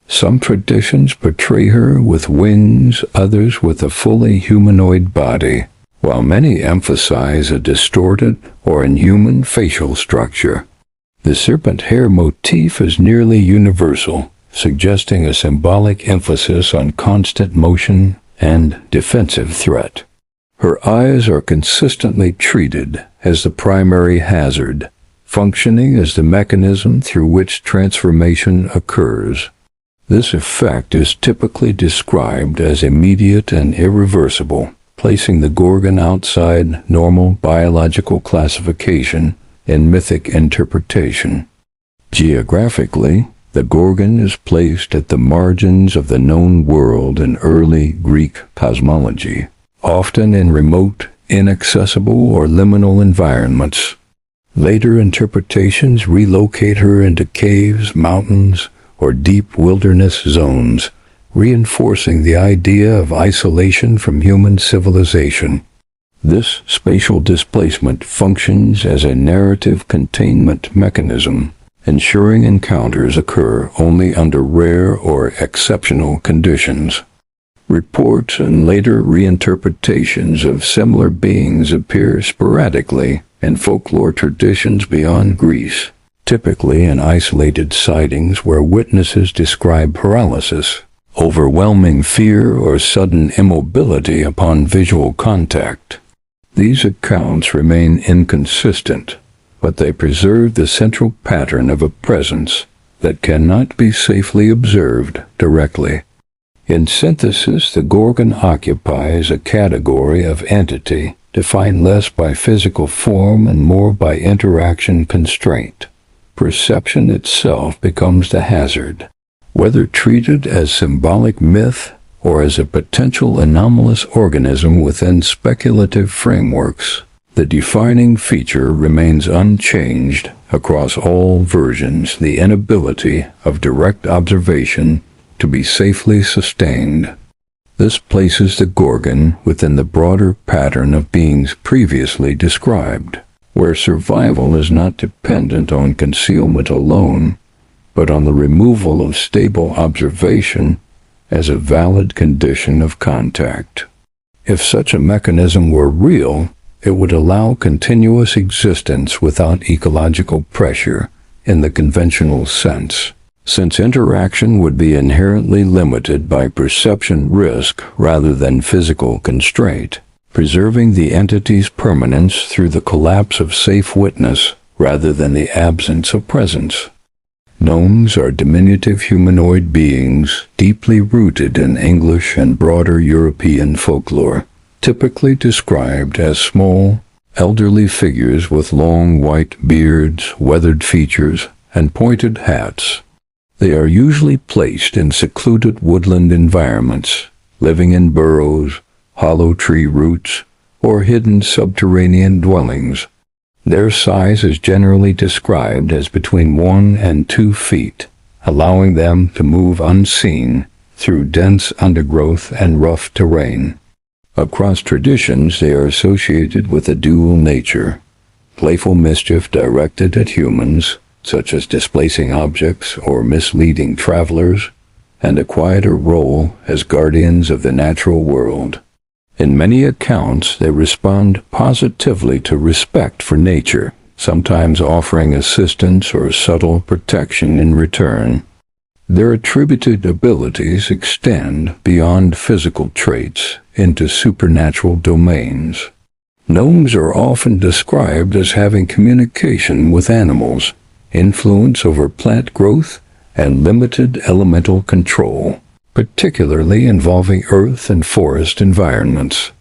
Some traditions portray her with wings, others with a fully humanoid body, while many emphasize a distorted or inhuman facial structure. The serpent hair motif is nearly universal, suggesting a symbolic emphasis on constant motion and defensive threat. Her eyes are consistently treated as the primary hazard, functioning as the mechanism through which transformation occurs. This effect is typically described as immediate and irreversible, placing the Gorgon outside normal biological classification in mythic interpretation. Geographically, the Gorgon is placed at the margins of the known world in early Greek cosmology, often in remote, inaccessible, or liminal environments. Later interpretations relocate her into caves, mountains, or deep wilderness zones, reinforcing the idea of isolation from human civilization. This spatial displacement functions as a narrative containment mechanism, ensuring encounters occur only under rare or exceptional conditions. Reports and later reinterpretations of similar beings appear sporadically in folklore traditions beyond Greece, typically in isolated sightings where witnesses describe paralysis, overwhelming fear, or sudden immobility upon visual contact. These accounts remain inconsistent, but they preserve the central pattern of a presence that cannot be safely observed directly. In synthesis, the Gorgon occupies a category of entity defined less by physical form and more by interaction constraint. Perception itself becomes the hazard. Whether treated as symbolic myth or as a potential anomalous organism within speculative frameworks, the defining feature remains unchanged across all versions: the inability of direct observation to be safely sustained. This places the Gorgon within the broader pattern of beings previously described, where survival is not dependent on concealment alone, but on the removal of stable observation as a valid condition of contact. If such a mechanism were real, it would allow continuous existence without ecological pressure in the conventional sense, since interaction would be inherently limited by perception risk rather than physical constraint, preserving the entity's permanence through the collapse of safe witness rather than the absence of presence. Gnomes are diminutive humanoid beings deeply rooted in English and broader European folklore, typically described as small, elderly figures with long white beards, weathered features, and pointed hats. They are usually placed in secluded woodland environments, living in burrows, hollow tree roots, or hidden subterranean dwellings. Their size is generally described as between 1 and 2 feet, allowing them to move unseen through dense undergrowth and rough terrain. Across traditions, they are associated with a dual nature: playful mischief directed at humans, such as displacing objects or misleading travelers, and a quieter role as guardians of the natural world. In many accounts, they respond positively to respect for nature, sometimes offering assistance or subtle protection in return. Their attributed abilities extend beyond physical traits into supernatural domains. Gnomes are often described as having communication with animals, influence over plant growth, and limited elemental control, particularly involving earth and forest environments.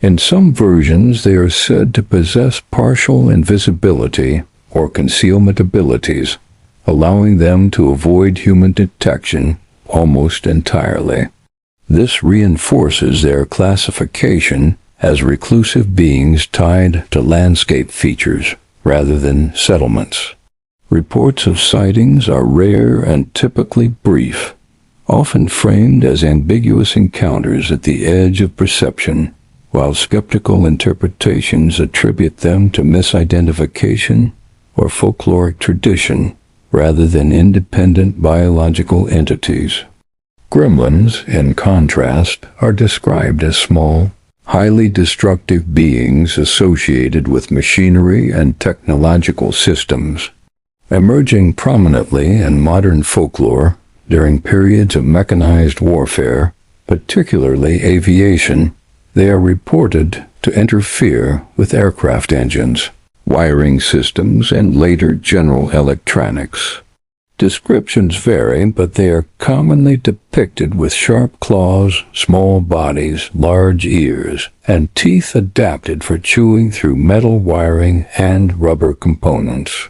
In some versions, they are said to possess partial invisibility or concealment abilities, allowing them to avoid human detection almost entirely. This reinforces their classification as reclusive beings tied to landscape features rather than settlements. Reports of sightings are rare and typically brief, often framed as ambiguous encounters at the edge of perception, while skeptical interpretations attribute them to misidentification or folkloric tradition rather than independent biological entities. Gremlins, in contrast, are described as small, highly destructive beings associated with machinery and technological systems. Emerging prominently in modern folklore during periods of mechanized warfare, particularly aviation, they are reported to interfere with aircraft engines, wiring systems, and later general electronics. Descriptions vary, but they are commonly depicted with sharp claws, small bodies, large ears, and teeth adapted for chewing through metal wiring and rubber components.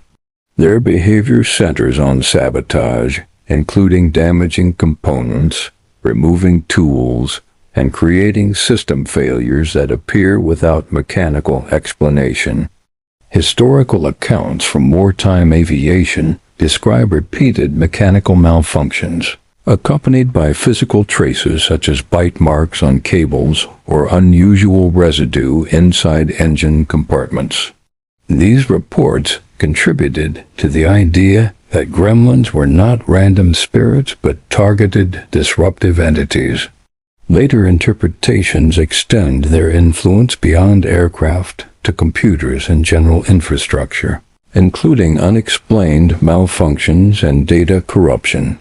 Their behavior centers on sabotage, including damaging components, removing tools, and creating system failures that appear without mechanical explanation. Historical accounts from wartime aviation describe repeated mechanical malfunctions, accompanied by physical traces such as bite marks on cables or unusual residue inside engine compartments. These reports contributed to the idea that gremlins were not random spirits but targeted, disruptive entities. Later interpretations extend their influence beyond aircraft to computers and general infrastructure, including unexplained malfunctions and data corruption.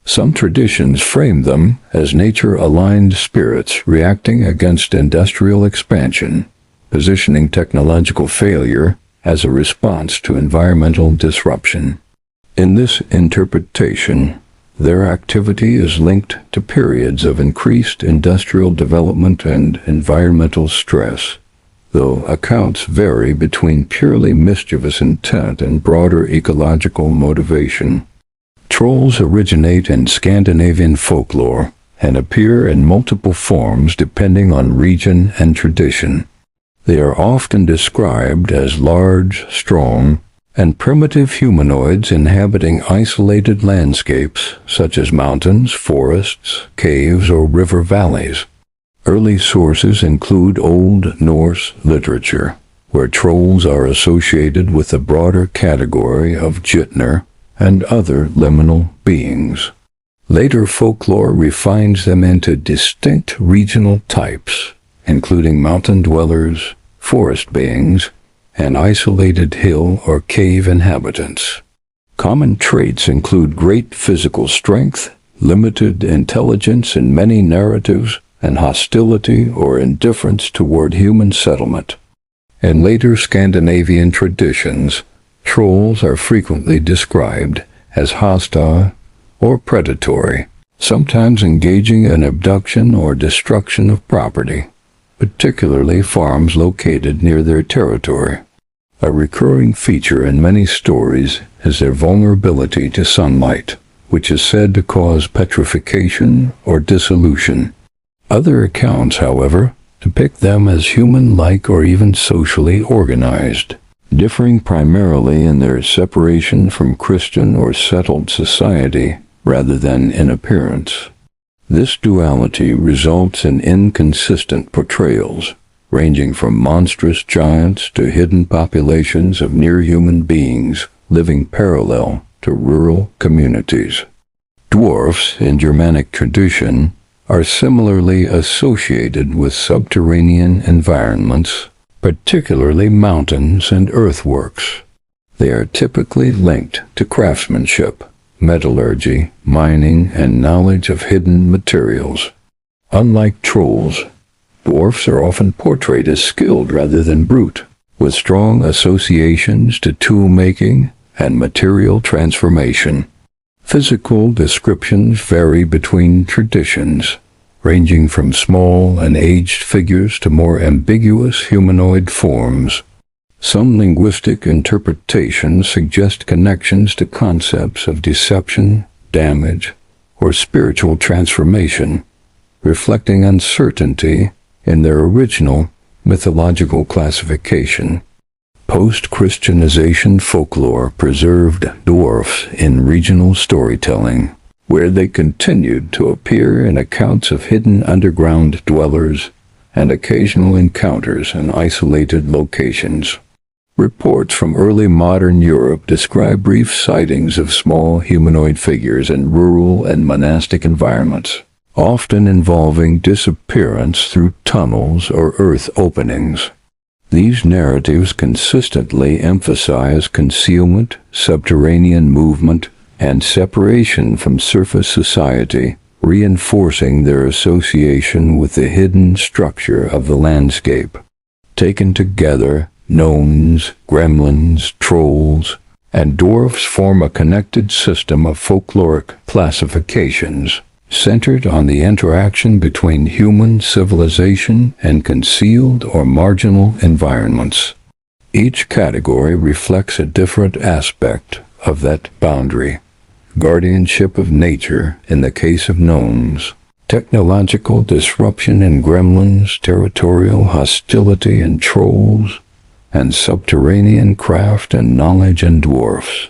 Some traditions frame them as nature-aligned spirits reacting against industrial expansion, positioning technological failure as a response to environmental disruption. In this interpretation, their activity is linked to periods of increased industrial development and environmental stress, though accounts vary between purely mischievous intent and broader ecological motivation. Trolls originate in Scandinavian folklore and appear in multiple forms depending on region and tradition. They are often described as large, strong, and primitive humanoids inhabiting isolated landscapes such as mountains, forests, caves, or river valleys. Early sources include Old Norse literature, where trolls are associated with the broader category of Juchne and other liminal beings. Later folklore refines them into distinct regional types, including mountain dwellers, forest beings, and isolated hill or cave inhabitants. Common traits include great physical strength, limited intelligence in many narratives, and hostility or indifference toward human settlement. In later Scandinavian traditions, trolls are frequently described as hostile or predatory, sometimes engaging in abduction or destruction of property, particularly farms located near their territory. A recurring feature in many stories is their vulnerability to sunlight, which is said to cause petrification or dissolution. Other accounts, however, depict them as human-like or even socially organized, differing primarily in their separation from Christian or settled society rather than in appearance. This duality results in inconsistent portrayals, ranging from monstrous giants to hidden populations of near-human beings living parallel to rural communities. Dwarfs, in Germanic tradition, are similarly associated with subterranean environments, particularly mountains and earthworks. They are typically linked to craftsmanship, metallurgy, mining, and knowledge of hidden materials. Unlike trolls, dwarfs are often portrayed as skilled rather than brute, with strong associations to tool-making and material transformation. Physical descriptions vary between traditions, ranging from small and aged figures to more ambiguous humanoid forms. Some linguistic interpretations suggest connections to concepts of deception, damage, or spiritual transformation, reflecting uncertainty in their original mythological classification. Post-Christianization folklore preserved dwarfs in regional storytelling, where they continued to appear in accounts of hidden underground dwellers and occasional encounters in isolated locations. Reports from early modern Europe describe brief sightings of small humanoid figures in rural and monastic environments, often involving disappearance through tunnels or earth openings. These narratives consistently emphasize concealment, subterranean movement, and separation from surface society, reinforcing their association with the hidden structure of the landscape. Taken together, gnomes, gremlins, trolls, and dwarfs form a connected system of folkloric classifications, centered on the interaction between human civilization and concealed or marginal environments. Each category reflects a different aspect of that boundary. Guardianship of nature in the case of gnomes, technological disruption in gremlins, territorial hostility in trolls, and subterranean craft and knowledge in dwarfs.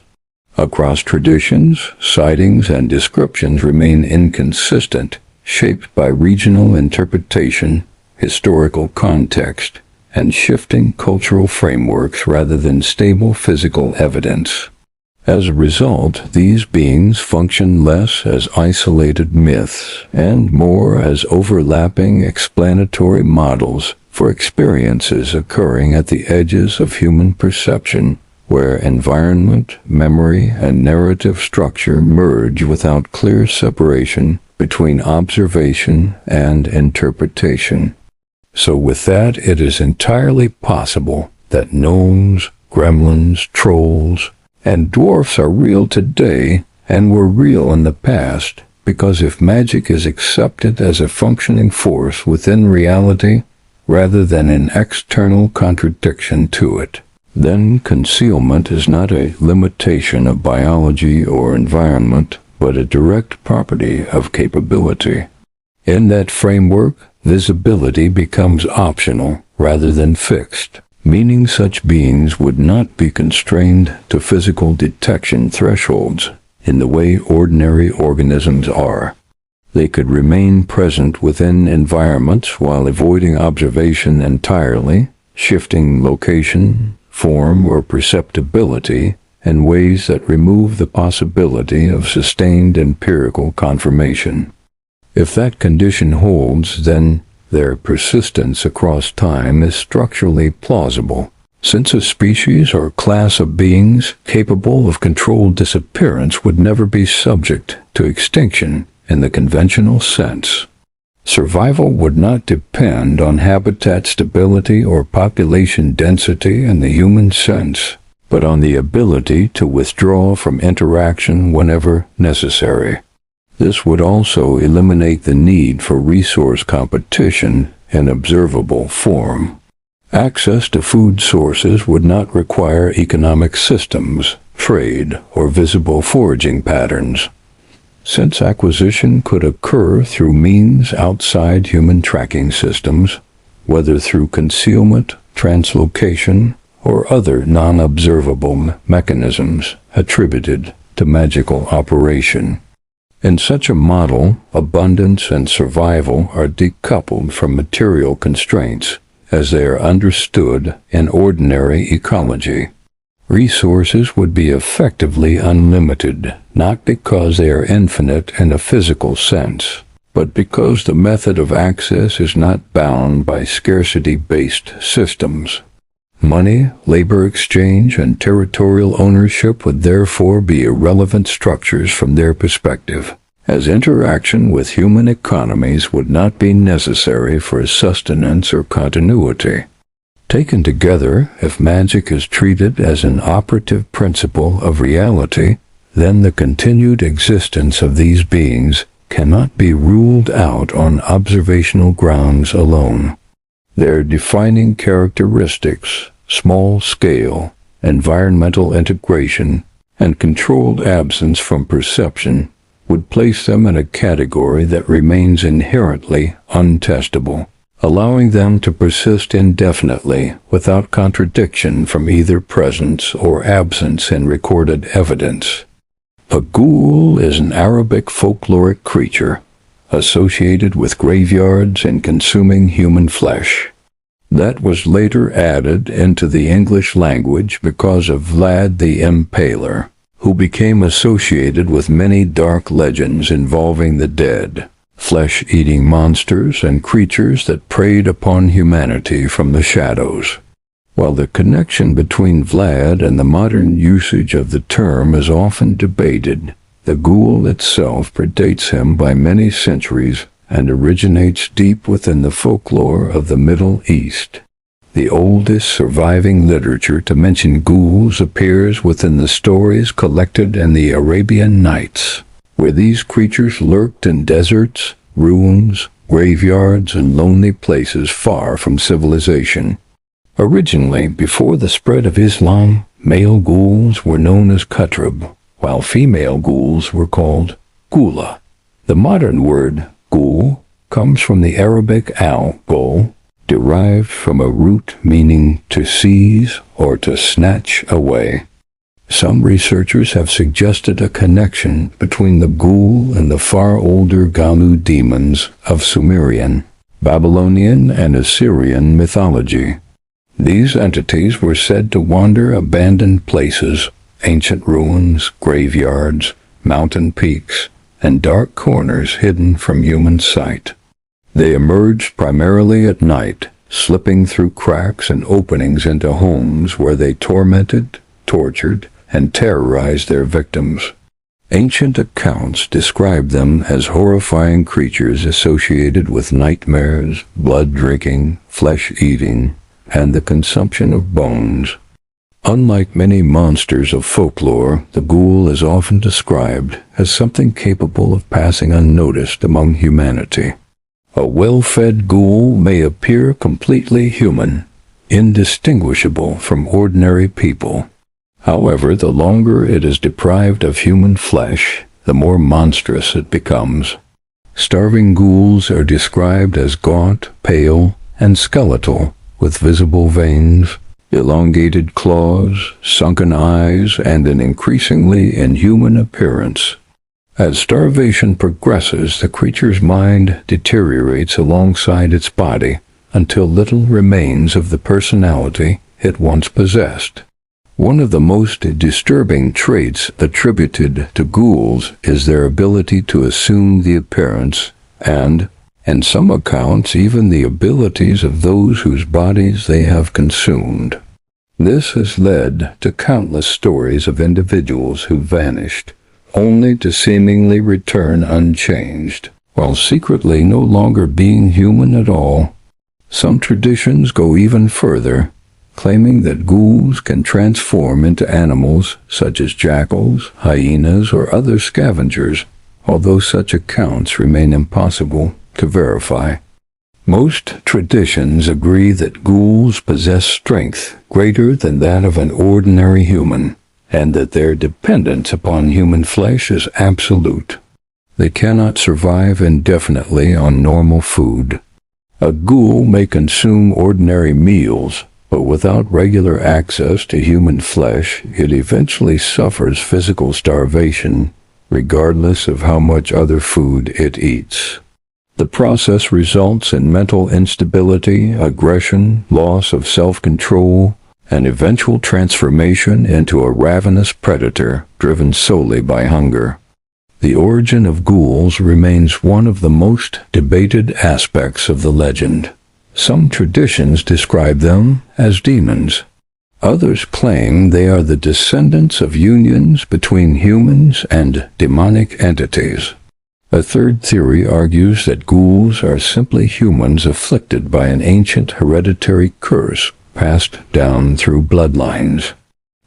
Across traditions, sightings and descriptions remain inconsistent, shaped by regional interpretation, historical context, and shifting cultural frameworks rather than stable physical evidence. As a result, these beings function less as isolated myths and more as overlapping explanatory models for experiences occurring at the edges of human perception, where environment, memory, and narrative structure merge without clear separation between observation and interpretation. So with that, it is entirely possible that gnomes, gremlins, trolls, and dwarfs are real today and were real in the past, because if magic is accepted as a functioning force within reality rather than an external contradiction to it, then concealment is not a limitation of biology or environment, but a direct property of capability. In that framework, visibility becomes optional rather than fixed, meaning such beings would not be constrained to physical detection thresholds in the way ordinary organisms are. They could remain present within environments while avoiding observation entirely, shifting location, form, or perceptibility in ways that remove the possibility of sustained empirical confirmation. If that condition holds, then their persistence across time is structurally plausible, since a species or class of beings capable of controlled disappearance would never be subject to extinction in the conventional sense. Survival would not depend on habitat stability or population density in the human sense, but on the ability to withdraw from interaction whenever necessary. This would also eliminate the need for resource competition in observable form. Access to food sources would not require economic systems, trade, or visible foraging patterns, since acquisition could occur through means outside human tracking systems, whether through concealment, translocation, or other non-observable mechanisms attributed to magical operation. In such a model, abundance and survival are decoupled from material constraints, as they are understood in ordinary ecology. Resources would be effectively unlimited, not because they are infinite in a physical sense, but because the method of access is not bound by scarcity-based systems. Money, labor exchange, and territorial ownership would therefore be irrelevant structures from their perspective, as interaction with human economies would not be necessary for sustenance or continuity. Taken together, if magic is treated as an operative principle of reality, then the continued existence of these beings cannot be ruled out on observational grounds alone. Their defining characteristics, small scale, environmental integration, and controlled absence from perception would place them in a category that remains inherently untestable, allowing them to persist indefinitely without contradiction from either presence or absence in recorded evidence. A ghoul is an Arabic folkloric creature associated with graveyards and consuming human flesh. That was later added into the English language because of Vlad the Impaler, who became associated with many dark legends involving the dead, flesh-eating monsters and creatures that preyed upon humanity from the shadows. While the connection between Vlad and the modern usage of the term is often debated, the ghoul itself predates him by many centuries and originates deep within the folklore of the Middle East. The oldest surviving literature to mention ghouls appears within the stories collected in the Arabian Nights, where these creatures lurked in deserts, ruins, graveyards, and lonely places far from civilization. Originally, before the spread of Islam, male ghouls were known as Kutrub, while female ghouls were called Ghula. The modern word ghoul comes from the Arabic al-ghul, derived from a root meaning to seize or to snatch away. Some researchers have suggested a connection between the ghoul and the far older Galu demons of Sumerian, Babylonian, and Assyrian mythology. These entities were said to wander abandoned places, ancient ruins, graveyards, mountain peaks, and dark corners hidden from human sight. They emerged primarily at night, slipping through cracks and openings into homes where they tormented, tortured, and terrorized their victims. Ancient accounts describe them as horrifying creatures associated with nightmares, blood-drinking, flesh-eating, and the consumption of bones. Unlike many monsters of folklore, the ghoul is often described as something capable of passing unnoticed among humanity. A well-fed ghoul may appear completely human, indistinguishable from ordinary people. However, the longer it is deprived of human flesh, the more monstrous it becomes. Starving ghouls are described as gaunt, pale, and skeletal, with visible veins, elongated claws, sunken eyes, and an increasingly inhuman appearance. As starvation progresses, the creature's mind deteriorates alongside its body until little remains of the personality it once possessed. One of the most disturbing traits attributed to ghouls is their ability to assume the appearance and, in some accounts, even the abilities of those whose bodies they have consumed. This has led to countless stories of individuals who vanished, only to seemingly return unchanged, while secretly no longer being human at all. Some traditions go even further, claiming that ghouls can transform into animals such as jackals, hyenas, or other scavengers, although such accounts remain impossible to verify. Most traditions agree that ghouls possess strength greater than that of an ordinary human, and that their dependence upon human flesh is absolute. They cannot survive indefinitely on normal food. A ghoul may consume ordinary meals, but without regular access to human flesh, it eventually suffers physical starvation, regardless of how much other food it eats. The process results in mental instability, aggression, loss of self-control, and eventual transformation into a ravenous predator driven solely by hunger. The origin of ghouls remains one of the most debated aspects of the legend. Some traditions describe them as demons. Others claim they are the descendants of unions between humans and demonic entities. A third theory argues that ghouls are simply humans afflicted by an ancient hereditary curse passed down through bloodlines.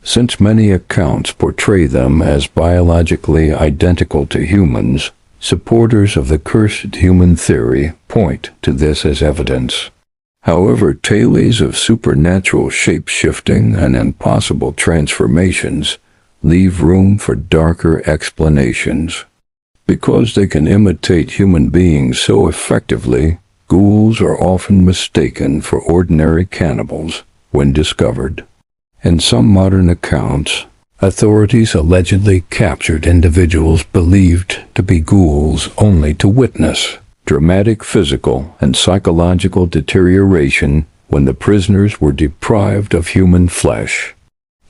Since many accounts portray them as biologically identical to humans, supporters of the cursed human theory point to this as evidence. However, tales of supernatural shape-shifting and impossible transformations leave room for darker explanations. Because they can imitate human beings so effectively, ghouls are often mistaken for ordinary cannibals when discovered. In some modern accounts, authorities allegedly captured individuals believed to be ghouls only to witness dramatic physical and psychological deterioration when the prisoners were deprived of human flesh.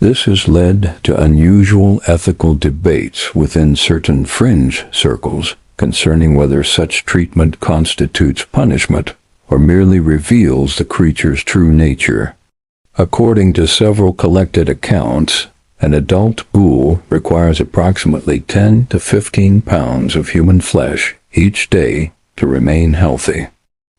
This has led to unusual ethical debates within certain fringe circles concerning whether such treatment constitutes punishment or merely reveals the creature's true nature. According to several collected accounts, an adult ghoul requires approximately 10 to 15 pounds of human flesh each day to remain healthy.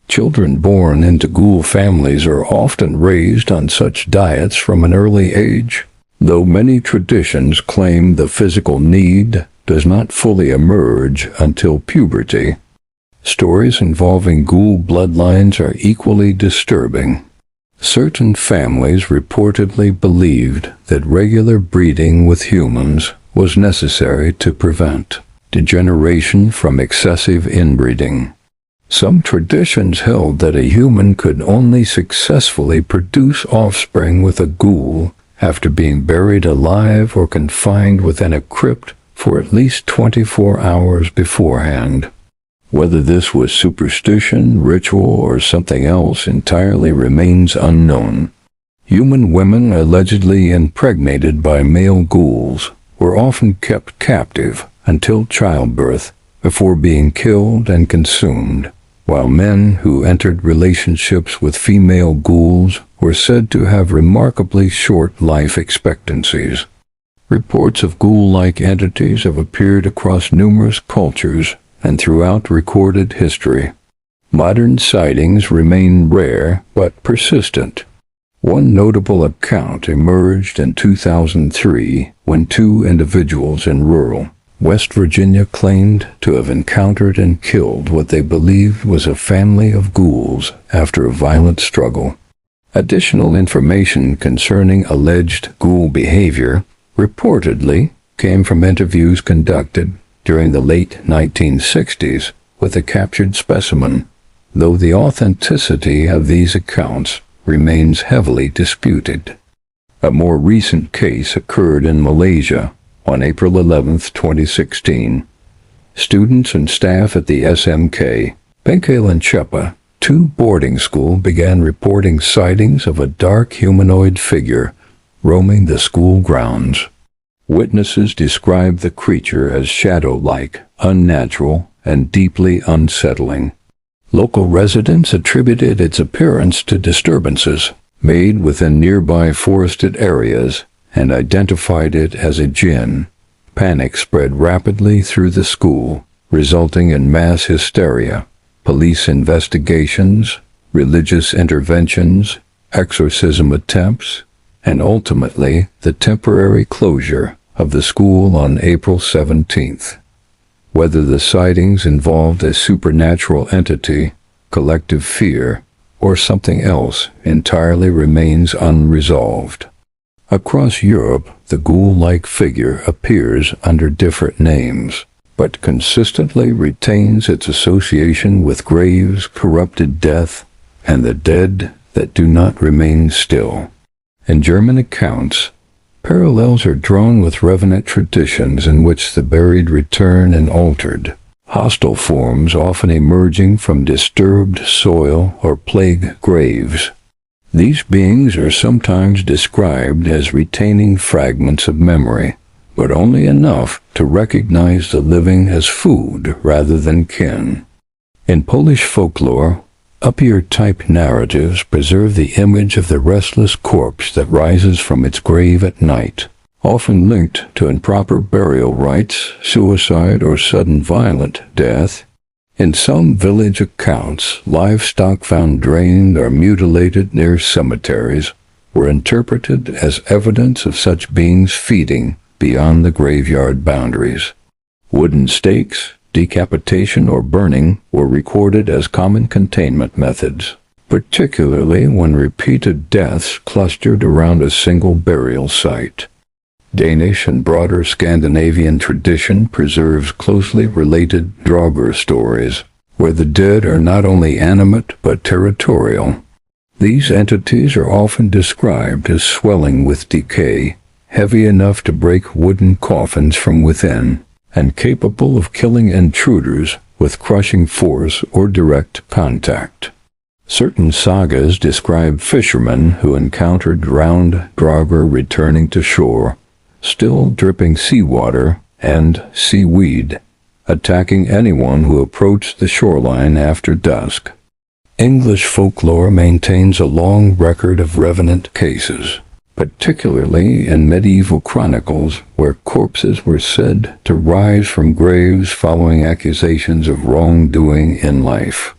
Children born into ghoul families are often raised on such diets from an early age, though many traditions claim the physical need does not fully emerge until puberty. Stories involving ghoul bloodlines are equally disturbing. Certain families reportedly believed that regular breeding with humans was necessary to prevent degeneration from excessive inbreeding. Some traditions held that a human could only successfully produce offspring with a ghoul after being buried alive or confined within a crypt for at least 24 hours beforehand. Whether this was superstition, ritual, or something else entirely remains unknown. Human women allegedly impregnated by male ghouls were often kept captive until childbirth before being killed and consumed, while men who entered relationships with female ghouls were said to have remarkably short life expectancies. Reports of ghoul-like entities have appeared across numerous cultures and throughout recorded history. Modern sightings remain rare but persistent. One notable account emerged in 2003 when two individuals in rural West Virginia claimed to have encountered and killed what they believed was a family of ghouls after a violent struggle. Additional information concerning alleged ghoul behavior reportedly came from interviews conducted during the late 1960s with a captured specimen, though the authenticity of these accounts remains heavily disputed. A more recent case occurred in Malaysia on April 11, 2016. Students and staff at the SMK, Bengkel and Chepa, two boarding school began reporting sightings of a dark humanoid figure roaming the school grounds. Witnesses describe the creature as shadow-like, unnatural, and deeply unsettling. Local residents attributed its appearance to disturbances made within nearby forested areas and identified it as a jinn. Panic spread rapidly through the school, resulting in mass hysteria, police investigations, religious interventions, exorcism attempts, and ultimately the temporary closure of the school on April 17th. Whether the sightings involved a supernatural entity, collective fear, or something else entirely remains unresolved. Across Europe, the ghoul-like figure appears under different names, but consistently retains its association with graves, corrupted death, and the dead that do not remain still. In German accounts, parallels are drawn with Revenant traditions in which the buried return in altered, hostile forms, often emerging from disturbed soil or plague graves. These beings are sometimes described as retaining fragments of memory, but only enough to recognize the living as food rather than kin. In Polish folklore, Allier-type narratives preserve the image of the restless corpse that rises from its grave at night, often linked to improper burial rites, suicide, or sudden violent death. In some village accounts, livestock found drained or mutilated near cemeteries were interpreted as evidence of such beings feeding beyond the graveyard boundaries. Wooden stakes, decapitation, or burning were recorded as common containment methods, particularly when repeated deaths clustered around a single burial site. Danish and broader Scandinavian tradition preserves closely related Draugr stories, where the dead are not only animate but territorial. These entities are often described as swelling with decay, heavy enough to break wooden coffins from within, and capable of killing intruders with crushing force or direct contact. Certain sagas describe fishermen who encountered drowned Draugr returning to shore, still dripping seawater and seaweed, attacking anyone who approached the shoreline after dusk. English folklore maintains a long record of revenant cases, particularly in medieval chronicles where corpses were said to rise from graves following accusations of wrongdoing in life.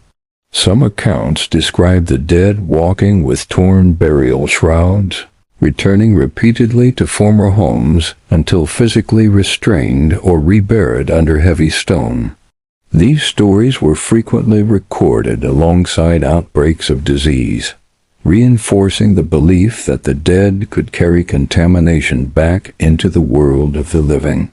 Some accounts describe the dead walking with torn burial shrouds, returning repeatedly to former homes until physically restrained or reburied under heavy stone. These stories were frequently recorded alongside outbreaks of disease, reinforcing the belief that the dead could carry contamination back into the world of the living.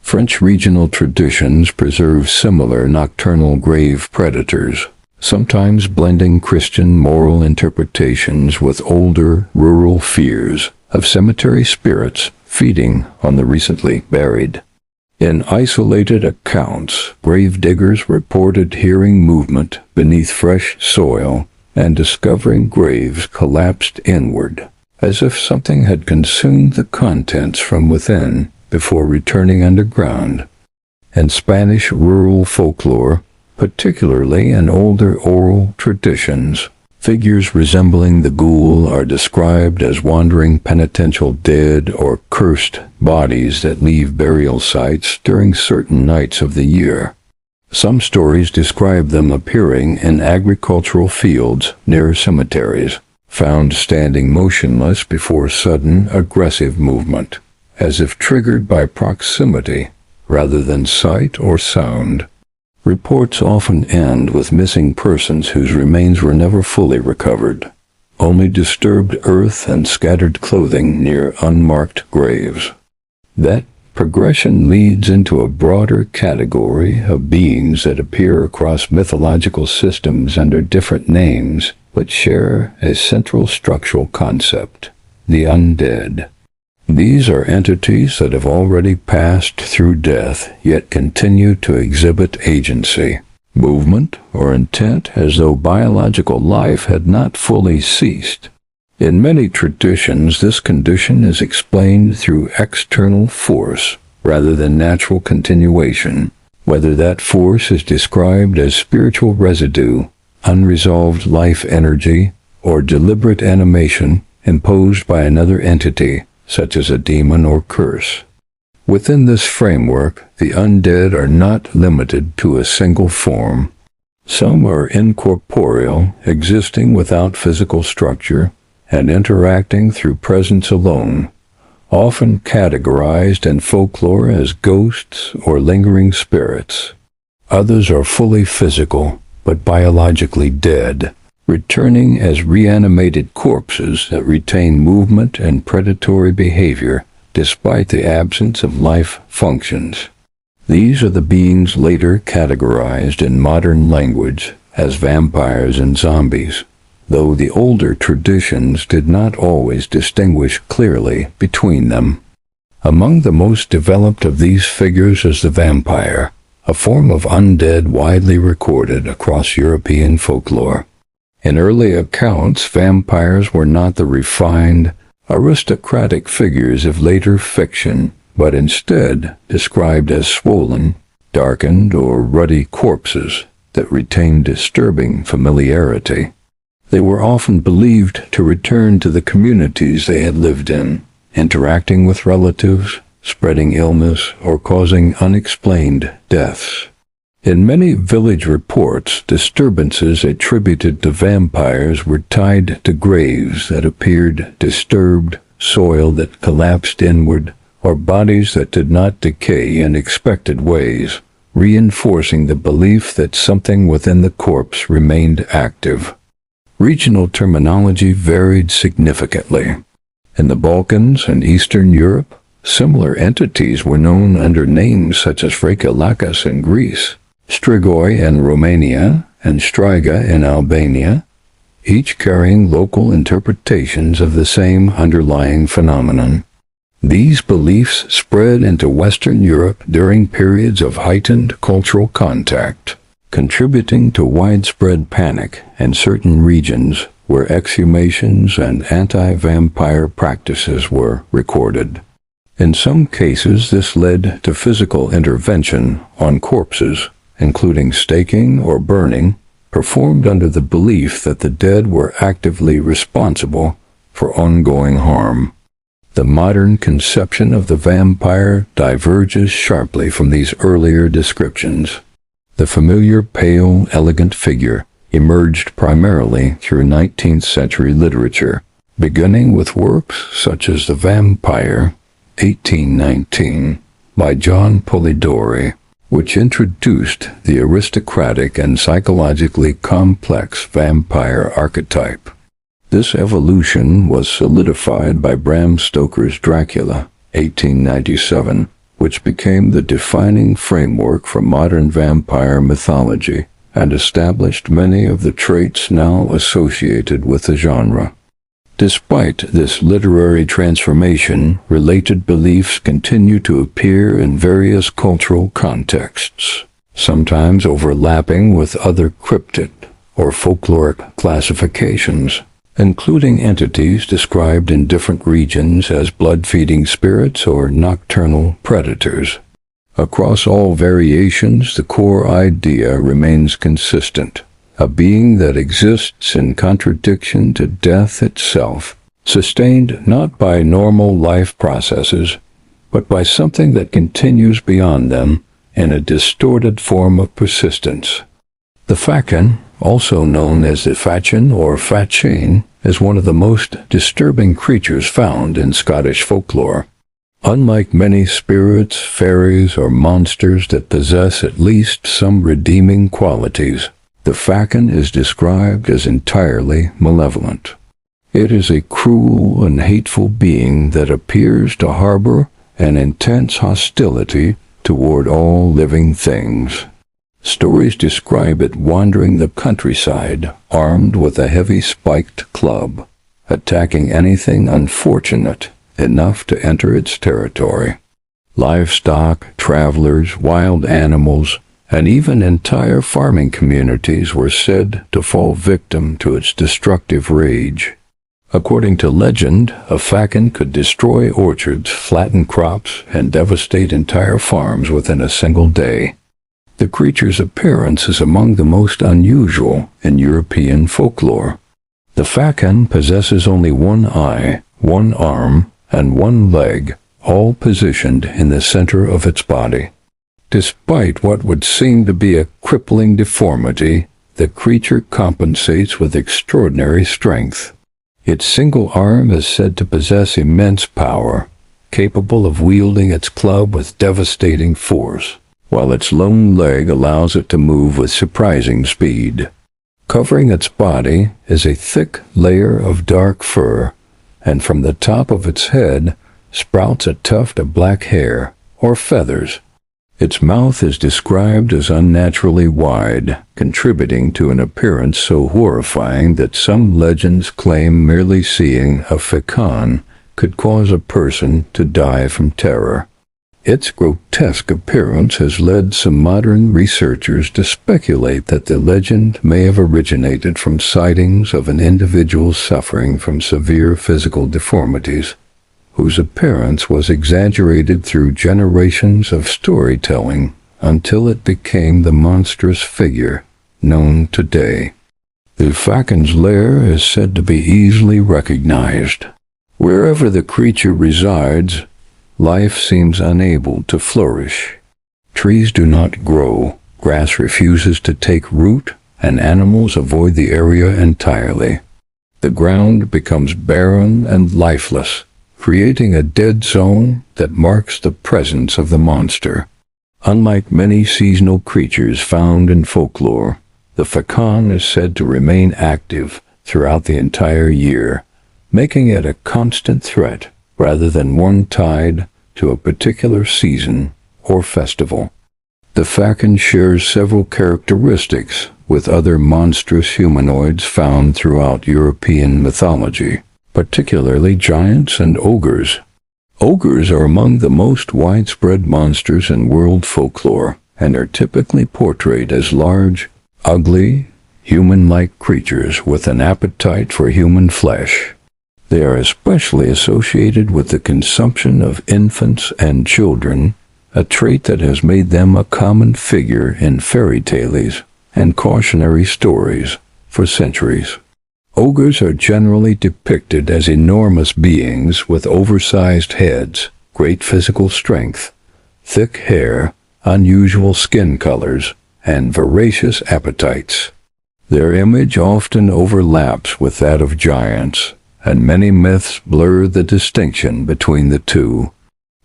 French regional traditions preserve similar nocturnal grave predators, sometimes blending Christian moral interpretations with older, rural fears of cemetery spirits feeding on the recently buried. In isolated accounts, grave diggers reported hearing movement beneath fresh soil and discovering graves collapsed inward, as if something had consumed the contents from within before returning underground. In Spanish rural folklore, particularly in older oral traditions, figures resembling the ghoul are described as wandering penitential dead or cursed bodies that leave burial sites during certain nights of the year. Some stories describe them appearing in agricultural fields near cemeteries, found standing motionless before sudden aggressive movement, as if triggered by proximity rather than sight or sound. Reports often end with missing persons whose remains were never fully recovered, only disturbed earth and scattered clothing near unmarked graves. That progression leads into a broader category of beings that appear across mythological systems under different names but share a central structural concept: the undead. These are entities that have already passed through death, yet continue to exhibit agency, movement, or intent as though biological life had not fully ceased. In many traditions, this condition is explained through external force rather than natural continuation, whether that force is described as spiritual residue, unresolved life energy, or deliberate animation imposed by another entity, such as a demon or curse. Within this framework, the undead are not limited to a single form. Some are incorporeal, existing without physical structure, and interacting through presence alone, often categorized in folklore as ghosts or lingering spirits. Others are fully physical, but biologically dead, returning as reanimated corpses that retain movement and predatory behavior despite the absence of life functions. These are the beings later categorized in modern language as vampires and zombies, though the older traditions did not always distinguish clearly between them. Among the most developed of these figures is the vampire, a form of undead widely recorded across European folklore. In early accounts, vampires were not the refined, aristocratic figures of later fiction, but instead described as swollen, darkened, or ruddy corpses that retained disturbing familiarity. They were often believed to return to the communities they had lived in, interacting with relatives, spreading illness, or causing unexplained deaths. In many village reports, disturbances attributed to vampires were tied to graves that appeared disturbed, soil that collapsed inward, or bodies that did not decay in expected ways, reinforcing the belief that something within the corpse remained active. Regional terminology varied significantly. In the Balkans and Eastern Europe, similar entities were known under names such as Frakalakas in Greece, Strigoi in Romania, and Striga in Albania, each carrying local interpretations of the same underlying phenomenon. These beliefs spread into Western Europe during periods of heightened cultural contact, contributing to widespread panic in certain regions where exhumations and anti-vampire practices were recorded. In some cases, this led to physical intervention on corpses, including staking or burning, performed under the belief that the dead were actively responsible for ongoing harm. The modern conception of the vampire diverges sharply from these earlier descriptions. The familiar pale, elegant figure emerged primarily through 19th century literature, beginning with works such as The Vampire, 1819, by John Polidori, which introduced the aristocratic and psychologically complex vampire archetype. This evolution was solidified by Bram Stoker's Dracula, 1897, which became the defining framework for modern vampire mythology and established many of the traits now associated with the genre. Despite this literary transformation, related beliefs continue to appear in various cultural contexts, sometimes overlapping with other cryptid or folkloric classifications, including entities described in different regions as blood-feeding spirits or nocturnal predators. Across all variations, the core idea remains consistent: a being that exists in contradiction to death itself, sustained not by normal life processes, but by something that continues beyond them in a distorted form of persistence. The Kraken, also known as the Fachin or Fatchain, is one of the most disturbing creatures found in Scottish folklore. Unlike many spirits, fairies, or monsters that possess at least some redeeming qualities, the Kraken is described as entirely malevolent. It is a cruel and hateful being that appears to harbor an intense hostility toward all living things. Stories describe it wandering the countryside, armed with a heavy spiked club, attacking anything unfortunate enough to enter its territory. Livestock, travelers, wild animals, and even entire farming communities were said to fall victim to its destructive rage. According to legend, a Kraken could destroy orchards, flatten crops, and devastate entire farms within a single day. The creature's appearance is among the most unusual in European folklore. The Kraken possesses only one eye, one arm, and one leg, all positioned in the center of its body. Despite what would seem to be a crippling deformity, the creature compensates with extraordinary strength. Its single arm is said to possess immense power, capable of wielding its club with devastating force, while its lone leg allows it to move with surprising speed. Covering its body is a thick layer of dark fur, and from the top of its head sprouts a tuft of black hair, or feathers. Its mouth is described as unnaturally wide, contributing to an appearance so horrifying that some legends claim merely seeing a Kraken could cause a person to die from terror. Its grotesque appearance has led some modern researchers to speculate that the legend may have originated from sightings of an individual suffering from severe physical deformities, whose appearance was exaggerated through generations of storytelling until it became the monstrous figure known today. The Kraken's lair is said to be easily recognized. Wherever the creature resides, life seems unable to flourish. Trees do not grow, grass refuses to take root, and animals avoid the area entirely. The ground becomes barren and lifeless, creating a dead zone that marks the presence of the monster. Unlike many seasonal creatures found in folklore, the Kraken is said to remain active throughout the entire year, making it a constant threat rather than one tied to a particular season or festival. The Kraken shares several characteristics with other monstrous humanoids found throughout European mythology, particularly giants and ogres. Ogres are among the most widespread monsters in world folklore and are typically portrayed as large, ugly, human-like creatures with an appetite for human flesh. They are especially associated with the consumption of infants and children, a trait that has made them a common figure in fairy tales and cautionary stories for centuries. Ogres are generally depicted as enormous beings with oversized heads, great physical strength, thick hair, unusual skin colors, and voracious appetites. Their image often overlaps with that of giants, and many myths blur the distinction between the two.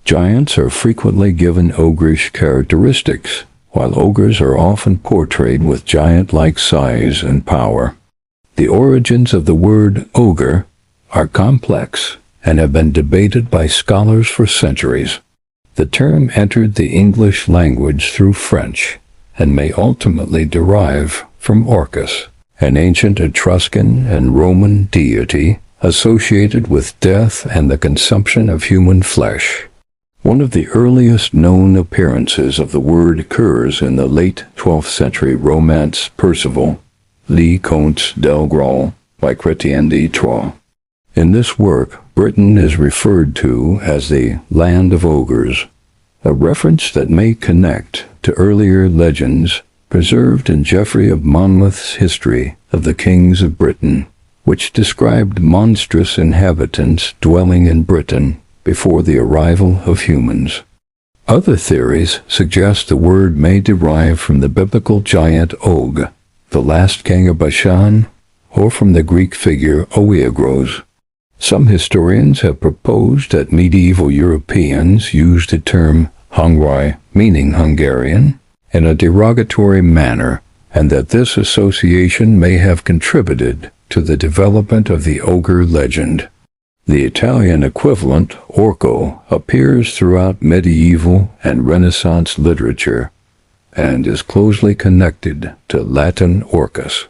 Giants are frequently given ogreish characteristics, while ogres are often portrayed with giant-like size and power. The origins of the word ogre are complex and have been debated by scholars for centuries. The term entered the English language through French and may ultimately derive from Orcus, an ancient Etruscan and Roman deity associated with death and the consumption of human flesh. One of the earliest known appearances of the word occurs in the late 12th century romance Percival, Le Conte del Graal, by Chrétien de Troyes. In this work, Britain is referred to as the Land of Ogres, a reference that may connect to earlier legends preserved in Geoffrey of Monmouth's History of the Kings of Britain, which described monstrous inhabitants dwelling in Britain before the arrival of humans. Other theories suggest the word may derive from the biblical giant Og, the last king of Bashan, or from the Greek figure Oeagros. Some historians have proposed that medieval Europeans used the term Hungry, meaning Hungarian, in a derogatory manner, and that this association may have contributed to the development of the ogre legend. The Italian equivalent, Orco, appears throughout medieval and Renaissance literature, and is closely connected to Latin Orcus.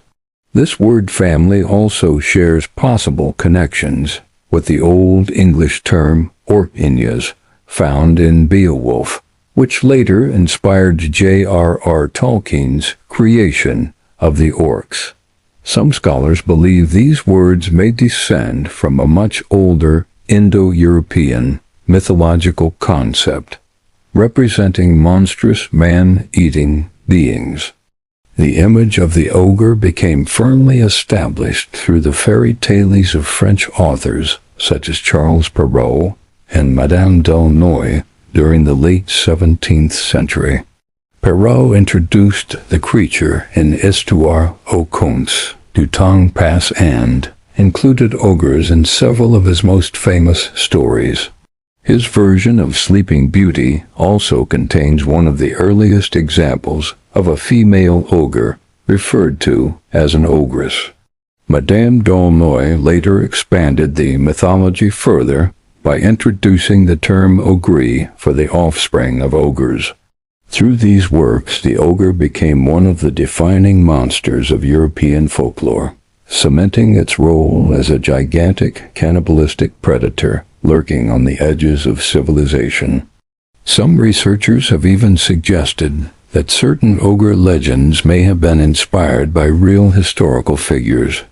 This word family also shares possible connections with the Old English term Orkneyas, found in Beowulf, which later inspired J.R.R. Tolkien's creation of the orcs. Some scholars believe these words may descend from a much older Indo-European mythological concept, representing monstrous man-eating beings. The image of the ogre became firmly established through the fairy tales of French authors such as Charles Perrault and Madame d'Aulnoy during the late 17th century. Perrault introduced the creature in Histoire aux contes du temps passé and included ogres in several of his most famous stories. His version of Sleeping Beauty also contains one of the earliest examples of a female ogre, referred to as an ogress. Madame d'Aulnoy later expanded the mythology further by introducing the term ogre for the offspring of ogres. Through these works, the ogre became one of the defining monsters of European folklore, cementing its role as a gigantic cannibalistic predator lurking on the edges of civilization. Some researchers have even suggested that certain ogre legends may have been inspired by real historical figures.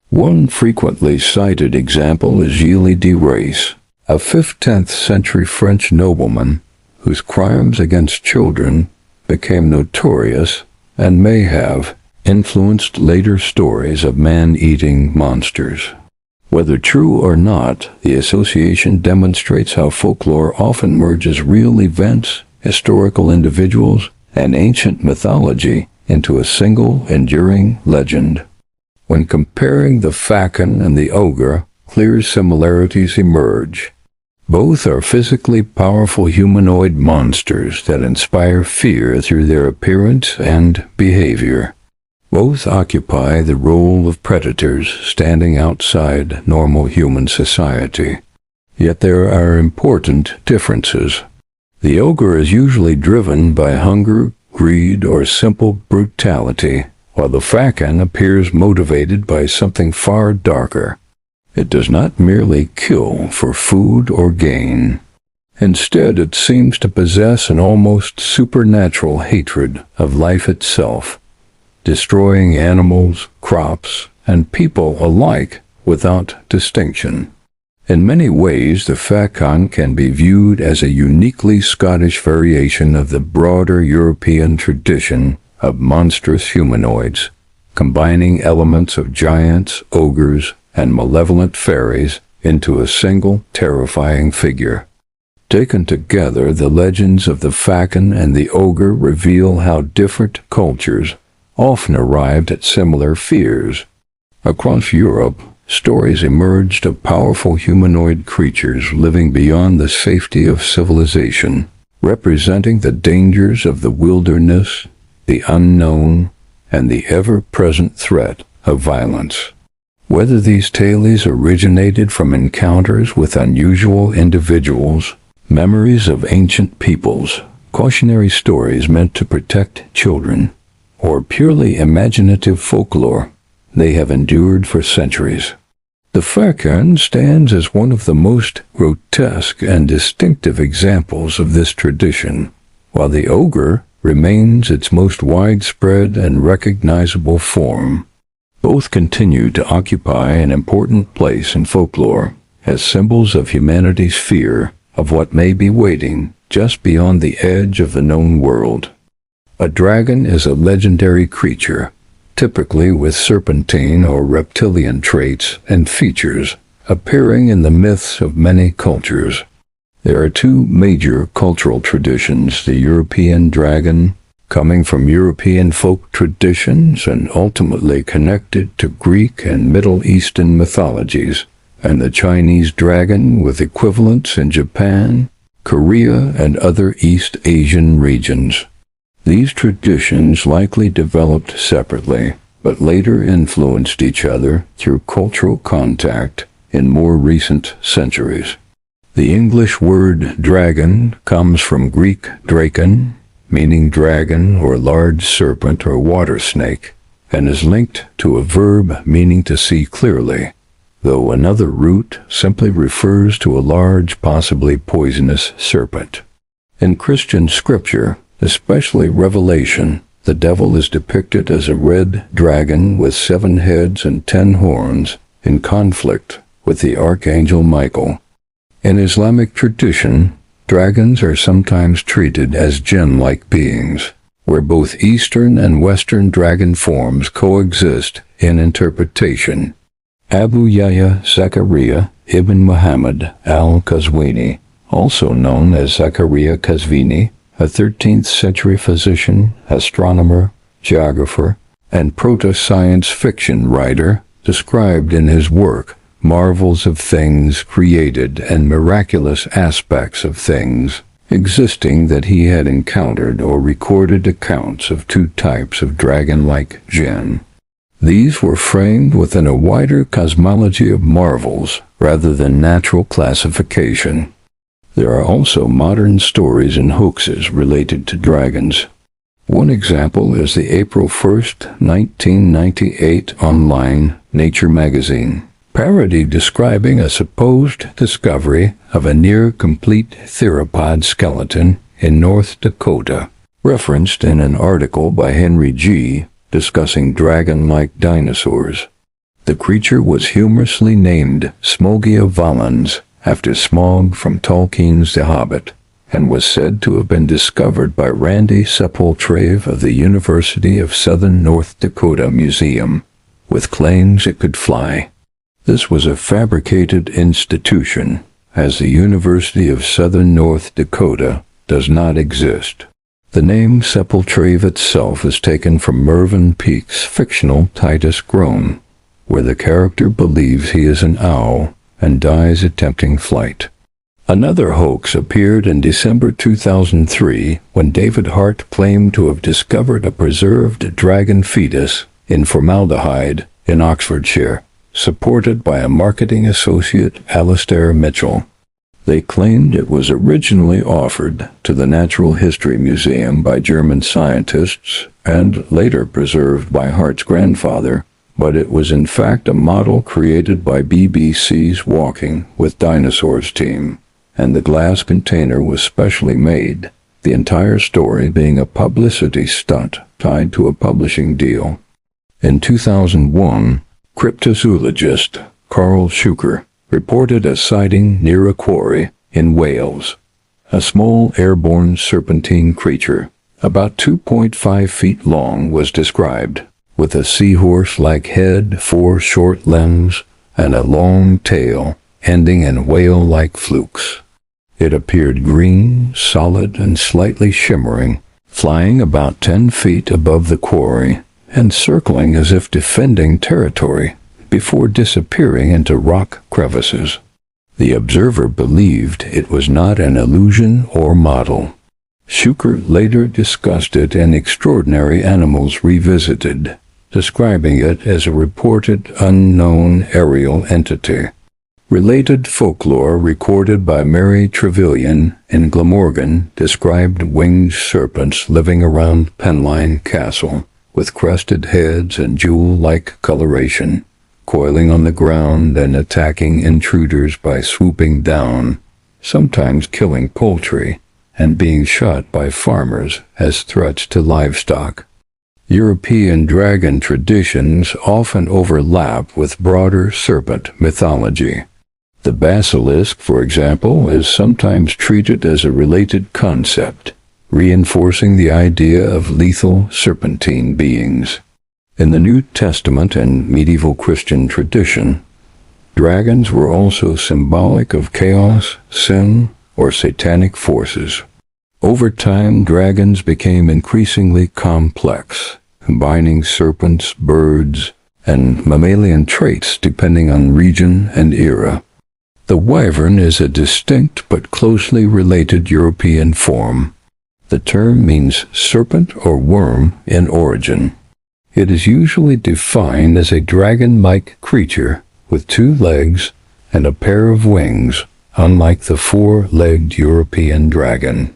One frequently cited example is Gilles de Rais, a 15th century French nobleman whose crimes against children became notorious and may have influenced later stories of man-eating monsters. Whether true or not, the association demonstrates how folklore often merges real events, historical individuals, and ancient mythology into a single, enduring legend. When comparing the Kraken and the ogre, clear similarities emerge. Both are physically powerful humanoid monsters that inspire fear through their appearance and behavior. Both occupy the role of predators standing outside normal human society. Yet there are important differences. The ogre is usually driven by hunger, greed, or simple brutality, while the Kraken appears motivated by something far darker. It does not merely kill for food or gain. Instead, it seems to possess an almost supernatural hatred of life itself, destroying animals, crops, and people alike without distinction. In many ways, the Kraken can be viewed as a uniquely Scottish variation of the broader European tradition of monstrous humanoids, combining elements of giants, ogres, and malevolent fairies into a single terrifying figure. Taken together, the legends of the Kraken and the ogre reveal how different cultures often arrived at similar fears. Across Europe, stories emerged of powerful humanoid creatures living beyond the safety of civilization, representing the dangers of the wilderness, the unknown, and the ever-present threat of violence. Whether these tales originated from encounters with unusual individuals, memories of ancient peoples, cautionary stories meant to protect children, or purely imaginative folklore, they have endured for centuries. The Kraken stands as one of the most grotesque and distinctive examples of this tradition, while the ogre remains its most widespread and recognizable form. Both continue to occupy an important place in folklore as symbols of humanity's fear of what may be waiting just beyond the edge of the known world. A dragon is a legendary creature, typically with serpentine or reptilian traits and features, appearing in the myths of many cultures. There are two major cultural traditions: the European dragon, coming from European folk traditions and ultimately connected to Greek and Middle Eastern mythologies, and the Chinese dragon with equivalents in Japan, Korea, and other East Asian regions. These traditions likely developed separately, but later influenced each other through cultural contact in more recent centuries. The English word dragon comes from Greek drakon, meaning dragon or large serpent or water snake, and is linked to a verb meaning to see clearly, though another root simply refers to a large, possibly poisonous serpent. In Christian scripture, especially Revelation, The devil is depicted as a red dragon with 7 heads and 10 horns, in conflict with the Archangel Michael. In Islamic tradition, dragons are sometimes treated as jinn-like beings, where both Eastern and Western dragon forms coexist in interpretation. Abu Yahya Zakaria ibn Muhammad al-Qazwini, also known as Zakaria Qazvini, a 13th century physician, astronomer, geographer, and proto-science fiction writer, described in his work marvels of things created and miraculous aspects of things existing that he had encountered or recorded accounts of 2 types of dragon-like jinn. These were framed within a wider cosmology of marvels rather than natural classification. There are also modern stories and hoaxes related to dragons. One example is the April 1st, 1998 online Nature magazine parody describing a supposed discovery of a near-complete theropod skeleton in North Dakota, referenced in an article by Henry G. discussing dragon-like dinosaurs. The creature was humorously named Smogia volans, after Smaug from Tolkien's The Hobbit, and was said to have been discovered by Randy Sepultrave of the University of Southern North Dakota Museum, with claims it could fly. This was a fabricated institution, as the University of Southern North Dakota does not exist. The name Sepultrave itself is taken from Mervyn Peake's fictional Titus Groan, where the character believes he is an owl and dies attempting flight. Another hoax appeared in December 2003 when David Hart claimed to have discovered a preserved dragon fetus in formaldehyde in Oxfordshire, supported by a marketing associate, Alastair Mitchell. They claimed it was originally offered to the Natural History Museum by German scientists and later preserved by Hart's grandfather, but it was in fact a model created by BBC's Walking with Dinosaurs team, and the glass container was specially made, the entire story being a publicity stunt tied to a publishing deal. In 2001, cryptozoologist Carl Schuker reported a sighting near a quarry in Wales. A small airborne serpentine creature, about 2.5 feet long, was described, with a seahorse-like head, 4 short limbs, and a long tail ending in whale-like flukes. It appeared green, solid, and slightly shimmering, flying about 10 feet above the quarry and circling as if defending territory before disappearing into rock crevices. The observer believed it was not an illusion or model. Schuker later discussed it in Extraordinary Animals Revisited, describing it as a reported unknown aerial entity. Related folklore recorded by Mary Trevelyan in Glamorgan described winged serpents living around Penline Castle, with crested heads and jewel-like coloration, coiling on the ground and attacking intruders by swooping down, sometimes killing poultry, and being shot by farmers as threats to livestock. European dragon traditions often overlap with broader serpent mythology. The basilisk, for example, is sometimes treated as a related concept, reinforcing the idea of lethal serpentine beings. In the New Testament and medieval Christian tradition, dragons were also symbolic of chaos, sin, or satanic forces. Over time, dragons became increasingly complex, combining serpents, birds, and mammalian traits depending on region and era. The wyvern is a distinct but closely related European form. The term means serpent or worm in origin. It is usually defined as a dragon-like creature with 2 legs and a pair of wings, unlike the 4-legged European dragon.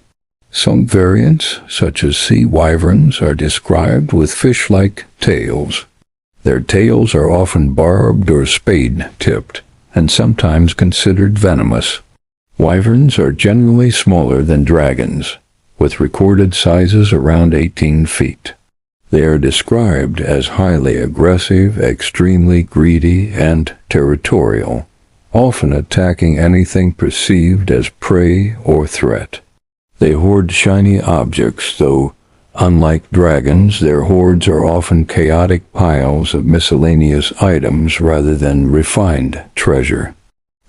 Some variants, such as sea wyverns, are described with fish-like tails. Their tails are often barbed or spade-tipped, and sometimes considered venomous. Wyverns are generally smaller than dragons, with recorded sizes around 18 feet. They are described as highly aggressive, extremely greedy, and territorial, often attacking anything perceived as prey or threat. They hoard shiny objects, though, unlike dragons, their hoards are often chaotic piles of miscellaneous items rather than refined treasure.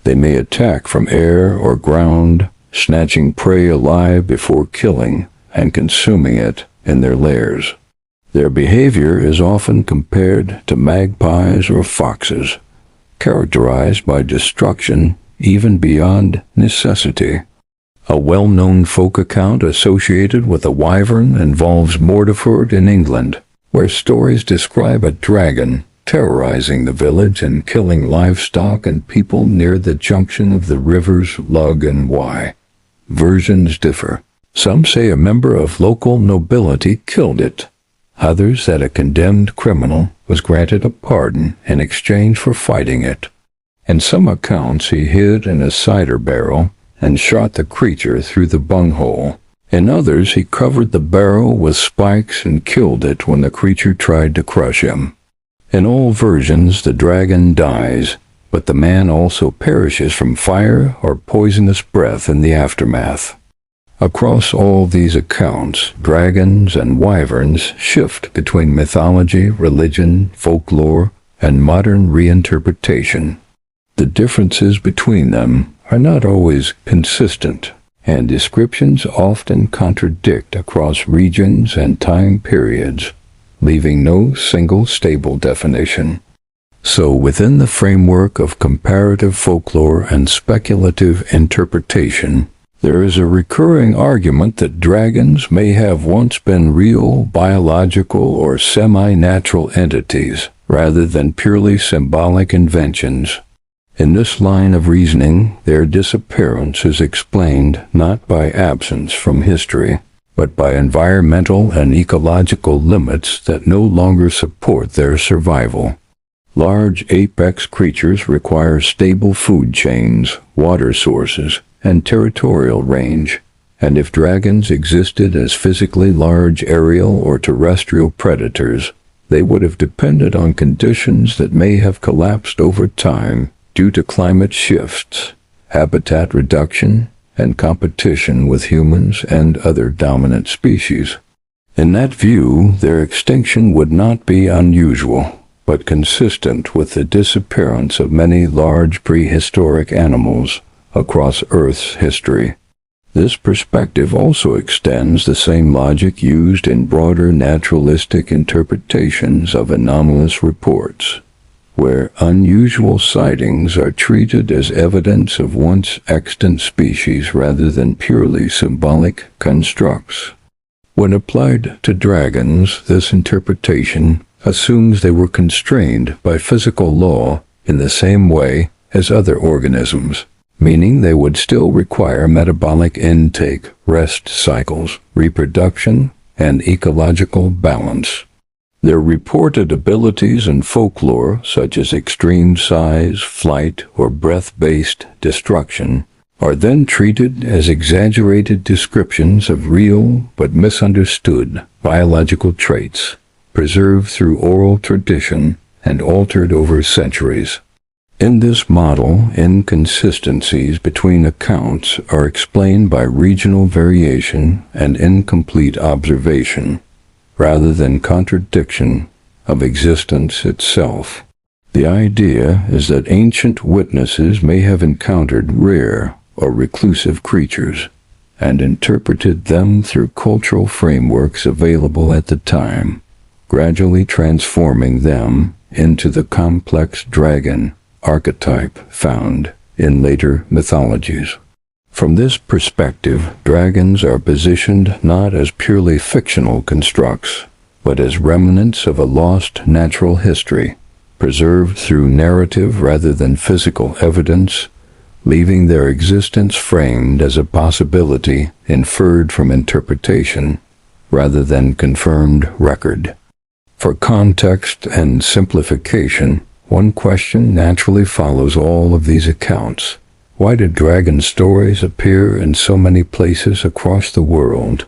They may attack from air or ground, snatching prey alive before killing and consuming it in their lairs. Their behavior is often compared to magpies or foxes, characterized by destruction even beyond necessity. A well-known folk account associated with a wyvern involves Morteford in England, where stories describe a dragon terrorizing the village and killing livestock and people near the junction of the rivers Lug and Wye. Versions differ. Some say a member of local nobility killed it. Others that a condemned criminal was granted a pardon in exchange for fighting it. In some accounts he hid in a cider barrel and shot the creature through the bunghole. In others he covered the barrel with spikes and killed it when the creature tried to crush him. In all versions the dragon dies, but the man also perishes from fire or poisonous breath in the aftermath. Across all these accounts, dragons and wyverns shift between mythology, religion, folklore, and modern reinterpretation. The differences between them are not always consistent, and descriptions often contradict across regions and time periods, leaving no single stable definition. So within the framework of comparative folklore and speculative interpretation, there is a recurring argument that dragons may have once been real, biological, or semi-natural entities, rather than purely symbolic inventions. In this line of reasoning, their disappearance is explained not by absence from history, but by environmental and ecological limits that no longer support their survival. Large apex creatures require stable food chains, water sources, and territorial range, and if dragons existed as physically large aerial or terrestrial predators, they would have depended on conditions that may have collapsed over time due to climate shifts, habitat reduction, and competition with humans and other dominant species. In that view, their extinction would not be unusual, but consistent with the disappearance of many large prehistoric animals across Earth's history. This perspective also extends the same logic used in broader naturalistic interpretations of anomalous reports, where unusual sightings are treated as evidence of once extant species rather than purely symbolic constructs. When applied to dragons, this interpretation assumes they were constrained by physical law in the same way as other organisms, meaning they would still require metabolic intake, rest cycles, reproduction, and ecological balance. Their reported abilities in folklore, such as extreme size, flight, or breath-based destruction, are then treated as exaggerated descriptions of real but misunderstood biological traits, preserved through oral tradition and altered over centuries. In this model, inconsistencies between accounts are explained by regional variation and incomplete observation, rather than contradiction of existence itself. The idea is that ancient witnesses may have encountered rare or reclusive creatures, and interpreted them through cultural frameworks available at the time, gradually transforming them into the complex dragon archetype found in later mythologies. From this perspective, dragons are positioned not as purely fictional constructs, but as remnants of a lost natural history, preserved through narrative rather than physical evidence, leaving their existence framed as a possibility inferred from interpretation rather than confirmed record. For context and simplification, one question naturally follows all of these accounts. Why did dragon stories appear in so many places across the world?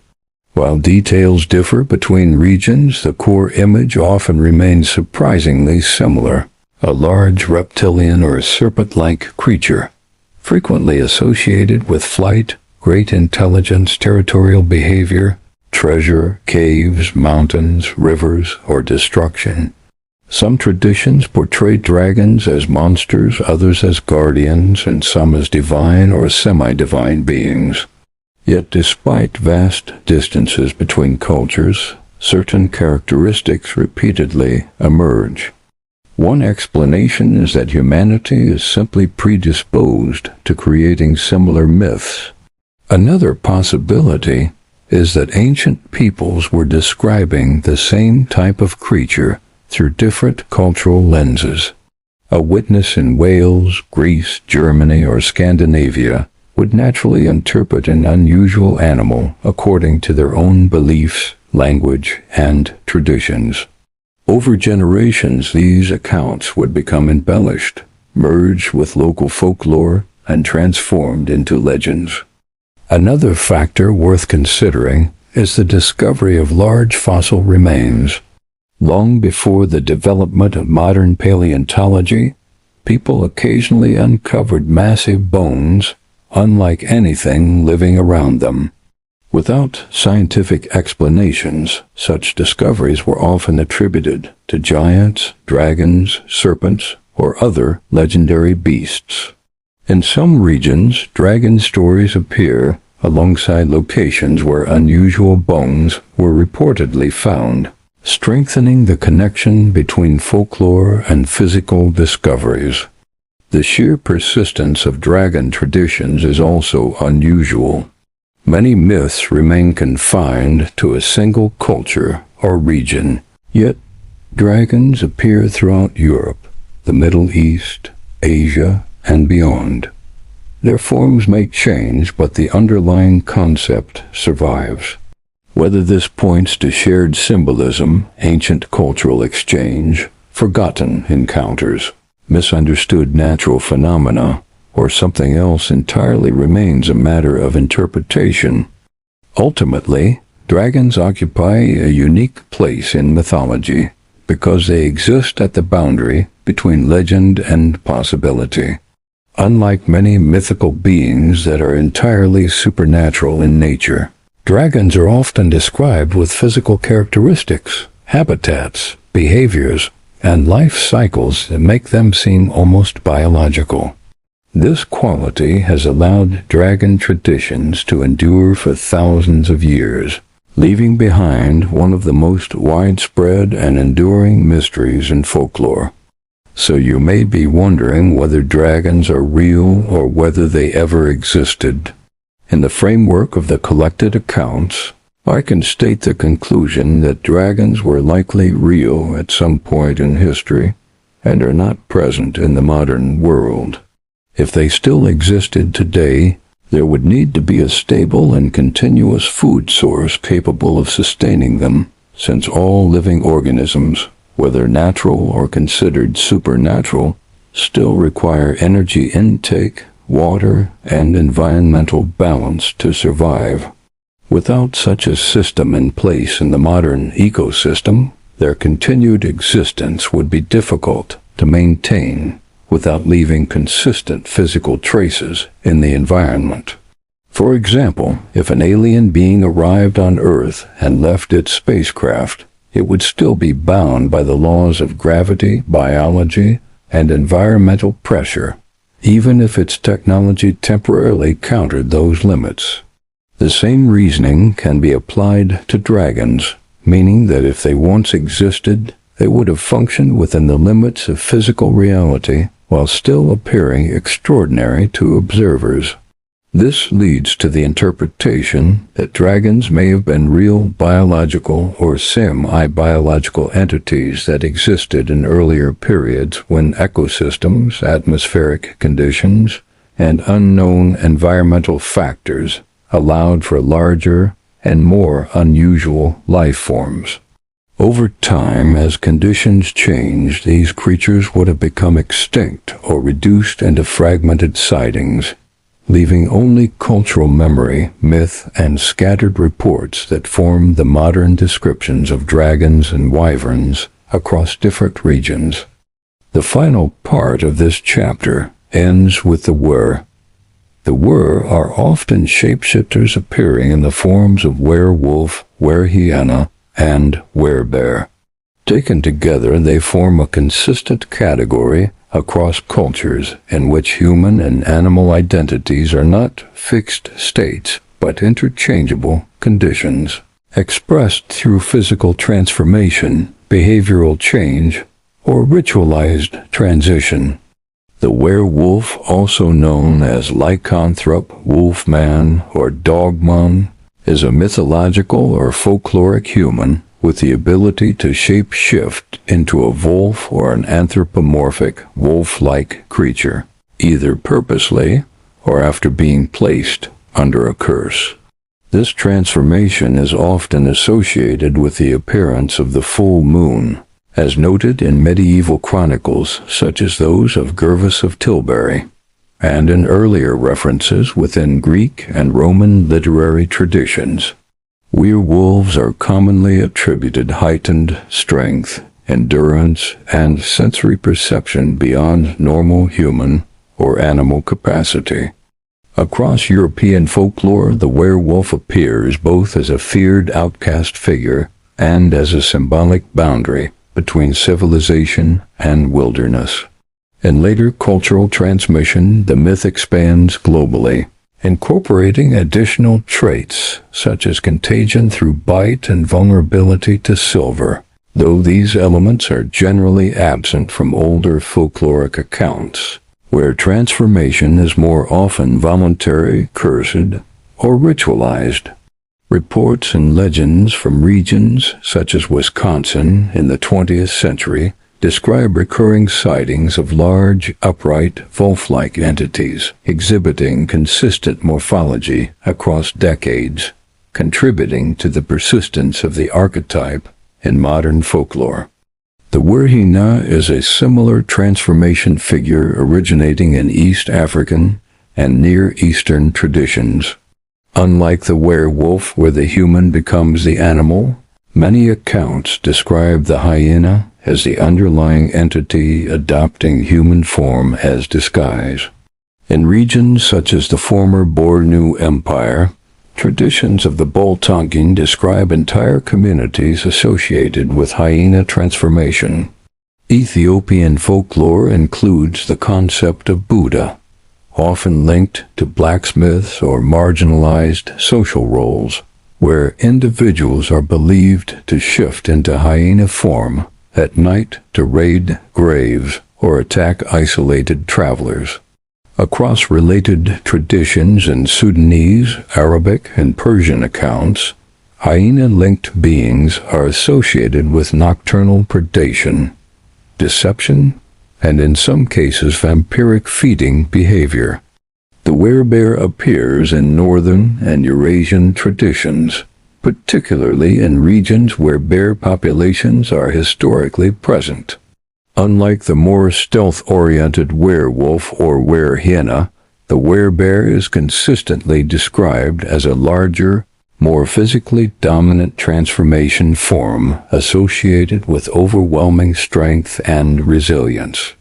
While details differ between regions, the core image often remains surprisingly similar. A large reptilian or serpent-like creature, frequently associated with flight, great intelligence, territorial behavior, treasure, caves, mountains, rivers, or destruction. Some traditions portray dragons as monsters, others as guardians, and some as divine or semi-divine beings. Yet despite vast distances between cultures, certain characteristics repeatedly emerge. One explanation is that humanity is simply predisposed to creating similar myths. Another possibility is that ancient peoples were describing the same type of creature through different cultural lenses. A witness in Wales, Greece, Germany, or Scandinavia would naturally interpret an unusual animal according to their own beliefs, language, and traditions. Over generations, these accounts would become embellished, merged with local folklore, and transformed into legends. Another factor worth considering is the discovery of large fossil remains. Long before the development of modern paleontology, people occasionally uncovered massive bones, unlike anything living around them. Without scientific explanations, such discoveries were often attributed to giants, dragons, serpents, or other legendary beasts. In some regions, dragon stories appear alongside locations where unusual bones were reportedly found, strengthening the connection between folklore and physical discoveries. The sheer persistence of dragon traditions is also unusual. Many myths remain confined to a single culture or region, yet dragons appear throughout Europe, the Middle East, Asia, and beyond. Their forms may change, but the underlying concept survives. Whether this points to shared symbolism, ancient cultural exchange, forgotten encounters, misunderstood natural phenomena, or something else entirely remains a matter of interpretation. Ultimately, dragons occupy a unique place in mythology because they exist at the boundary between legend and possibility. Unlike many mythical beings that are entirely supernatural in nature, dragons are often described with physical characteristics, habitats, behaviors, and life cycles that make them seem almost biological. This quality has allowed dragon traditions to endure for thousands of years, leaving behind one of the most widespread and enduring mysteries in folklore. So you may be wondering whether dragons are real or whether they ever existed. In the framework of the collected accounts, I can state the conclusion that dragons were likely real at some point in history and are not present in the modern world. If they still existed today, there would need to be a stable and continuous food source capable of sustaining them, since all living organisms, whether natural or considered supernatural, still require energy intake, water, and environmental balance to survive. Without such a system in place in the modern ecosystem, their continued existence would be difficult to maintain without leaving consistent physical traces in the environment. For example, if an alien being arrived on Earth and left its spacecraft, it would still be bound by the laws of gravity, biology, and environmental pressure, even if its technology temporarily countered those limits. The same reasoning can be applied to dragons, meaning that if they once existed, they would have functioned within the limits of physical reality while still appearing extraordinary to observers. This leads to the interpretation that dragons may have been real biological or semi-biological entities that existed in earlier periods when ecosystems, atmospheric conditions, and unknown environmental factors allowed for larger and more unusual life forms. Over time, as conditions changed, these creatures would have become extinct or reduced into fragmented sightings, leaving only cultural memory, myth, and scattered reports that form the modern descriptions of dragons and wyverns across different regions. The final part of this chapter ends with the were. The were are often shapeshifters appearing in the forms of werewolf, werehyena, and werebear. Taken together, they form a consistent category across cultures in which human and animal identities are not fixed states, but interchangeable conditions, expressed through physical transformation, behavioral change, or ritualized transition. The werewolf, also known as lycanthrope, wolfman, or dogman, is a mythological or folkloric human with the ability to shape-shift into a wolf or an anthropomorphic wolf-like creature, either purposely or after being placed under a curse. This transformation is often associated with the appearance of the full moon, as noted in medieval chronicles such as those of Gervas of Tilbury, and in earlier references within Greek and Roman literary traditions. Werewolves are commonly attributed heightened strength, endurance, and sensory perception beyond normal human or animal capacity. Across European folklore, the werewolf appears both as a feared outcast figure and as a symbolic boundary between civilization and wilderness. In later cultural transmission, the myth expands globally, incorporating additional traits such as contagion through bite and vulnerability to silver, though these elements are generally absent from older folkloric accounts, where transformation is more often voluntary, cursed, or ritualized. Reports and legends from regions such as Wisconsin in the 20th century describe recurring sightings of large, upright, wolf-like entities exhibiting consistent morphology across decades, contributing to the persistence of the archetype in modern folklore. The werehyena is a similar transformation figure originating in East African and Near Eastern traditions. Unlike the werewolf where the human becomes the animal, many accounts describe the hyena as the underlying entity adopting human form as disguise. In regions such as the former Bornu Empire, traditions of the Boltangan describe entire communities associated with hyena transformation. Ethiopian folklore includes the concept of Buddha, often linked to blacksmiths or marginalized social roles, where individuals are believed to shift into hyena form at night to raid graves or attack isolated travelers. Across related traditions in Sudanese, Arabic, and Persian accounts, hyena-linked beings are associated with nocturnal predation, deception, and in some cases vampiric feeding behavior. The werebear appears in Northern and Eurasian traditions, particularly in regions where bear populations are historically present. Unlike the more stealth-oriented werewolf or werehyena, the werebear is consistently described as a larger, more physically dominant transformation form associated with overwhelming strength and resilience.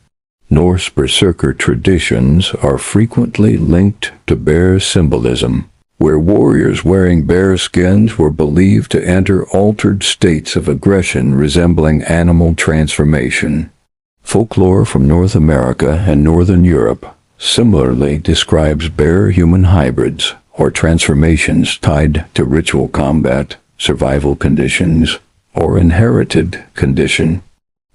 Norse berserker traditions are frequently linked to bear symbolism, where warriors wearing bear skins were believed to enter altered states of aggression resembling animal transformation. Folklore from North America and Northern Europe similarly describes bear-human hybrids, or transformations tied to ritual combat, survival conditions, or inherited condition.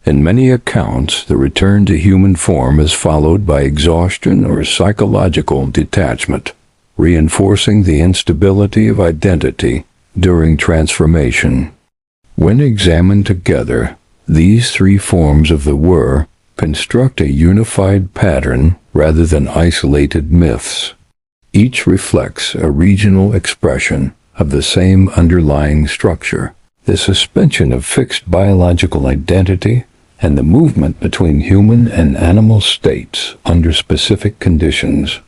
In many accounts, the return to human form is followed by exhaustion or psychological detachment, reinforcing the instability of identity during transformation. When examined together, these three forms of the were construct a unified pattern rather than isolated myths. Each reflects a regional expression of the same underlying structure, the suspension of fixed biological identity and the movement between human and animal states under specific conditions.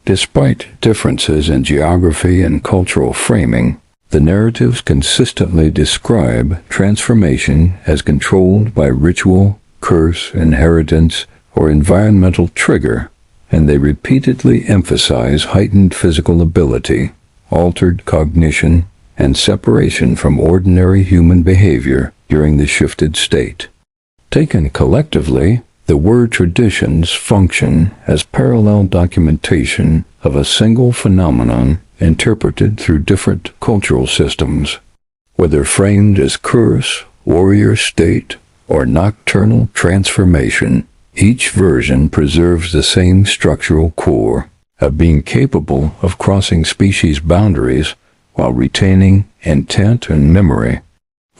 Despite differences in geography and cultural framing, the narratives consistently describe transformation as controlled by ritual, curse, inheritance, or environmental trigger, and they repeatedly emphasize heightened physical ability, altered cognition, and separation from ordinary human behavior during the shifted state. Taken collectively, the word traditions function as parallel documentation of a single phenomenon interpreted through different cultural systems. Whether framed as curse, warrior state, or nocturnal transformation, each version preserves the same structural core of being capable of crossing species boundaries while retaining intent and memory.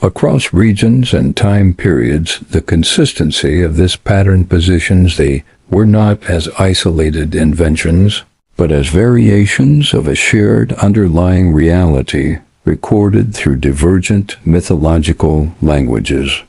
Across regions and time periods, the consistency of this pattern positions they were not as isolated inventions, but as variations of a shared underlying reality recorded through divergent mythological languages.